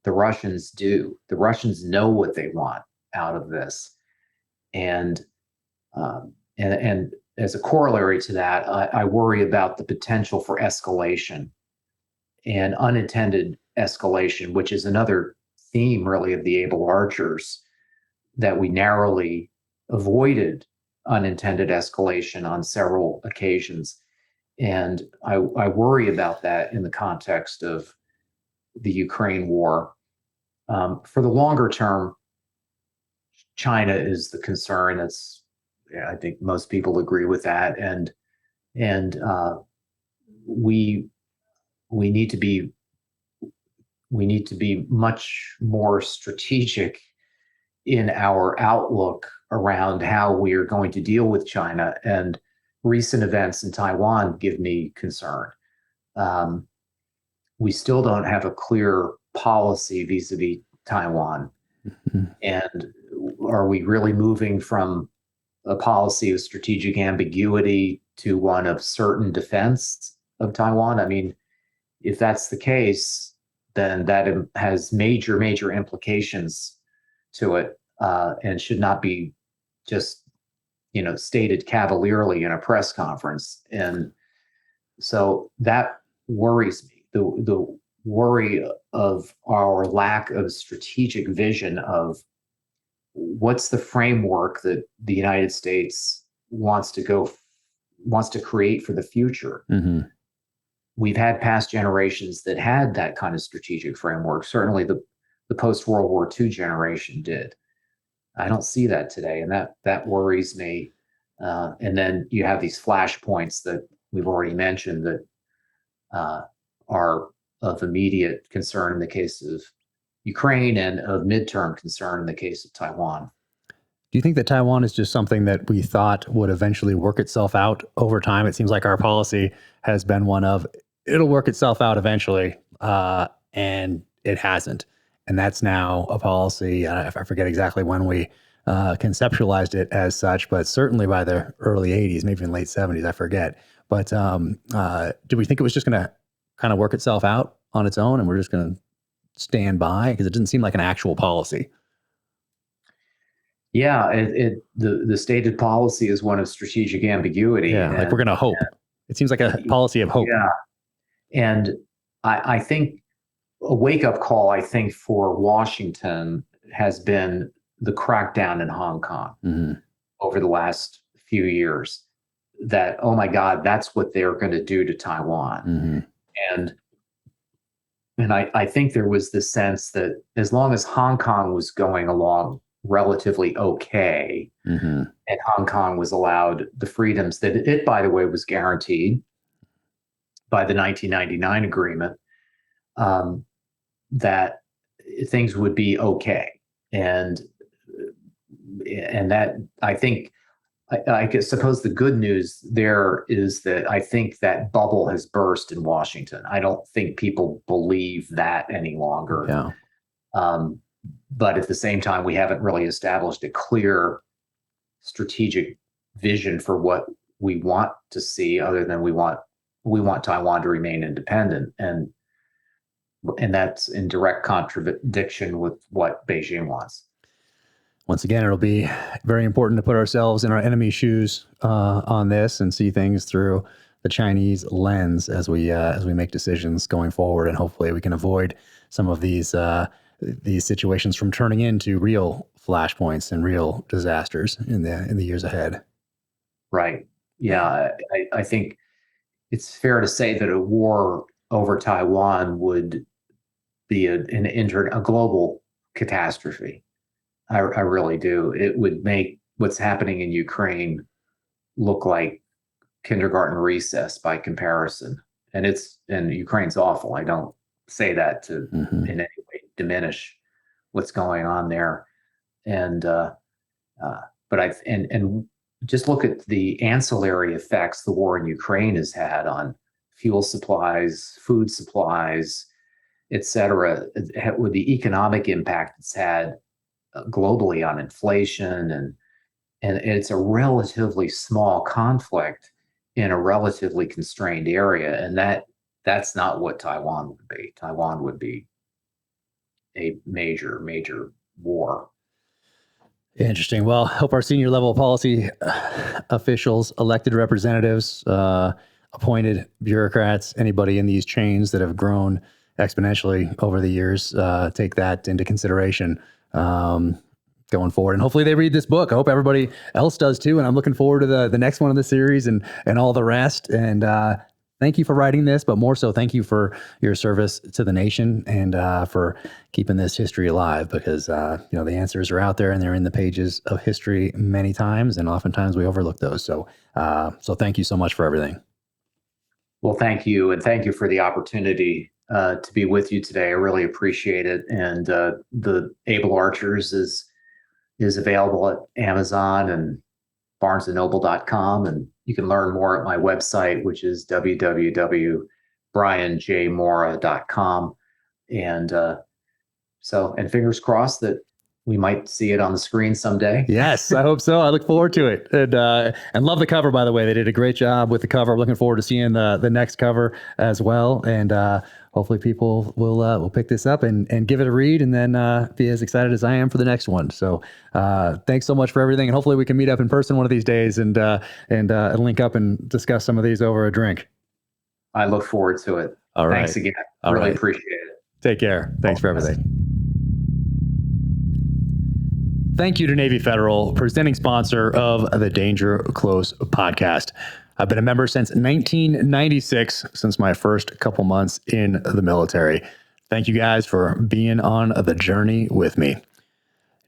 The Russians do. The Russians know what they want out of this. And as a corollary to that, I worry about the potential for escalation and unintended escalation, which is another theme really of the able archers, that we narrowly avoided unintended escalation on several occasions. And I worry about that in the context of the Ukraine war. For the longer term, China is the concern. I think most people agree with that, and we need to be much more strategic in our outlook around how we are going to deal with China. And recent events in Taiwan give me concern. We still don't have a clear policy vis-a-vis Taiwan. Mm-hmm. And are we really moving from a policy of strategic ambiguity to one of certain defense of Taiwan? I mean, if that's the case, then that has major, major implications to it, and should not be just, stated cavalierly in a press conference. And so that worries me. The worry of our lack of strategic vision of what's the framework that the United States wants to create for the future. Mm-hmm. We've had past generations that had that kind of strategic framework. Certainly the post-World War II generation did. I don't see that today, and that worries me. And then you have these flashpoints that we've already mentioned that are of immediate concern in the case of Ukraine and of midterm concern in the case of Taiwan. Do you think that Taiwan is just something that we thought would eventually work itself out over time? It seems like our policy has been one of, it'll work itself out eventually, and it hasn't. And that's now a policy. I forget exactly when we conceptualized it as such, but certainly by the early 80s, maybe in late 70s, I forget. But do we think it was just going to kind of work itself out on its own and we're just going to stand by? Because it didn't seem like an actual policy. Yeah, the stated policy is one of strategic ambiguity. Yeah, like we're going to hope. It seems like a policy of hope. Yeah, and I think a wake-up call, I think, for Washington has been the crackdown in Hong Kong over the last few years. That, oh my God, that's what they're going to do to Taiwan. And I think there was this sense that as long as Hong Kong was going along relatively okay, and Hong Kong was allowed the freedoms that it, by the way, was guaranteed by the 1999 agreement, that things would be okay. And that, I think, I suppose the good news there is that I think that bubble has burst in Washington. I don't think people believe that any longer. Yeah. But at the same time, we haven't really established a clear strategic vision for what we want to see, other than we want Taiwan to remain independent. And that's in direct contradiction with what Beijing wants. Once again, it'll be very important to put ourselves in our enemy's shoes on this and see things through the Chinese lens as we make decisions going forward, and hopefully we can avoid some of these situations from turning into real flashpoints and real disasters in the years ahead. Right. Yeah, I think it's fair to say that a war over Taiwan would be a global catastrophe. I really do. It would make what's happening in Ukraine look like kindergarten recess by comparison. And Ukraine's awful. I don't say that to in any way diminish what's going on there. And but just look at the ancillary effects the war in Ukraine has had on fuel supplies, food supplies, et cetera, with the economic impact it's had globally on inflation, and it's a relatively small conflict in a relatively constrained area, and that's not what Taiwan would be. Taiwan would be a major war. Interesting. Well, hope our senior level policy officials, elected representatives, appointed bureaucrats, anybody in these chains that have grown exponentially over the years, take that into consideration going forward. And hopefully they read this book. I hope everybody else does too. And I'm looking forward to the next one in the series and all the rest. And thank you for writing this, but more so, thank you for your service to the nation and for keeping this history alive, because the answers are out there and they're in the pages of history many times, and oftentimes we overlook those. So thank you so much for everything. Well, thank you, and thank you for the opportunity to be with you today. I really appreciate it. And the Able Archers is available at Amazon and barnesandnoble.com, and you can learn more at my website, which is www.brianjmorra.com. And and fingers crossed that we might see it on the screen someday. Yes, I hope so. I look forward to it. And love the cover, by the way. They did a great job with the cover. I'm looking forward to seeing the next cover as well. And hopefully people will pick this up and give it a read, and then be as excited as I am for the next one. So thanks so much for everything. And hopefully we can meet up in person one of these days and link up and discuss some of these over a drink. I look forward to it. All right. Thanks again. All really right. appreciate it. Take care. Thanks for everything. Thank you to Navy Federal, presenting sponsor of the Danger Close podcast. I've been a member since 1996, since my first couple months in the military. Thank you guys for being on the journey with me.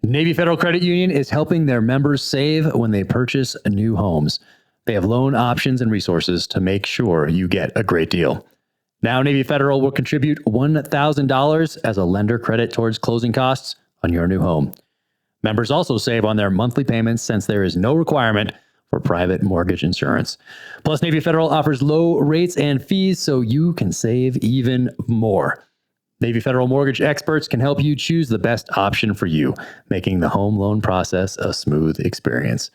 Navy Federal Credit Union is helping their members save when they purchase new homes. They have loan options and resources to make sure you get a great deal. Now, Navy Federal will contribute $1,000 as a lender credit towards closing costs on your new home. Members also save on their monthly payments, since there is no requirement for private mortgage insurance. Plus, Navy Federal offers low rates and fees, so you can save even more. Navy Federal mortgage experts can help you choose the best option for you, making the home loan process a smooth experience.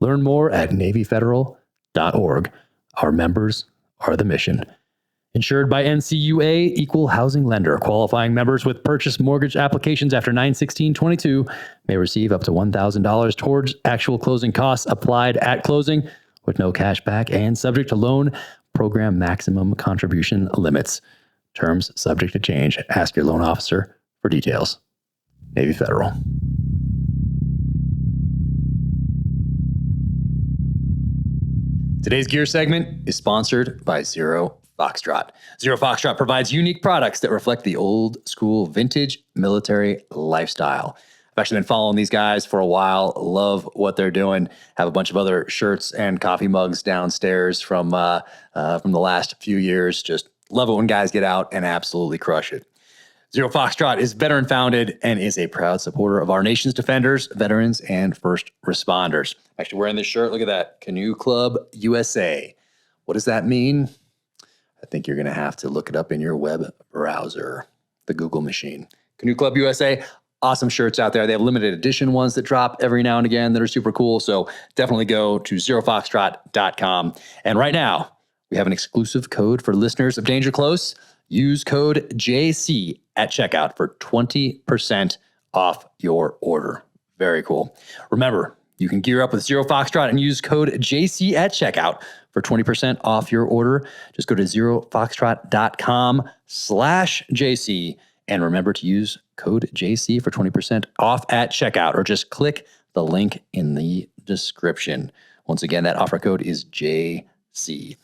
Learn more at NavyFederal.org. Our members are the mission. Insured by NCUA, Equal Housing Lender. Qualifying members with purchase mortgage applications after 9/16/22 may receive up to $1,000 towards actual closing costs applied at closing, with no cash back and subject to loan program maximum contribution limits. Terms subject to change. Ask your loan officer for details. Navy Federal. Today's gear segment is sponsored by Zero Foxtrot. Zero Foxtrot provides unique products that reflect the old school vintage military lifestyle. I've actually been following these guys for a while. Love what they're doing. Have a bunch of other shirts and coffee mugs downstairs from the last few years. Just love it when guys get out and absolutely crush it. Zero Foxtrot is veteran founded and is a proud supporter of our nation's defenders, veterans, and first responders. I'm actually wearing this shirt. Look at that. Canoe Club USA. What does that mean? I think you're going to have to look it up in your web browser, the Google machine. Canoe Club USA, awesome shirts out there. They have limited edition ones that drop every now and again that are super cool. So definitely go to zerofoxtrot.com. And right now, we have an exclusive code for listeners of Danger Close. Use code JC at checkout for 20% off your order. Very cool. Remember, you can gear up with Zero Foxtrot and use code JC at checkout for 20% off your order. Just go to zerofoxtrot.com/JC and remember to use code JC for 20% off at checkout, or just click the link in the description. Once again, that offer code is JC.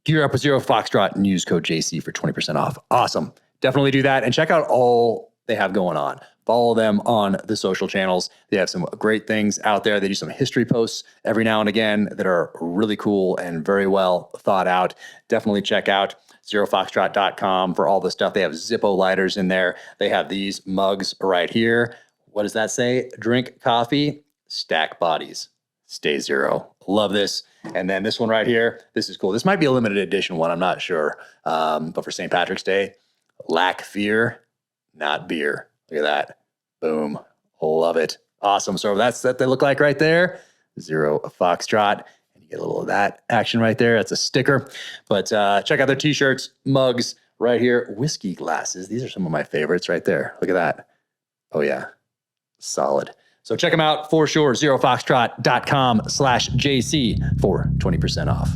Gear up with Zero Foxtrot and use code JC for 20% off. Awesome. Definitely do that and check out all they have going on. Follow them on the social channels. They have some great things out there. They do some history posts every now and again that are really cool and very well thought out. Definitely check out zerofoxtrot.com for all the stuff. They have Zippo lighters in there. They have these mugs right here. What does that say? Drink coffee, stack bodies, stay zero. Love this. And then this one right here, this is cool. This might be a limited edition one, I'm not sure. But for St. Patrick's Day, Lack fear, not beer. Look at that. Boom. Love it. Awesome. So that's what they look like right there. 0 Foxtrot. And you get a little of that action right there. That's a sticker. But check out their t-shirts, mugs right here. Whiskey glasses. These are some of my favorites right there. Look at that. Oh, yeah. Solid. So check them out for sure. 0foxtrot.com/JC for 20% off.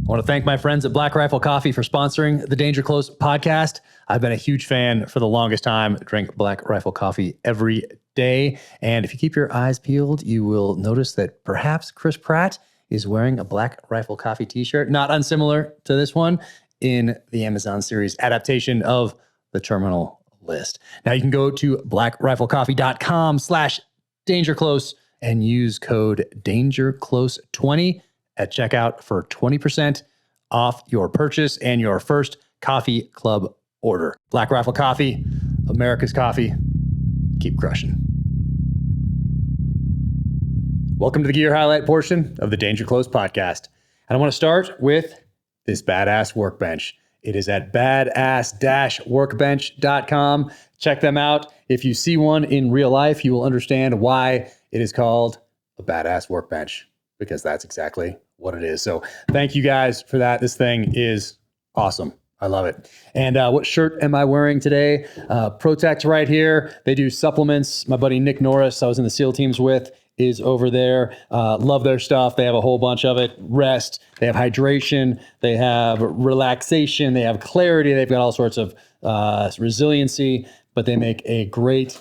I want to thank my friends at Black Rifle Coffee for sponsoring the Danger Close podcast. I've been a huge fan for the longest time. Drink Black Rifle Coffee every day. And if you keep your eyes peeled, you will notice that perhaps Chris Pratt is wearing a Black Rifle Coffee t-shirt, not unsimilar to this one, in the Amazon series adaptation of The Terminal List. Now you can go to blackriflecoffee.com/dangerclose and use code DangerClose20 at checkout for 20% off your purchase and your first coffee club order. Black Rifle Coffee, America's coffee. Keep crushing. Welcome to the gear highlight portion of the Danger Close podcast. And I want to start with this badass workbench. It is at badass-workbench.com. Check them out. If you see one in real life, you will understand why it is called a badass workbench, because that's exactly what it is. So thank you guys for that. This thing is awesome. I love it. And what shirt am I wearing today? Protekt right here. They do supplements. My buddy Nick Norris, I was in the SEAL teams with, is over there. Love their stuff. They have a whole bunch of it. Rest. They have hydration. They have relaxation. They have clarity. They've got all sorts of resiliency, but they make a great,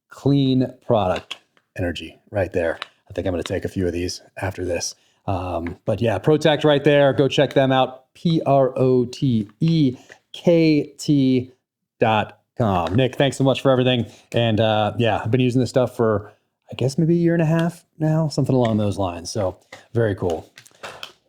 clean product. Energy right there. I think I'm going to take a few of these after this. But yeah, Protekt right there. Go check them out. PROTEKT.com. Nick, thanks so much for everything. And yeah, I've been using this stuff for, I guess, maybe a year and a half now, something along those lines. So very cool.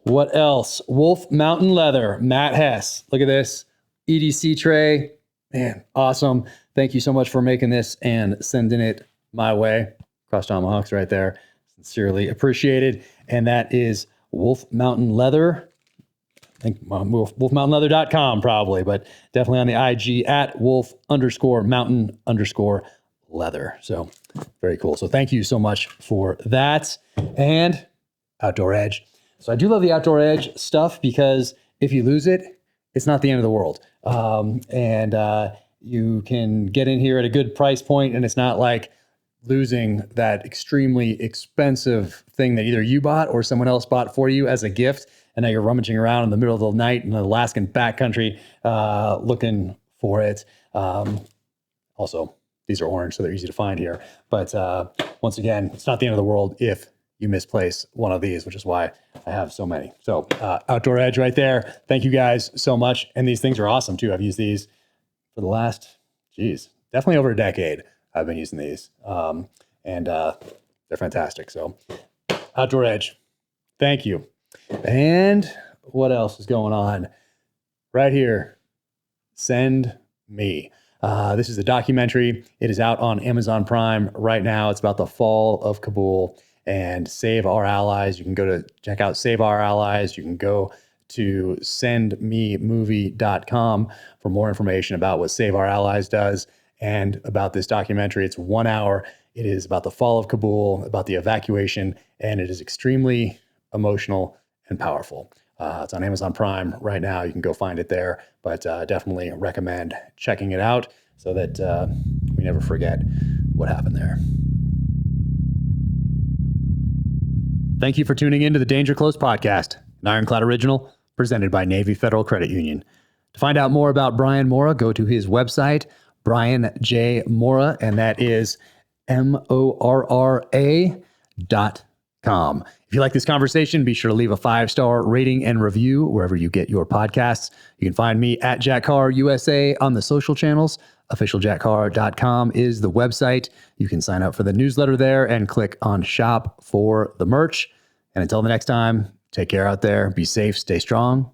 What else? Wolf Mountain Leather, Matt Hess. Look at this EDC tray. Man, awesome. Thank you so much for making this and sending it my way. Cross tomahawks right there. Sincerely appreciated. And that is Wolf Mountain Leather. I think wolfmountainleather.com probably, but definitely on the IG at wolf_mountain_leather. So very cool. So thank you so much for that. And Outdoor Edge. So I do love the Outdoor Edge stuff because if you lose it, it's not the end of the world. You can get in here at a good price point, and it's not like losing that extremely expensive thing that either you bought or someone else bought for you as a gift. And now you're rummaging around in the middle of the night in the Alaskan backcountry looking for it. Also, these are orange, so they're easy to find here. But once again, it's not the end of the world if you misplace one of these, which is why I have so many. So Outdoor Edge right there. Thank you guys so much. And these things are awesome too. I've used these for the last, definitely over a decade. I've been using these, and they're fantastic. So Outdoor Edge, thank you. And what else is going on right here? Send Me. This is a documentary. It is out on Amazon Prime right now. It's about the fall of Kabul and Save Our Allies. You can go to check out Save Our Allies. You can go to sendmemovie.com for more information about what Save Our Allies does and about this documentary. It's 1 hour. It is about the fall of Kabul, about the evacuation, and it is extremely emotional and powerful. It's on Amazon Prime right now. You can go find it there, but definitely recommend checking it out so that we never forget what happened there. Thank you for tuning in to the Danger Close podcast, an Ironclad original presented by Navy Federal Credit Union. To find out more about Brian Morra, go to his website, Brian J. Morra, and that is MORRA.com. If you like this conversation, be sure to leave a 5-star rating and review wherever you get your podcasts. You can find me at Jack Carr USA on the social channels. OfficialJackCarr.com is the website. You can sign up for the newsletter there and click on shop for the merch. And until the next time, take care out there. Be safe, stay strong,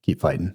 keep fighting.